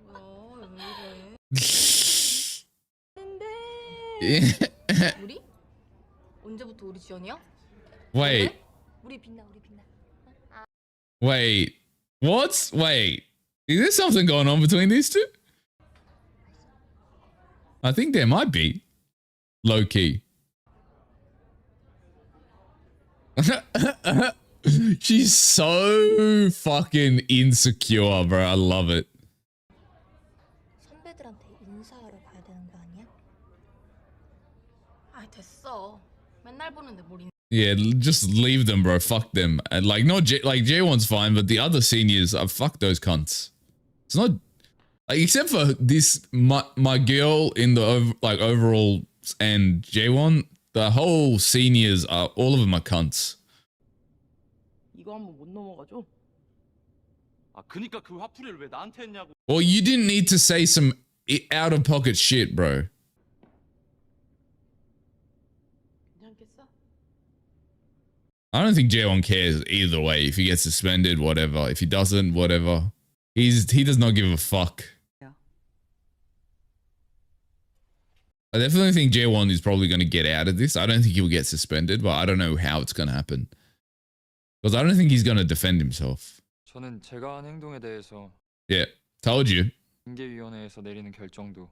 뭐야, 왜
Yeah.
이래? 우리? 언제부터 우리 지연이야?
Wait,
우리 빛나 우리 빛나.
wait. What? Wait. Is there something going on between these two? I think there might be. Low key. She's so fucking insecure, bro. I love it.
선배들한테 인사하러 가야 되는 거 아니야?
아 됐어. 맨날 보는데 뭘 인...
Yeah, just leave them, bro. Fuck them. And like, not like J1's fine, but the other seniors, fuck those cunts. It's not like, except for this, my girl in the overall and J1, the whole seniors are all of them are cunts.
이거 한번 못 넘어가죠?
아 그니까 그 화풀이를 왜 나한테 했냐고.
Well, you didn't need to say some out of pocket shit, bro.
괜찮겠어?
I don't think J1 cares either way. If he gets suspended, whatever. If he doesn't, whatever. He does not give a fuck.
Yeah.
I definitely think J1 is probably going to get out of this. I don't think he'll get suspended, but I don't know how it's going to happen. Because I don't think he's going to defend himself.
저는 제가 한 행동에 대해서
Yeah, told you.
징계위원회에서 내리는 결정도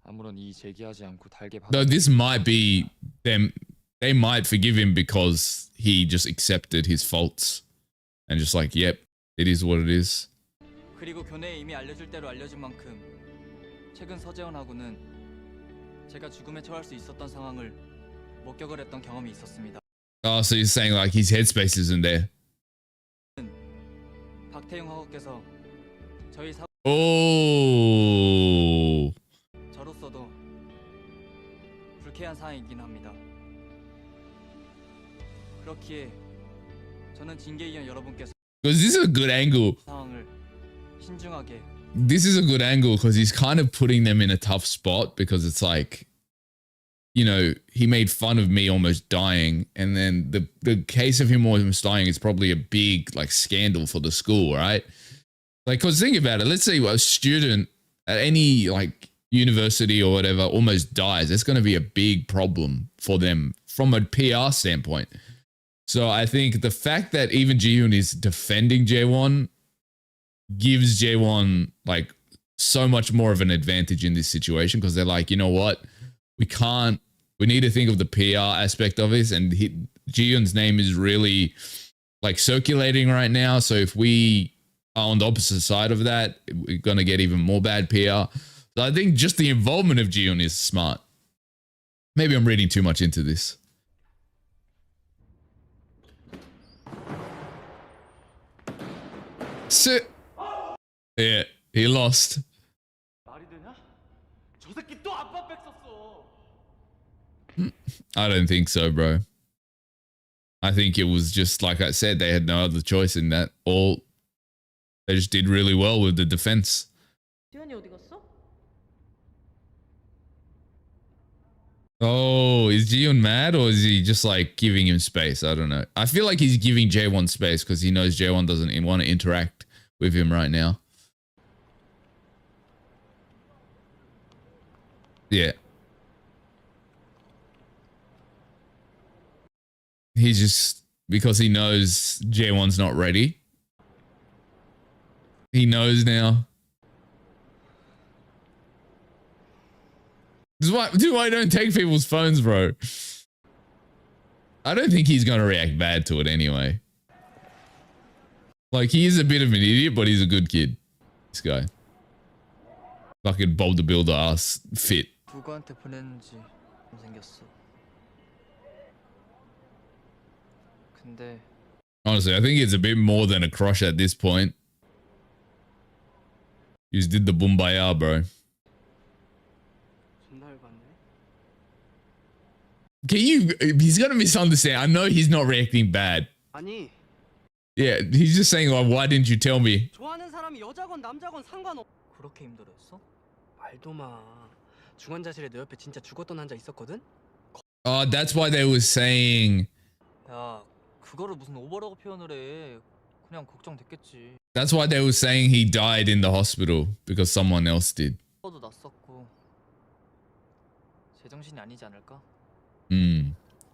아무런 이의 제기하지 않고 달게
Though this might be them, they might forgive him because he just accepted his faults and just like, yep, it is what it is.
그리고 교내에 이미 알려줄 대로 알려진 만큼 최근 서재원하고는 제가 죽음에 처할 수 있었던 상황을 목격을 했던 경험이 있었습니다.
Oh, so you're saying like his headspace isn't there.
박태용 하우께서 저희 사
Oh.
저로서도 불쾌한 사항이긴 합니다. 그렇기에 저는 징계위원 여러분께서
Because this is a good angle.
상황을 신중하게
This is a good angle because he's kind of putting them in a tough spot because it's like, you know, he made fun of me almost dying. And then the case of him almost dying is probably a big like scandal for the school, right? Like, because think about it. Let's say a student at any like university or whatever almost dies. It's going to be a big problem for them from a PR standpoint. So I think the fact that even Ji-Yoon is defending Jaewon gives Jaewon like so much more of an advantage in this situation because they're like, you know what? We need to think of the PR aspect of this. And Ji-Yoon's name is really like circulating right now. So if we are on the opposite side of that, we're going to get even more bad PR. So I think just the involvement of Ji-Yoon is smart. Maybe I'm reading too much into this. Sit. Yeah, he lost.
말이 되냐? 저 새끼 또 아빠 백 썼어.
I don't think so, bro. I think it was just like I said, they had no other choice in that. They just did really well with the defense.
지현이 어디 갔어?
Oh, is Ji-Yoon mad or is he just like giving him space? I don't know. I feel like he's giving Jaewon space because he knows Jaewon doesn't want to interact with him right now. Yeah. He's just, because he knows Jaewon's not ready. He knows now. This is why I don't take people's phones, bro. I don't think he's going to react bad to it anyway. Like, he is a bit of an idiot, but he's a good kid. This guy. Fucking boulder builder ass fit.
누구한테 보냈는지 생겼어. 근데
Honestly, I think it's a bit more than a crush at this point. You just did the Bumbaya, bro.
존나 열받네.
He's gonna misunderstand. I know he's not reacting bad.
아니,
Yeah, he's just saying, like, why didn't you tell me?
좋아하는 사람이 여자건 남자건 상관없.
그렇게 힘들었어?
말도 마. 중환자실에 내 옆에 진짜 죽었던 환자 있었거든?
Oh, that's why they were saying.
야, 그거를 무슨 오버라고 표현을 해. 그냥 걱정됐겠지.
That's why they were saying he died in the hospital because someone else did.
도 났었고 제정신이 아니지 않을까?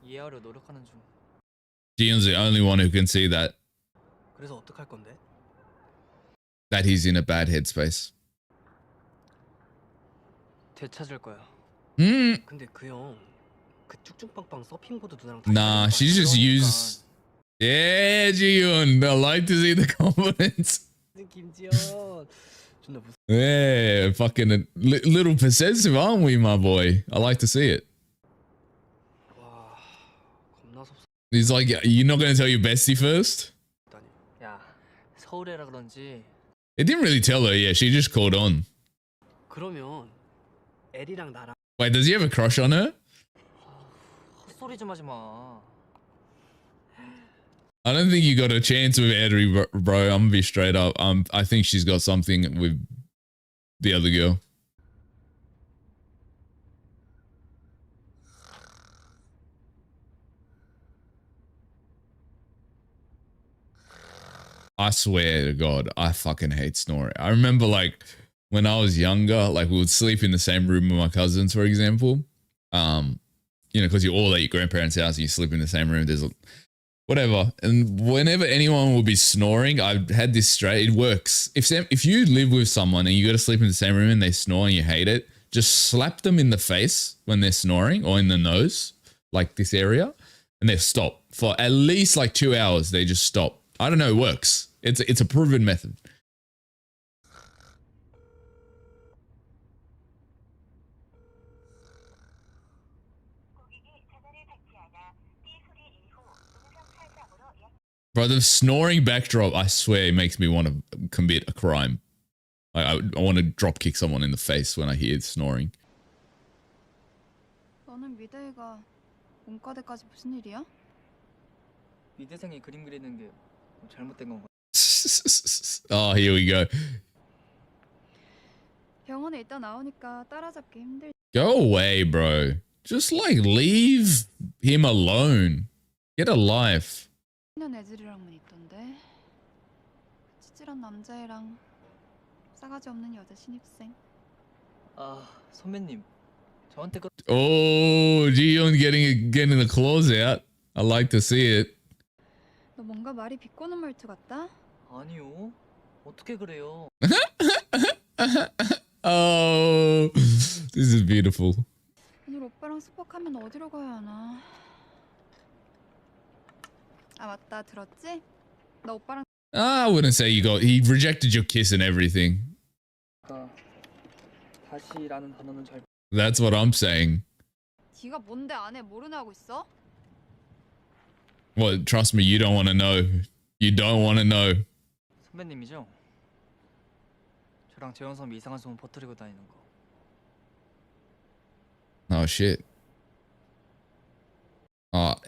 이해하려 노력하는 중.
Ji-Yoon's the only one who can see that
그래서 어떡할 건데?
he's in a bad headspace.
되찾을 거야.
근데 그 형, 그 쭉쭉빵빵 서핑보드 누나랑 다
Nah, she just used. Yeah, Ji-Yoon. I like to see the confidence.
김지현 존나 무슨
Yeah, fucking a little possessive, aren't we, my boy? I like to see it.
와 겁나 섭섭하다니.
He's like, you're not going to tell your bestie first?
야, 서울에라 그런지
It didn't really tell her. Yeah, she just called on.
그러면 엘이랑 나랑
Wait, does he have a crush on her?
헛소리 좀 하지 마.
I don't think you got a chance with Edry, bro. I'm gonna be straight up. I think she's got something with the other girl. I swear to God, I fucking hate snoring. I remember like when I was younger, like we would sleep in the same room with my cousins, for example. You know, because you're all at your grandparents' house, you sleep in the same room. There's whatever, and whenever anyone would be snoring, I had this straight. It works. If you live with someone and you got to sleep in the same room and they snore and you hate it, just slap them in the face when they're snoring or in the nose, like this area, and they stop for at least like 2 hours. They just stop. I don't know. It works. It's a proven method. Bro, the snoring backdrop, I swear, makes me want to commit a crime. I want to drop kick someone in the face when I hear snoring.
너는 미대가 문과대까지 무슨 일이야?
미대생이 그림 그리는 게 잘못된 건가?
Oh, here we go.
병원에 있다 나오니까 따라잡기 힘들.
Go away, bro. Just like leave him alone. Get a life.
는 애들이랑만 있던데. 찌질한 남자애랑 싸가지 없는 여자 신입생.
아, 선배님. 저한테 그
Oh, Jiyeon getting the claws out. I like to see it.
너 뭔가 말이 비꼬는 말투 같다?
아니요. 어떻게 그래요?
Oh, this is beautiful.
오늘 오빠랑 수박하면 어디로 가야 하나? 아 맞다 들었지? 너 오빠랑
I wouldn't say he rejected your kiss and everything.
다시라는 단어는 잘
That's what I'm saying.
네가 뭔데 안 해? 모르나 하고 있어?
Well, trust me, you don't want to know. You don't want to know.
선배님이죠? 저랑 재원 선배 이상한 소문 퍼뜨리고 다니는 거.
Oh shit.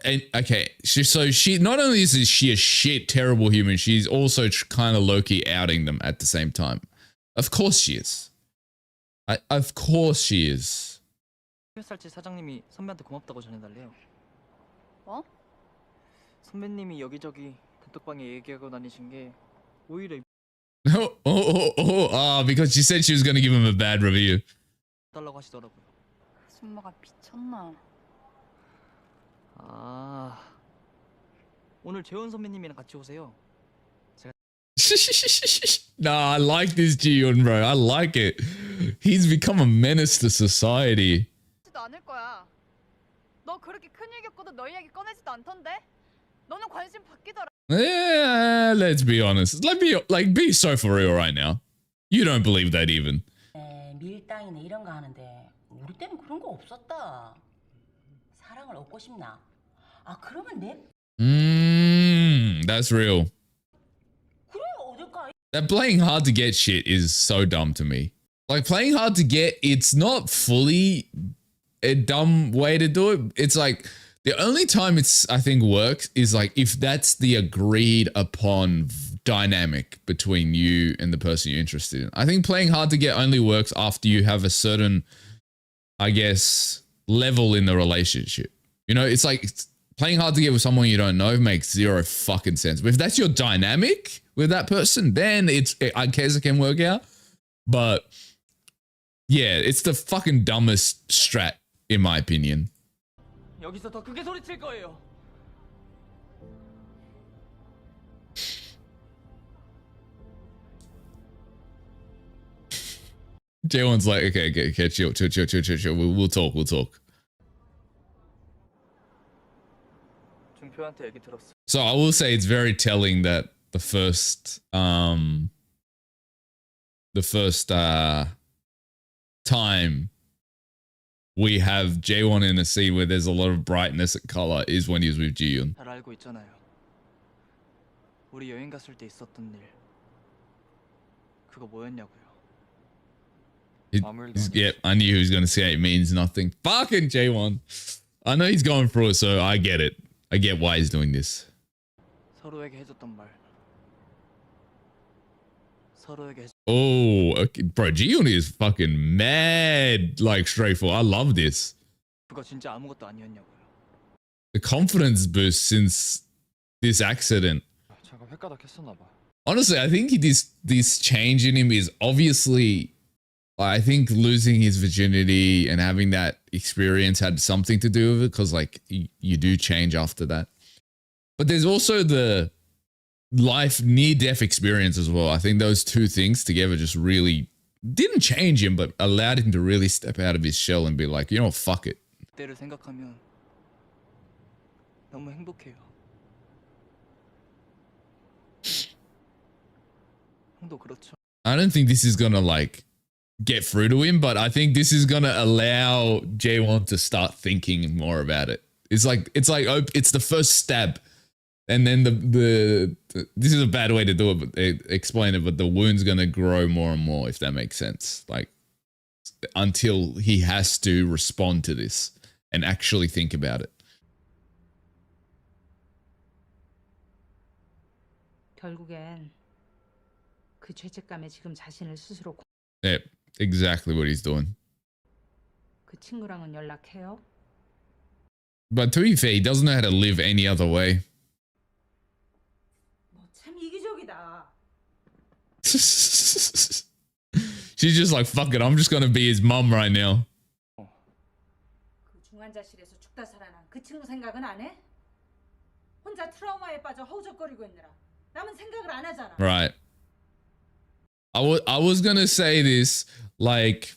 And okay, so she not only is she a shit terrible human, she's also kind of low-key outing them at the same time. Of course she is. Of course she is.
살치 사장님이 선배한테 고맙다고 전해달래요.
뭐?
선배님이 여기저기 단톡방에 얘기하고 다니신 게 오히려
Because she said she was going to give him a bad review.
달라고 하시더라고요.
아줌마가 미쳤나?
아, 오늘 재원 선배님이랑 같이 오세요.
Nah, I like this Jiyeon, bro. I like it. He's become a menace to society.
지도 않을 거야. 너 그렇게 큰일 겪고도 너 이야기 꺼내지도 않던데? 너는 관심 바뀌더라.
Yeah, let's be honest. Be so for real right now. You don't believe that even.
밀당이나 이런 거 하는데 우리 때는 그런 거 없었다. 사랑을 얻고 싶나? 아 그러면 내
That's real.
그래 어딜까?
That playing hard to get shit is so dumb to me. Like playing hard to get, it's not fully a dumb way to do it. It's like the only time I think works is like if that's the agreed upon dynamic between you and the person you're interested in. I think playing hard to get only works after you have a certain, I guess, level in the relationship. You know, it's like playing hard to get with someone you don't know makes zero fucking sense. But if that's your dynamic with that person, then I guess it can work out. But yeah, it's the fucking dumbest strat in my opinion.
여기서 더 크게 소리칠 거예요.
Jaewon's like, okay, chill. We'll talk.
준표한테 얘기 들었어.
So I will say it's very telling that the first time we have Jaewon in a scene where there's a lot of brightness and color is when he was with Jiyeon.
잘 알고 있잖아요. 우리 여행 갔을 때 있었던 일. 그거 뭐였냐고요?
Yeah, I knew he was going to say it means nothing. Fucking Jaewon. I know he's going through it, so I get it. I get why he's doing this.
서로에게 해줬던 말. 서로에게
Oh, okay. Bro, Jiyoon is fucking mad, like straightforward. I love this.
그거 진짜 아무것도 아니었냐고요.
The confidence boost since this accident.
제가 횟가닥 했었나 봐.
Honestly, I think this change in him is obviously, I think losing his virginity and having that experience had something to do with it, because like you do change after that. But there's also the life near-death experience as well. I think those two things together just really didn't change him, but allowed him to really step out of his shell and be like, you know what, fuck it.
그때를 생각하면 너무 행복해요. 형도 그렇죠.
I don't think this is gonna like get through to him, but I think this is gonna allow Jaewon to start thinking more about it. It's like it's the first stab, and then the this is a bad way to do it, but explain it. But the wound's gonna grow more and more, if that makes sense. Like until he has to respond to this and actually think about it.
결국엔 그 죄책감에 지금 자신을 스스로
Yeah, exactly what he's doing.
그 친구랑은 연락해요?
But to be fair, he doesn't know how to live any other way.
참 이기적이다.
She's just like, fuck it, I'm just gonna be his mum right now.
그 중환자실에서 죽다 살아난 그 친구 생각은 안 해? 혼자 트라우마에 빠져 허우적거리고 있느라 남은 생각을 안 하잖아.
Right. I was gonna say this, like,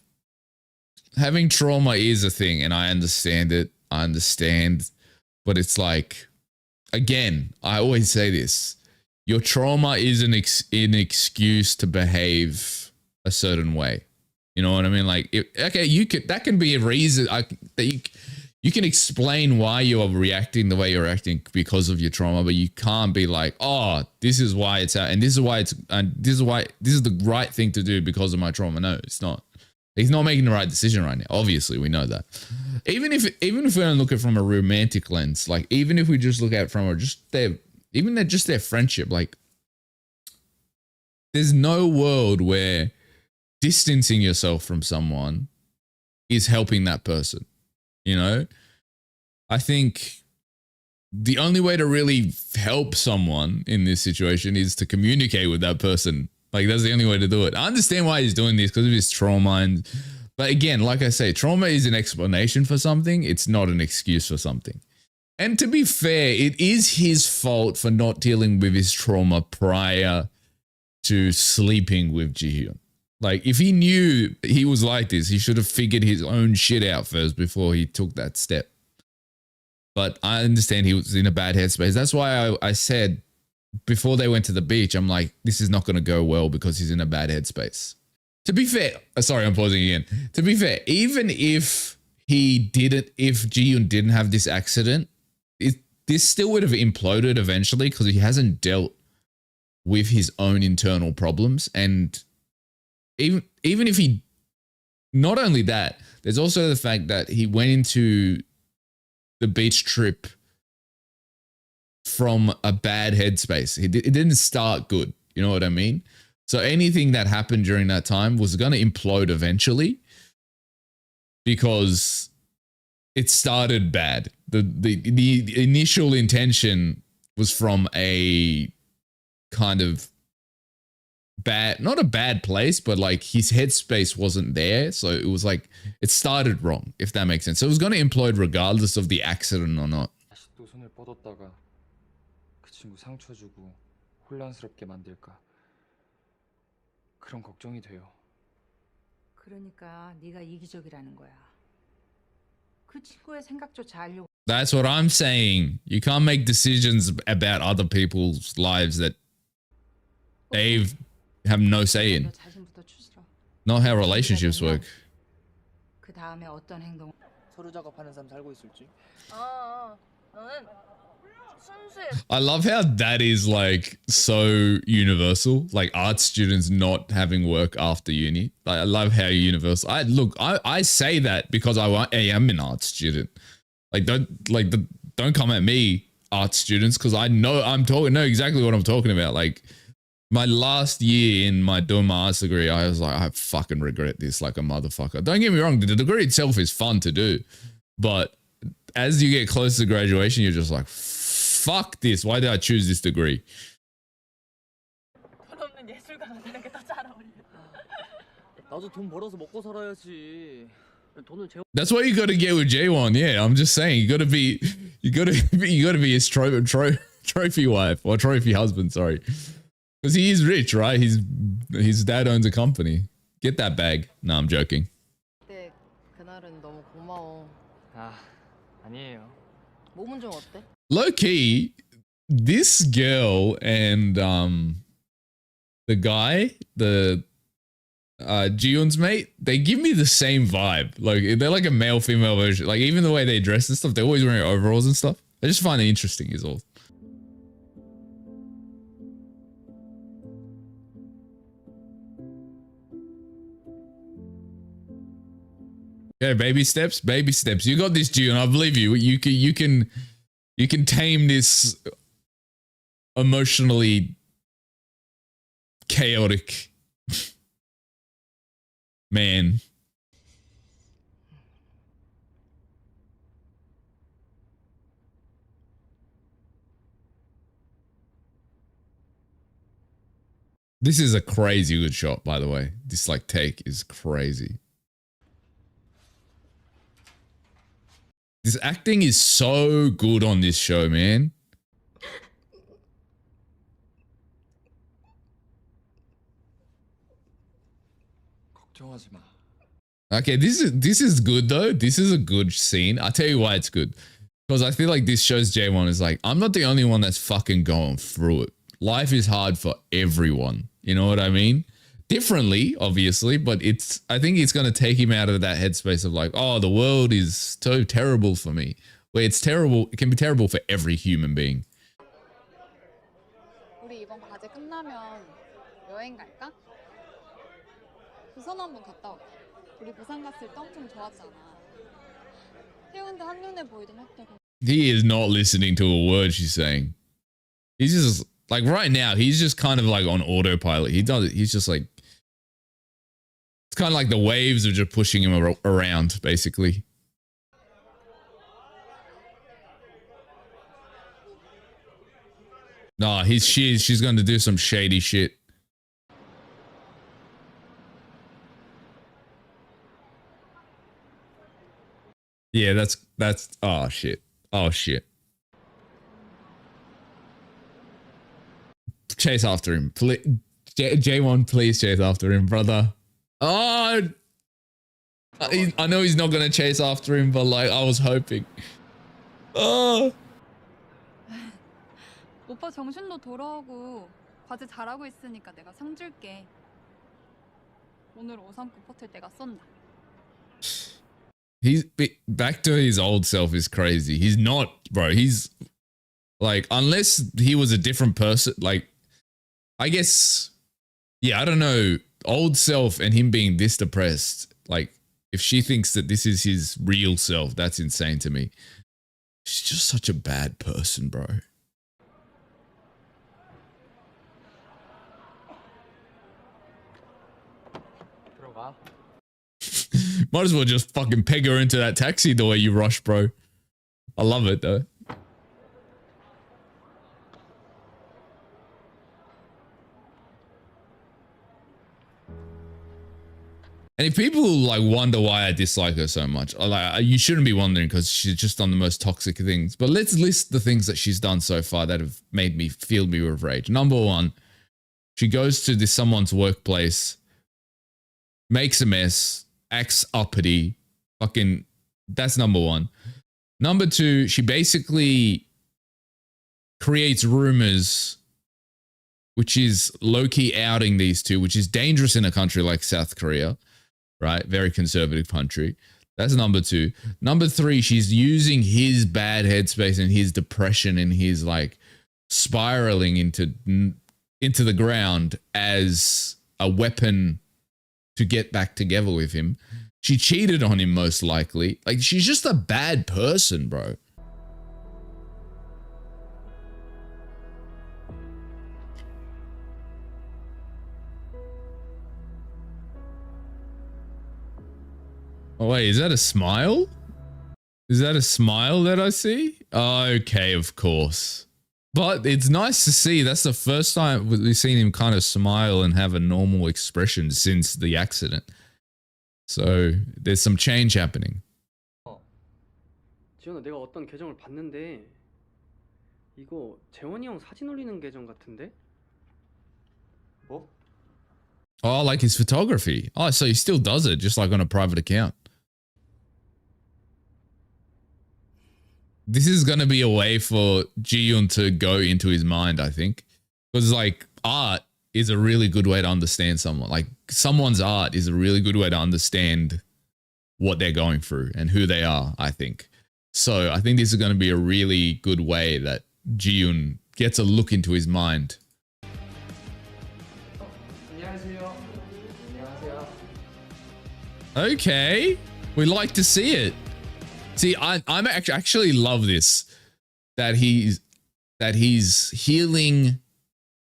having trauma is a thing, and I understand it. I understand, but it's like, again, I always say this: your trauma is an excuse to behave a certain way. You know what I mean? Like, that can be a reason that you can explain why you are reacting the way you're reacting because of your trauma, but you can't be like, oh, this is why it's out, and this is why this is the right thing to do because of my trauma. No, it's not. He's not making the right decision right now. Obviously, we know that. Even if we don't look at it from a romantic lens, like even if we just look at it from their friendship, like there's no world where distancing yourself from someone is helping that person. You know, I think the only way to really help someone in this situation is to communicate with that person. Like, that's the only way to do it. I understand why he's doing this because of his trauma. But again, like I say, trauma is an explanation for something. It's not an excuse for something. And to be fair, it is his fault for not dealing with his trauma prior to sleeping with Jihyun. Like, if he knew he was like this, he should have figured his own shit out first before he took that step. But I understand he was in a bad headspace. That's why I said before they went to the beach, I'm like, this is not going to go well because he's in a bad headspace. To be fair, sorry, I'm pausing again. To be fair, even if Jihyun didn't have this accident, this still would have imploded eventually because he hasn't dealt with his own internal problems. And even if he, not only that, there's also the fact that he went into the beach trip from a bad headspace. It didn't start good. You know what I mean? So anything that happened during that time was going to implode eventually because it started bad. The initial intention was from a kind of bad, not a bad place, but like his headspace wasn't there. So it was like, it started wrong, if that makes sense. So it was going to implode regardless of the accident or not.
아직도 손을 뻗었다가 그 친구 상처 주고 혼란스럽게 만들까 그런 걱정이 돼요.
그러니까 네가 이기적이라는 거야. 그 친구의 생각조차 알려고.
That's what I'm saying. You can't make decisions about other people's lives that they have no say in. Not how relationships work.
그 다음에 어떤 행동?
서류 작업하는 삶 살고 있을지.
너는 순수해.
I love how that is like so universal. Like art students not having work after uni. Like, I love how universal. I say that because I am an art student. Like don't come at me. art students because I know know exactly what I'm talking about. Like my last year in my doing my arts degree, I was like, I fucking regret this like a motherfucker. Don't get me wrong, the degree itself is fun to do, but as you get close to graduation, you're just like, fuck this. Why did I choose this degree?
돈 없는 예술가 되는 게 더 잘 어울려.
나도 돈 벌어서 먹고 살아야지.
돈은 제
That's what you got to get with J1. Yeah, I'm just saying, you got to be his trophy wife or trophy husband. Sorry, because he is rich, right? His dad owns a company. Get that bag. No, I'm joking.
그때 그날은 너무 고마워.
아, 아니에요.
몸은 좀 어때?
Low key, this girl and the guy, the Jiyoon's mate, they give me the same vibe. Like they're like a male female version. Like even the way they dress and stuff, they're always wearing overalls and stuff. I just find it interesting is all. Yeah, baby steps, baby steps. You got this, Jiyoon. I believe you. You can tame this emotionally chaotic man. This is a crazy good shot, by the way. This like take is crazy. This acting is so good on this show, man.
걱정하지 마.
Okay, this is good though. This is a good scene. I'll tell you why it's good. Because I feel like this shows J1 is like, I'm not the only one that's fucking going through it. Life is hard for everyone. You know what I mean? Differently, obviously, but I think it's going to take him out of that headspace of like, oh, the world is so terrible for me. Where it's terrible, it can be terrible for every human being.
우리 이번 과제 끝나면 여행 갈까? 부산 한번 갔다 올까? 우리 부산 갔을 때 엄청 좋았잖아. 해운대 한눈에 보이던 호텔.
He is not listening to a word she's saying. He's just like right now, he's just kind of like on autopilot. He's just like, it's kind of like the waves are just pushing him around, basically. Nah, she's going to do some shady shit. Yeah, that's oh shit. Oh shit. Chase after him. J1, please chase after him, brother. Oh, I know he's not going to chase after him, but like I was hoping. Oh.
오빠 정신도 돌아오고 과제 잘하고 있으니까 내가 상 줄게. 오늘 5성급 호텔 내가 쏜다.
He's back to his old self is crazy. He's not, bro. He's like, unless he was a different person, like, I guess, yeah, I don't know. Old self and him being this depressed, like, if she thinks that this is his real self, that's insane to me. She's just such a bad person, bro.
들어가.
Might as well just fucking peg her into that taxi the way you rush, bro. I love it though. And if people like wonder why I dislike her so much, like you shouldn't be wondering because she's just done the most toxic things. But let's list the things that she's done so far that have made me feel me with rage. Number one, she goes to someone's workplace, makes a mess, acts uppity, fucking, that's number one. Number two, she basically creates rumors, which is low-key outing these two, which is dangerous in a country like South Korea, right? Very conservative country. That's number two. Number three, she's using his bad headspace and his depression and his like spiraling into the ground as a weapon to get back together with him. She cheated on him most likely. Like she's just a bad person, bro. Oh, wait, is that a smile? Is that a smile that I see? Okay, of course. But it's nice to see. That's the first time we've seen him kind of smile and have a normal expression since the accident. So there's some change happening.
지현아, 내가 어떤 계정을 봤는데 이거 재원이 형 사진 올리는 계정 같은데?
뭐?
Oh, like his photography. Oh, so he still does it, just like on a private account. This is going to be a way for Ji-yoon to go into his mind, I think. Because, like, art is a really good way to understand someone. Like, someone's art is a really good way to understand what they're going through and who they are, I think. So, I think this is going to be a really good way that Ji-yoon gets a look into his mind. Okay, we like to see it. See, I'm actually love this that he's healing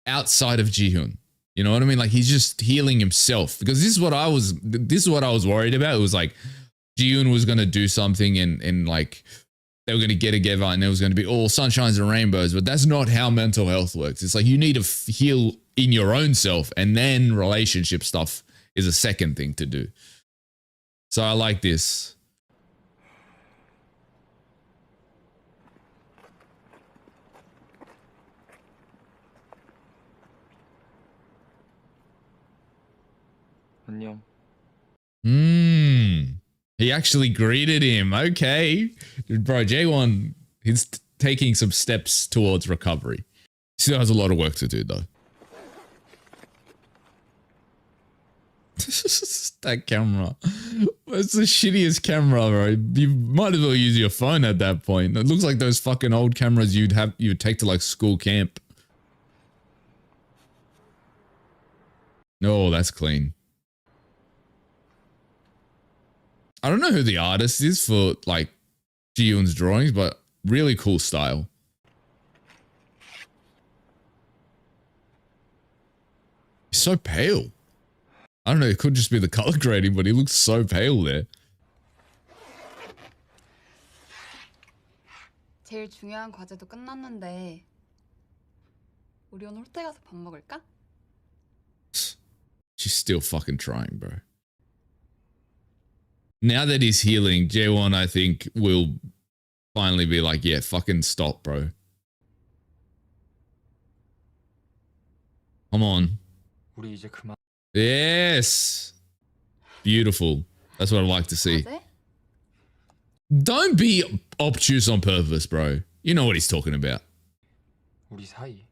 outside of Ji-hoon. You know what I mean? Like he's just healing himself because this is what I was worried about. It was like Ji-hoon was gonna do something and like they were gonna get together and it was gonna be all sunshines and rainbows. But that's not how mental health works. It's like you need to heal in your own self, and then relationship stuff is a second thing to do. So I like this.
안녕.
He actually greeted him. Okay. Bro, J1, he's taking some steps towards recovery. Still has a lot of work to do, though. That camera. It's the shittiest camera, bro. You might as well use your phone at that point. It looks like those fucking old cameras you'd take to like school camp. No, that's clean. I don't know who the artist is for like Ji-yoon's drawings, but really cool style. He's so pale. I don't know, it could just be the color grading, but he looks so pale there.
제일 중요한 과제도 끝났는데 우리 오늘 호텔 가서 밥 먹을까?
She's still fucking trying, bro. Now that he's healing, Jaewon, I think, will finally be like, yeah, fucking stop, bro. Come on.
우리 이제 그만.
Yes. Beautiful. That's what I like to see.
과제?
Don't be obtuse on purpose, bro. You know what he's talking about.
우리 사이.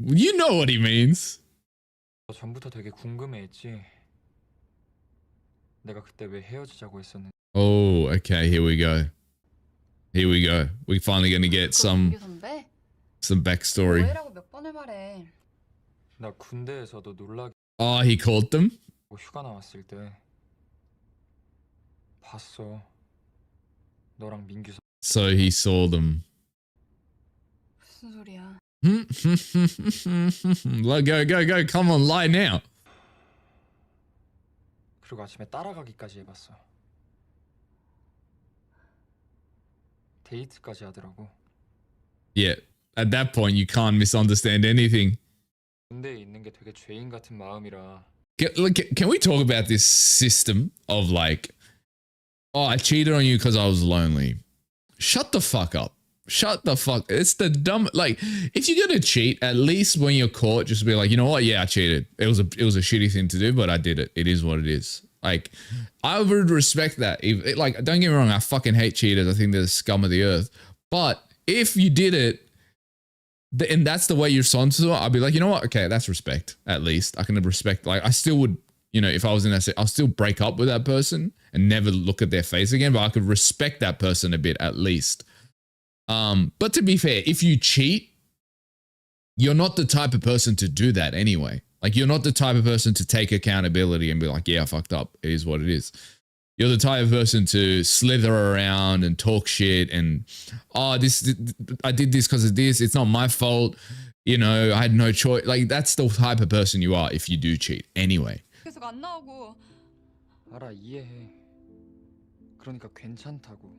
You know what he means.
너 전부터 되게 궁금해했지. 내가 그때 왜 헤어지자고 했었는지.
Oh, okay. Here we go. Here we go. We're finally going to get some backstory.
뭐해라고 몇 번을 말해.
나 군대에서도 놀라게
Oh, he called them?
휴가 나왔을 때 봤어. 너랑 민규
So he saw them.
무슨 소리야?
Go. Come on, lie now.
그리고 아침에 따라가기까지 해봤어. 데이트까지 하더라고.
Yeah, at that point, you can't misunderstand anything.
군대에 있는 게 되게 죄인 같은 마음이라.
Can we talk about this system of like, oh, I cheated on you because I was lonely. Shut the fuck up. Shut the fuck. It's the dumb, like, if you're going to cheat, at least when you're caught, just be like, you know what? Yeah, I cheated. It was a shitty thing to do, but I did it. It is what it is. Like, I would respect that. Like, don't get me wrong. I fucking hate cheaters. I think they're the scum of the earth. But if you did it, and that's the way you're responsible, I'd be like, you know what? Okay, that's respect. At least I can respect. Like, I still would, you know, if I was in that, I'll still break up with that person and never look at their face again. But I could respect that person a bit at least. But to be fair, if you cheat, you're not the type of person to do that anyway. Like, you're not the type of person to take accountability and be like, yeah, I fucked up. It is what it is. You're the type of person to slither around and talk shit and, oh, I did this because of this. It's not my fault. You know, I had no choice. Like, that's the type of person you are if you do cheat anyway.
계속 안 나오고.
알아, 이해해. 그러니까 괜찮다고.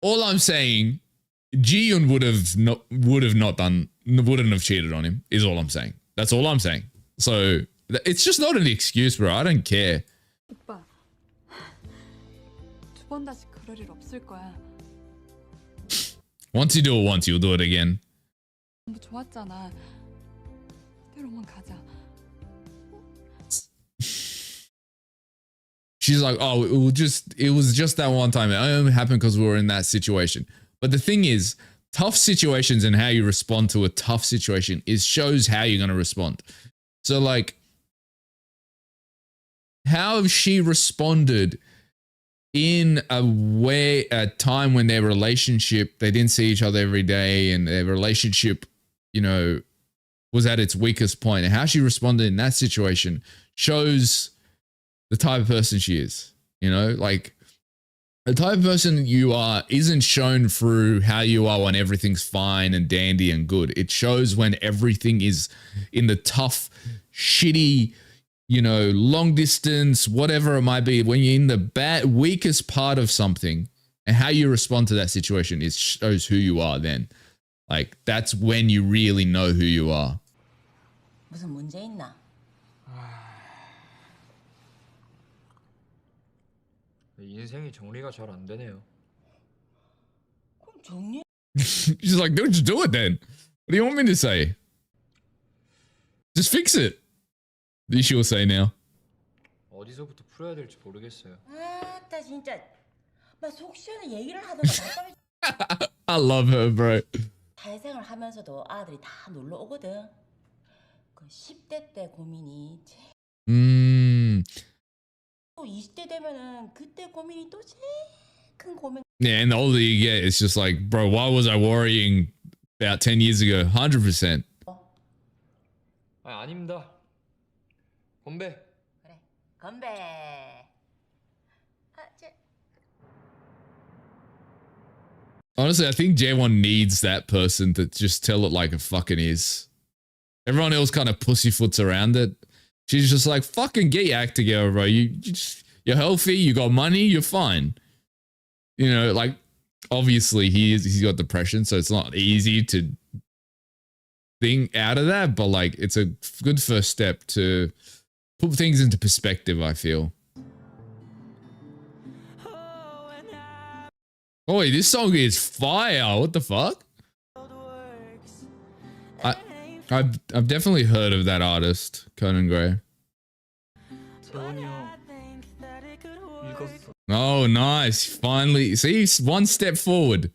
All I'm saying, Ji-yoon wouldn't have cheated on him, is all I'm saying. That's all I'm saying. So it's just not an excuse, bro. I don't care.
오빠, 두 번 다시 그럴 일 없을 거야.
Once you do it once, you'll do it again.
너무 좋았잖아. 그대로만 가자.
She's like, oh, it was just that one time. It only happened because we were in that situation. But the thing is, tough situations and how you respond to a tough situation shows how you're going to respond. So like, how she responded in a time when their relationship, they didn't see each other every day and their relationship, you know, was at its weakest point. And how she responded in that situation shows the type of person she is, you know, like the type of person you are isn't shown through how you are when everything's fine and dandy and good. It shows when everything is in the tough, shitty, you know, long distance, whatever it might be, when you're in the weakest part of something and how you respond to that situation shows who you are then. Like, that's when you really know who you are.
무슨 문제 있나?
인생이 정리가 잘 안 되네요.
그럼 정리?
She's like, don't just do it then. What do you want me to say? Just fix it. She will say now.
어디서부터 풀어야 될지 모르겠어요.
아따 진짜 막 속 시원한 얘기를 하다가 답답해.
I love her, bro.
사회생활 하면서도 아들이 다 놀러 오거든. 그 10대 때 고민이 또 20대 되면은 그때 고민이 또 제일 큰 고민.
Yeah, and the older you get, it's just like, bro, why was I worrying about 10 years ago? 100%.
아닙니다. 건배.
그래, 건배.
Honestly, I think J1 needs that person to just tell it like it fucking is. Everyone else kind of pussyfoots around it. She's just like, fucking get your act together, bro. You're healthy, you got money, you're fine. You know, like, obviously he's got depression, so it's not easy to think out of that, but like, it's a good first step to put things into perspective, I feel. Oh, wait, this song is fire. What the fuck? I've definitely heard of that artist, Conan Gray. Oh, nice. Finally. See, one step forward.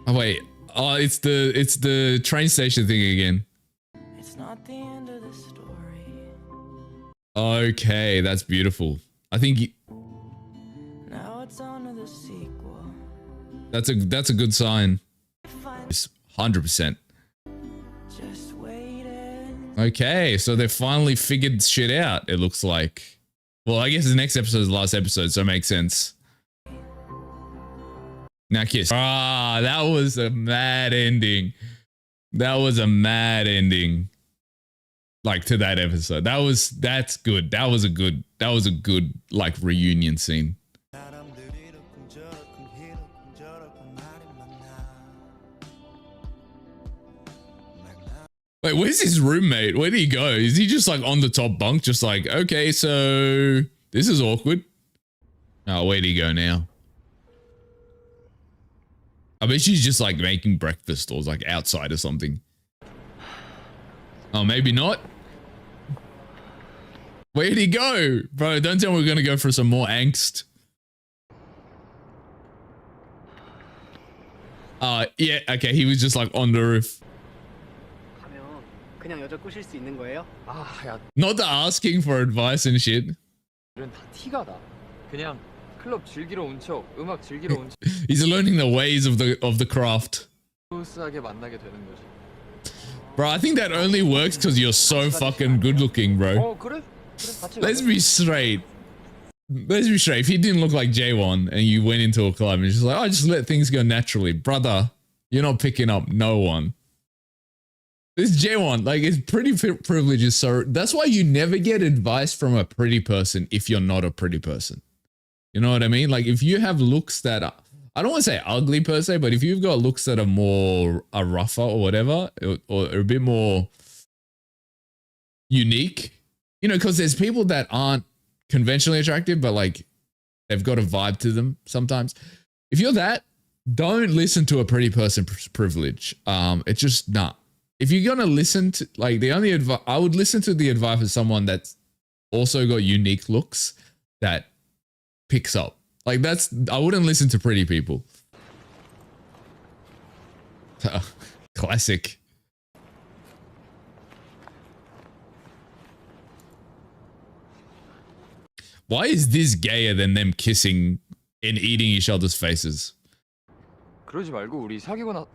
Oh, wait. Oh, it's the train station thing again.
It's not the end of the story.
Okay, that's beautiful. I think
Now it's on to the sequel.
that's a good sign. It's 100%.
Just wait and
Okay, so they finally figured shit out, it looks like. Well, I guess the next episode is the last episode, so it makes sense. Now kiss. Ah, that was a mad ending. That was a mad ending. Like, to that episode. That's good. That was a good like reunion scene. Wait, where's his roommate? Where did he go? Is he just like on the top bunk? Just like, okay, so this is awkward. Oh, where'd he go now? I bet she's just like making breakfast or like outside or something. Oh, maybe not. Where'd he go? Bro, don't tell me we're gonna go for some more angst. Yeah, okay, he was just like on the roof.
그냥 여자 꼬실 수 있는 거예요?
야,
Not asking for advice and shit.
이런 다 티가 나. 그냥 클럽 즐기러 온 척, 음악 즐기러 온 척.
He's learning the ways of the craft.
스무스하게 만나게 되는 거지.
Bro, I think that only works because you're so fucking good looking, bro.
그래? 같이
Let's be straight. Let's be straight. If he didn't look like J1 and you went into a club and just like, oh, just let things go naturally. Brother, you're not picking up no one. This J1, like, it's pretty privileges. So that's why you never get advice from a pretty person if you're not a pretty person. You know what I mean? Like, if you have looks that are, I don't want to say ugly per se, but if you've got looks that are more rougher or whatever, or a bit more unique, you know, because there's people that aren't conventionally attractive, but like they've got a vibe to them sometimes. If you're that, don't listen to a pretty person privilege. It's just not. If you're gonna listen to, like, the only advice I would listen to, the advice of someone that's also got unique looks that picks up. Like, that's, I wouldn't listen to pretty people. Classic. Why is this gayer than them kissing and eating each other's faces?
그러지 말고 우리 사귀고 나.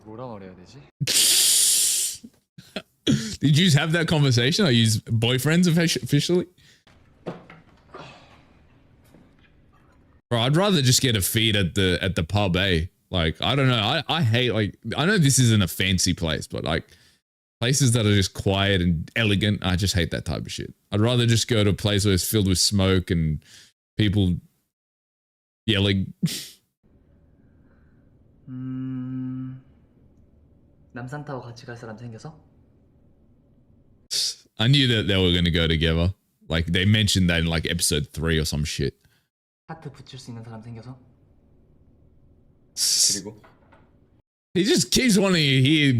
뭐라 말해야 되지?
Did you have that conversation? Are you boyfriends officially? Bro, I'd rather just get a feed at the pub, eh? Like, I don't know. I hate, like, I know this isn't a fancy place, but like places that are just quiet and elegant, I just hate that type of shit. I'd rather just go to a place where it's filled with smoke and people yelling.
남산 타고 같이 갈 사람 생겨서?
I knew that they were going to go together. Like, they mentioned that in like episode 3 or some shit.
하트 붙일 수 있는 사람 생겨서?
그리고
he just keeps wanting to hear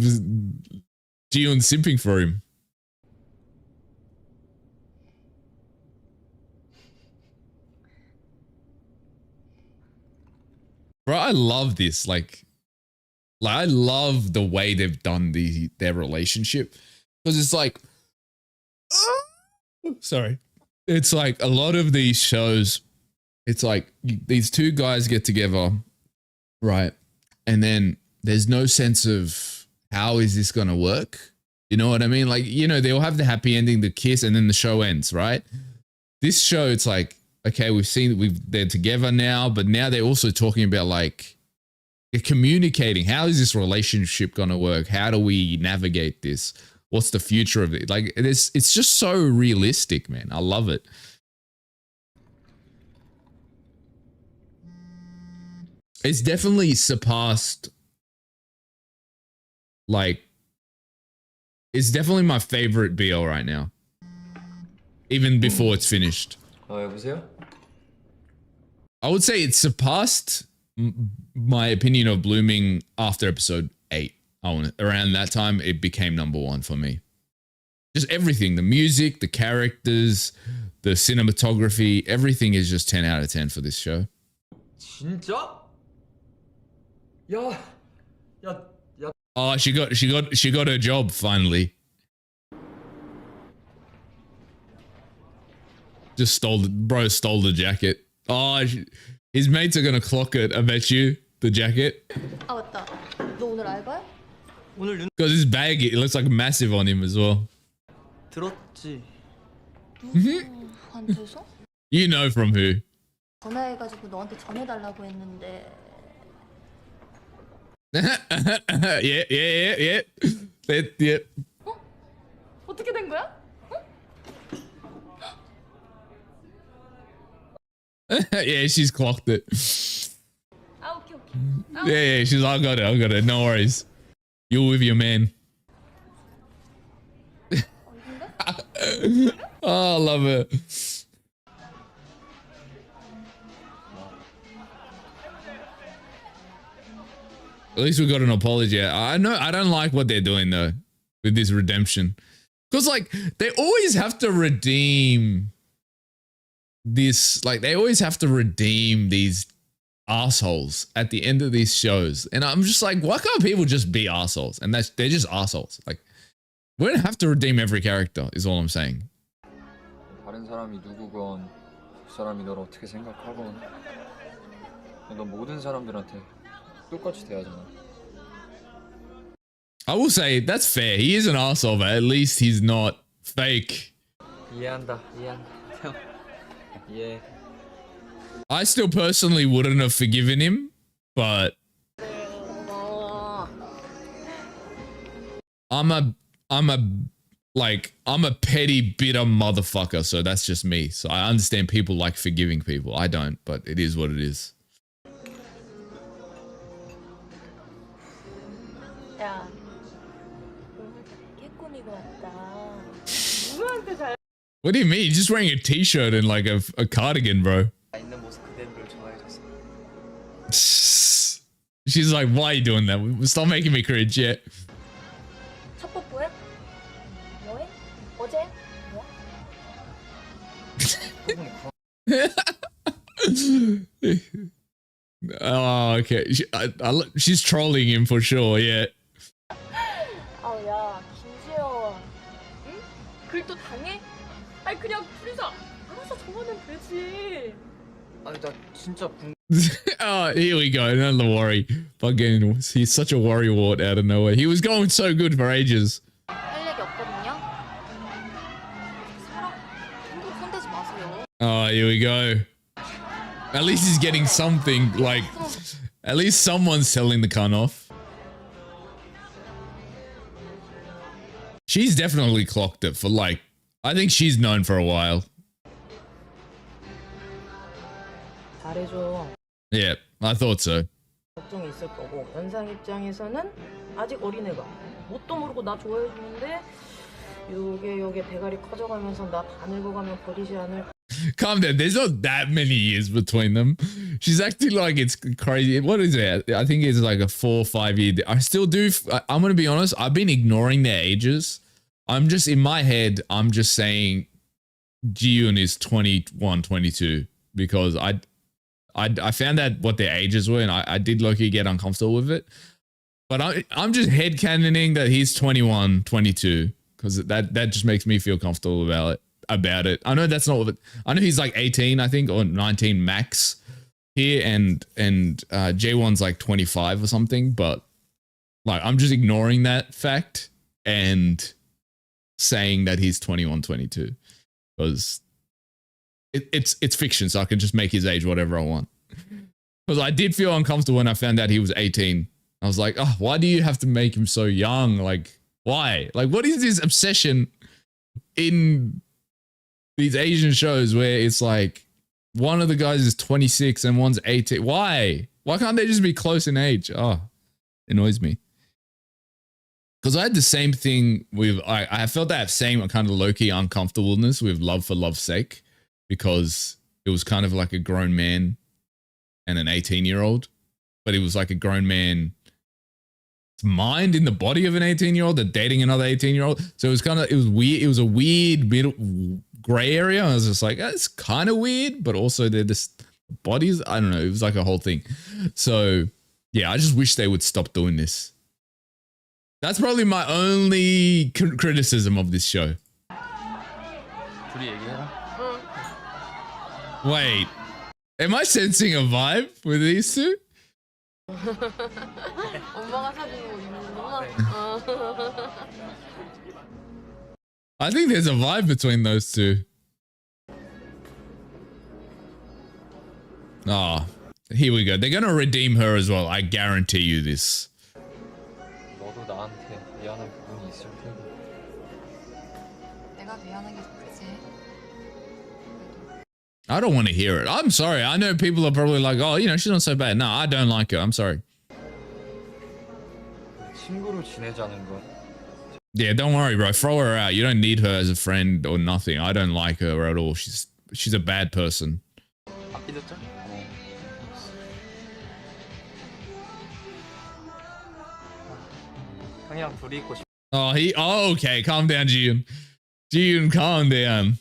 Jiyoon simping for him. Bro, I love this. Like I love the way they've done their relationship, because it's like, sorry, it's like a lot of these shows, it's like these two guys get together, right? And then there's no sense of how is this going to work? You know what I mean? Like, you know, they'll have the happy ending, the kiss, and then the show ends, right? This show, it's like, okay, they're together now, but now they're also talking about like, they're communicating. How is this relationship going to work? How do we navigate this? What's the future of it? Like, it's just so realistic, man. I love it. It's definitely surpassed, like, it's definitely my favorite BL right now. Even before it's finished.
여보세요?
I would say it surpassed my opinion of Blooming after episode 8. Around that time, it became #1 for me. Just everything, the music, the characters, the cinematography, everything is just 10 out of 10 for this show.
진짜? 야.
Oh, she got her job finally. Just stole the jacket. Oh, his mates are gonna clock it. I bet you the jacket.
아 맞다. 너 오늘 알바야?
오늘 윤
Because his bag, it looks like massive on him as well.
들었지?
누구한테서?
You know from who?
전화해가지고 너한테 전해달라고 했는데.
yeah. Yeah.
어떻게 된 거야?
Yeah, she's clocked it.
아 오케이.
Yeah, she's like, I got it. No worries. You're with your man. Oh, I love it. At least we got an apology. I know I don't like what they're doing though with this redemption. Because like they always have to redeem this, like they always have to redeem these assholes at the end of these shows. And I'm just like, why can't people just be assholes? And they're just assholes. Like, we don't have to redeem every character is all I'm saying.
다른 사람이 누구건 그 사람이 널 어떻게 생각하건 넌 모든 사람들한테 똑같이 대하잖아.
I will say that's fair. He is an arsehole, but at least he's not fake.
이해한다. 예.
I still personally wouldn't have forgiven him, but I'm a petty, bitter motherfucker, so that's just me. So I understand people like forgiving people. I don't, but it is what it is.
야, 되게 꾸미고 왔다. 누구한테 잘?
What do you mean? You're just wearing a t-shirt and like a cardigan, bro.
있는 모습 그대로를 좋아해줘서.
She's like, why are you doing that? Stop making me cringe yet.
첫 뽀뽀야? 뭐해? 어제? 뭐야?
Oh, okay. She's trolling him for sure, yeah.
아우 야, 김지영. 응? 글도 당해? 아니 그냥 둘이서 알아서 적어내면 되지.
아니 나 진짜
Oh, here we go. Another worry. Fucking, he's such a worrywart out of nowhere. He was going so good for ages.
할 얘기 없거든요. 사람 행동 손대지 마세요.
Oh, here we go. At least he's getting something, like, at least someone's telling the cunt off. She's definitely clocked it for like, I think she's known for a while.
잘해줘.
Yeah, I thought so.
걱정이 있을 거고 연상 입장에서는 아직 어린애가 뭣도 모르고 나 좋아해주는데 요게 대가리 커져가면서 나 다 늙어가면 버리지 않을.
Calm down. There's not that many years between them. She's acting like it's crazy. What is it? I think it's like a 4 or 5 year. I still do. I'm going to be honest. I've been ignoring their ages. I'm just in my head. I'm just saying Ji-yoon is 21, 22 because I found out what their ages were and I did low-key get uncomfortable with it. But I'm just headcanoning that he's 21, 22 because that just makes me feel comfortable about it. I know that's not what I know. He's like 18, I think, or 19 max here, and J1's like 25 or something. But like, I'm just ignoring that fact and saying that he's 21, 22 because it's fiction, so I can just make his age whatever I want. Because I did feel uncomfortable when I found out he was 18. I was like, oh, why do you have to make him so young? Like, why? Like, what is this obsession in these Asian shows where it's like one of the guys is 26 and one's 18? Why? Why can't they just be close in age? Oh, annoys me. Because I had the same thing with, I felt that same kind of low-key uncomfortableness with Love for Love's Sake because it was kind of like a grown man and an 18-year-old, but it was like a grown man's mind in the body of an 18-year-old that dating another 18-year-old. So it was kind of, it was weird. It was a weird middle gray area. I was just like, it's kind of weird, but also they're just bodies. I don't know. It was like a whole thing. So yeah, I just wish they would stop doing this. That's probably my only criticism of this show. Wait, am I sensing a vibe with these two?
엄마가 사준 거 입는구나.
I think there's a vibe between those two. Ah, here we go. They're going to redeem her as well. I guarantee you this.
너도 나한테 미안한 부분이 있을 테고.
내가 미안한 게 좋겠지.
I don't want to hear it. I'm sorry. I know people are probably like, oh, you know, she's not so bad. No, I don't like her. I'm sorry.
친구로 지내자는 건.
Yeah, don't worry, bro. Throw her out. You don't need her as a friend or nothing. I don't like her at all. She's a bad person.
삐졌죠? 형이랑 둘이 있고 싶.
Oh, okay. Calm down, Ji-yoon. Ji-yoon, calm down.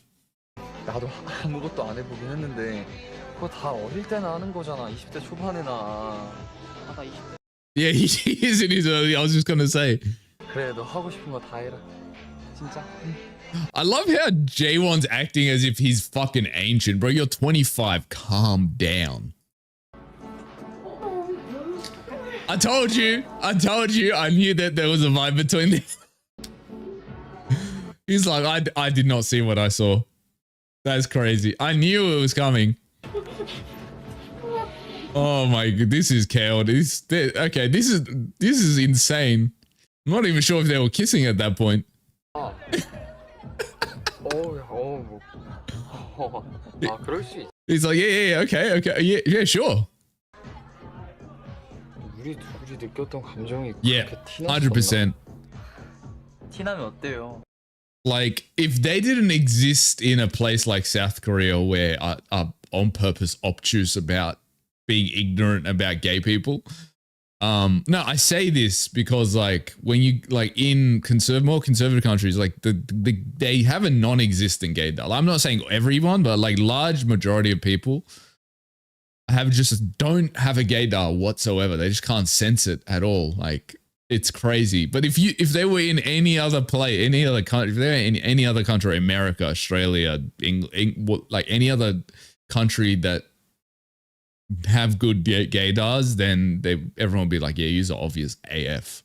나도 아무것도 안 해보긴 했는데 그거 다 어릴 때나 하는 거잖아. 20대 초반에나. 나 20대.
Yeah, he is in his early. I was just gonna say.
그래, 너 하고 싶은 거 다 해라. 진짜.
I love how J1's acting as if he's fucking ancient, bro. You're 25. Calm down. I told you. I knew that there was a vibe between them. He's like, I did not see what I saw. That's crazy. I knew it was coming. Oh my god, this is chaotic. Okay, this is insane. I'm not even sure if they were kissing at that point.
그럴 수 있.
He's like, yeah, okay, yeah, sure.
우리 둘이 느꼈던 감정이
Yeah,
그렇게 티났었나?
100%.
티나면 어때요?
Like, if they didn't exist in a place like South Korea where are on purpose obtuse about being ignorant about gay people. No, I say this because like when you like in more conservative countries, like they have a non-existent gaydar. I'm not saying everyone, but like large majority of people don't have a gaydar whatsoever. They just can't sense it at all. Like it's crazy. But if they were in any other any other country, if they were in any other country, America, Australia, England, like any other country that have good gaydars, then everyone will be like, yeah, you're obvious AF.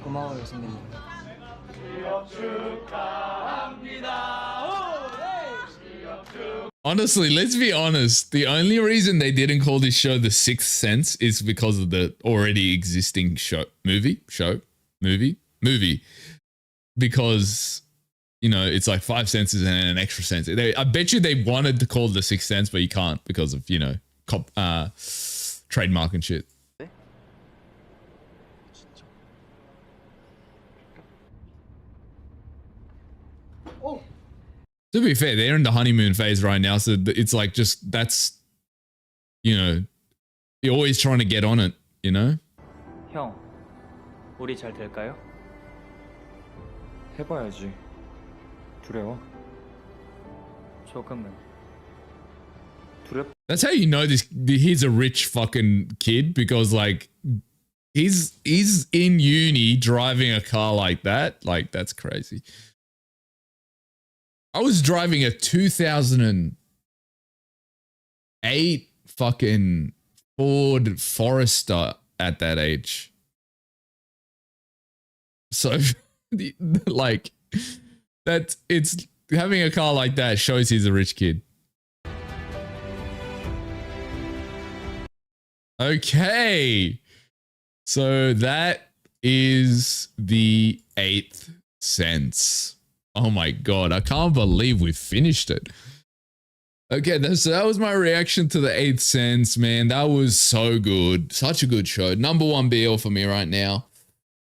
고마워요 선배님.
Honestly, let's be honest. The only reason they didn't call this show The Sixth Sense is because of the already existing movie. Because, you know, it's like 5 senses and an extra sense. I bet you they wanted to call it The Sixth Sense, but you can't because of, you know, trademark and shit. To be fair, they're in the honeymoon phase right now, so it's like that's, you know, you're always trying to get on it, you know?
형, 우리 잘 될까요?
해봐야지. 두려워?
조금은.
That's how you know he's a rich fucking kid, because like he's in uni driving a car like that. Like that's crazy. I was driving a 2008 fucking Ford Forester at that age. So like it's having a car like that shows he's a rich kid. Okay. So that is the 8th sense. Oh my god, I can't believe we finished it. Okay, so that was my reaction to the 8th sense, man. That was so good. Such a good show. Number 1 BL for me right now.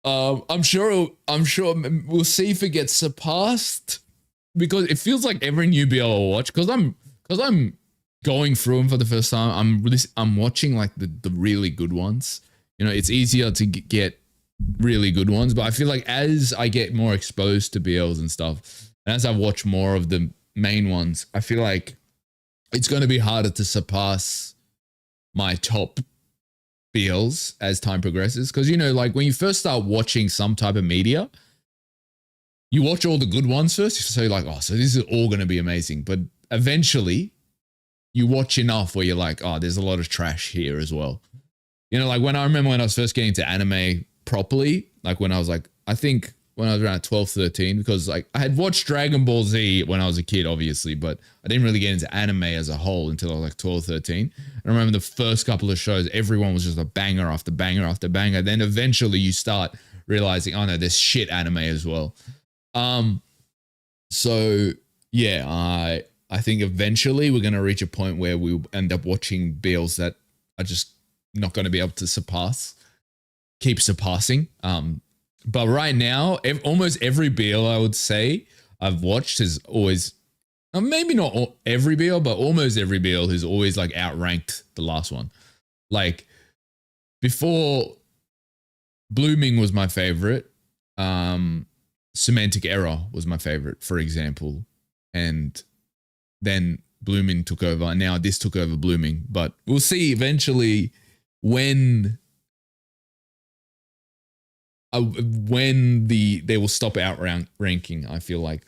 I'm sure we'll see if it gets surpassed, because it feels like every new BL I watch, because I'm going through them for the first time. I'm watching like the really good ones. You know, it's easier to get really good ones, but I feel like as I get more exposed to BLs and stuff, and as I watch more of the main ones, I feel like it's going to be harder to surpass my top BLs as time progresses. Because, you know, like when you first start watching some type of media, you watch all the good ones first, so you're like, oh, so this is all going to be amazing. But eventually you watch enough where you're like, oh, there's a lot of trash here as well. You know, like I remember when I was first getting into anime properly, like when I was like, I think when I was around 12, 13, because like I had watched Dragon Ball Z when I was a kid, obviously, but I didn't really get into anime as a whole until I was like 12, 13. I remember the first couple of shows, everyone was just a banger after banger after banger. Then eventually you start realizing, oh no, there's shit anime as well. So yeah, I think eventually we're going to reach a point where we'll end up watching BLs that are just not going to be able to keep surpassing. But right now, almost every BL I would say I've watched has always, maybe not every BL, but almost every BL has always like outranked the last one. Like before, Blooming was my favorite. Semantic Error was my favorite, for example. And then Blooming took over, and now this took over Blooming. But we'll see eventually when they will stop outranking. I feel like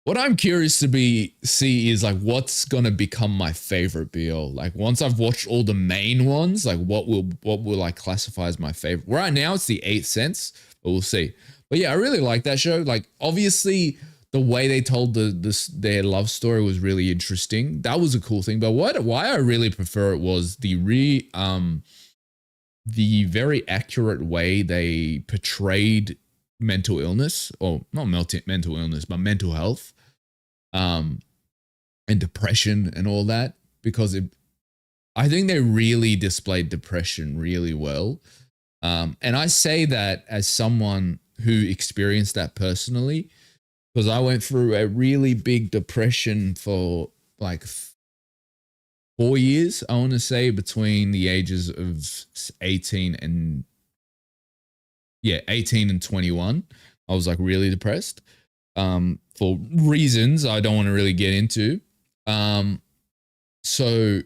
what I'm curious to see is like what's gonna become my favorite BL. Like once I've watched all the main ones, like what will I classify as my favorite? Right now it's the Eighth Sense, but we'll see. But yeah, I really like that show. Like obviously the way they told their love story was really interesting. That was a cool thing. But why I really prefer it was the very accurate way they portrayed mental illness, or not mental illness, but mental health, and depression and all that, because I think they really displayed depression really well. And I say that as someone who experienced that personally, because I went through a really big depression for like 4 years, I want to say, between the ages of 18 and 21. I was like really depressed for reasons I don't want to really get into. So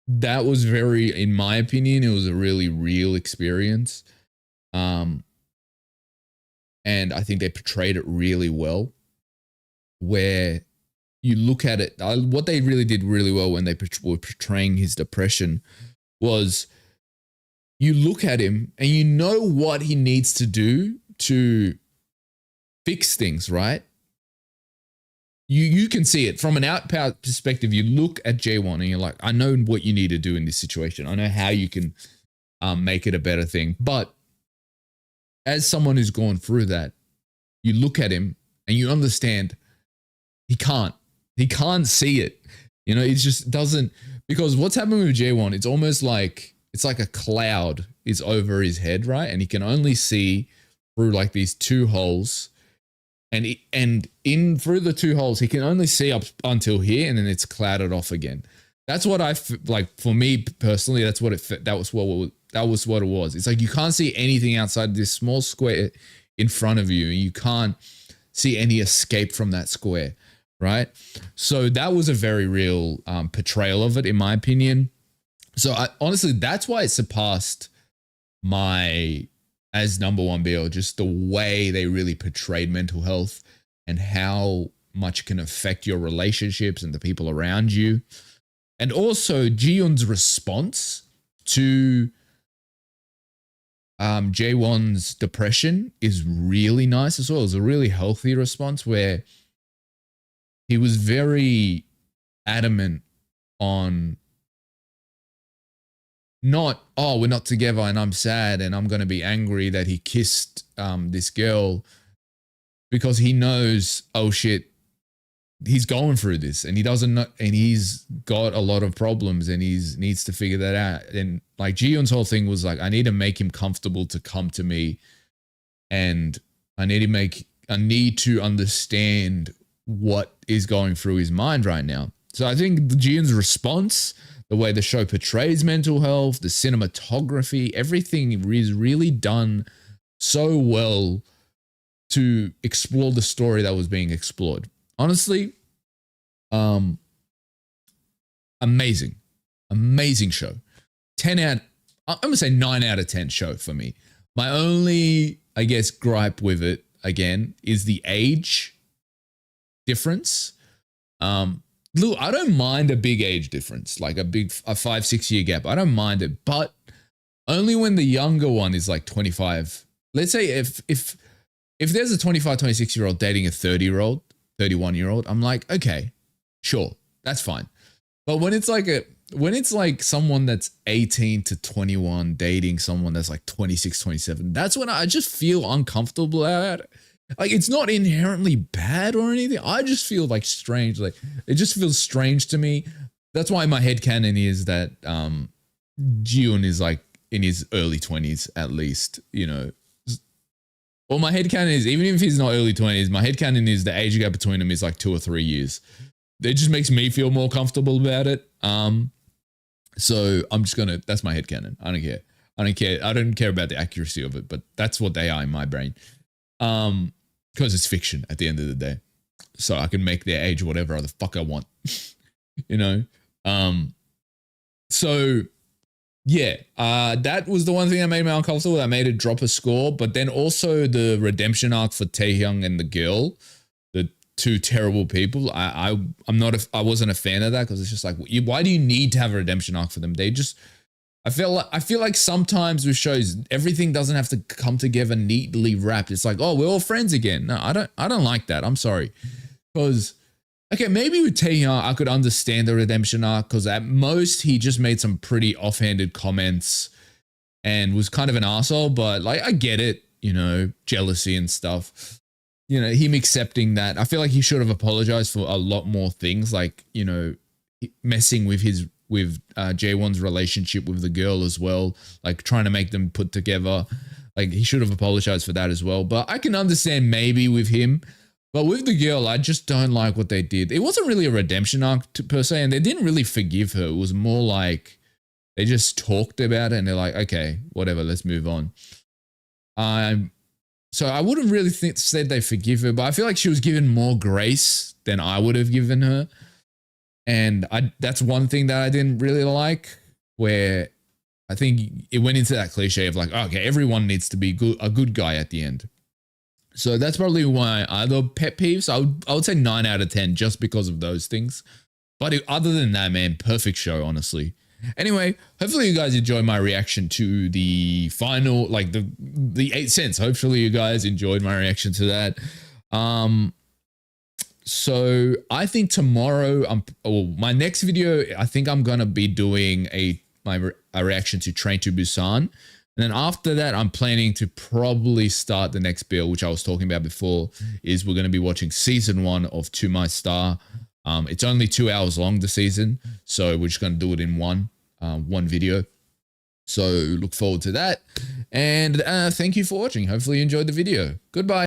that was in my opinion, it was a really real experience. And I think they portrayed it really well, where you look at it, what they really did really well when they were portraying his depression was you look at him and you know what he needs to do to fix things, right? You can see it from an out perspective. You look at J1 and you're like, I know what you need to do in this situation. I know how you can make it a better thing. But as someone who's gone through that, you look at him and you understand he can't see it. You know, it just doesn't, because what's happening with J1, it's almost like, it's like a cloud is over his head, right? And he can only see through like these two holes. And in through the two holes, he can only see up until here, and then it's clouded off again. That's what like for me personally, that was what it was. It's like you can't see anything outside this small square in front of you. You can't see any escape from that square, right? So that was a very real portrayal of it, in my opinion. So honestly, that's why it surpassed my as number one BL, just the way they really portrayed mental health and how much it can affect your relationships and the people around you. And also Ji-yoon's response to Jaewon's depression is really nice as well. It was a really healthy response where he was very adamant on not, oh, we're not together and I'm sad and I'm going to be angry that he kissed this girl, because he knows, oh shit, he's going through this and he doesn't know, and he's got a lot of problems and he needs to figure that out. And like Ji-yoon's whole thing was like, I need to make him comfortable to come to me, and I need to understand what is going through his mind right now. So I think Ji-yoon's response, the way the show portrays mental health, the cinematography, everything is really done so well to explore the story that was being explored. Honestly, amazing show. I'm gonna say 9 out of 10 show for me. My only, I guess, gripe with it again is the age difference. Look, I don't mind a big age difference, like a 5-6 year gap. I don't mind it, but only when the younger one is like 25. Let's say if there's a 25, 26 year old dating a 30-year-old, 31-year-old, I'm like, okay, sure, that's fine. But when it's like someone that's 18 to 21 dating someone that's like 26, 27, that's when I just feel uncomfortable about it. Like, it's not inherently bad or anything. I just feel like strange. Like, it just feels strange to me. That's why my headcanon is that Ji-yoon is like in his early 20s at least, you know. Well, my headcanon is, even if he's not early 20s, my headcanon is the age gap between them is like 2 or 3 years. It just makes me feel more comfortable about it. So I'm just gonna, that's my headcanon. I don't care. I don't care about the accuracy of it, but that's what they are in my brain. Because it's fiction at the end of the day. So I can make their age whatever the fuck I want. You know? So yeah, that was the one thing that made me uncomfortable. That made it drop a score. But then also the redemption arc for Taehyung and the girl, the two terrible people. I wasn't a fan of that because it's just like, why do you need to have a redemption arc for them? They just, I feel like sometimes with shows, everything doesn't have to come together neatly wrapped. It's like, oh, we're all friends again. No, I don't like that. I'm sorry. Because, okay, maybe with Taehyung, I could understand the redemption arc because at most he just made some pretty offhanded comments and was kind of an asshole, but like, I get it, you know, jealousy and stuff. You know, him accepting that. I feel like he should have apologized for a lot more things, like, you know, messing with Jaewon's relationship with the girl as well, like trying to make them put together. Like, he should have apologized for that as well. But I can understand maybe with him. But with the girl, I just don't like what they did. It wasn't really a redemption arc per se, and they didn't really forgive her. It was more like they just talked about it and they're like, okay, whatever, let's move on. So I wouldn't really said they forgive her, but I feel like she was given more grace than I would have given her. And that's one thing that I didn't really like, where I think it went into that cliche of like, okay, everyone needs to be a good guy at the end. So that's probably my other pet peeves. I would say 9 out of 10 just because of those things. But other than that, man, perfect show, honestly. Anyway, hopefully you guys enjoyed my reaction to the final, like the 8 cents. Hopefully you guys enjoyed my reaction to that. So I think tomorrow, my next video, I think I'm gonna be doing a reaction to Train to Busan, and then after that, I'm planning to probably start the next build, which I was talking about before. Is we're gonna be watching season 1 of To My Star. It's only 2 hours long, the season, so we're just gonna do it in one video. So look forward to that, and thank you for watching. Hopefully you enjoyed the video. Goodbye.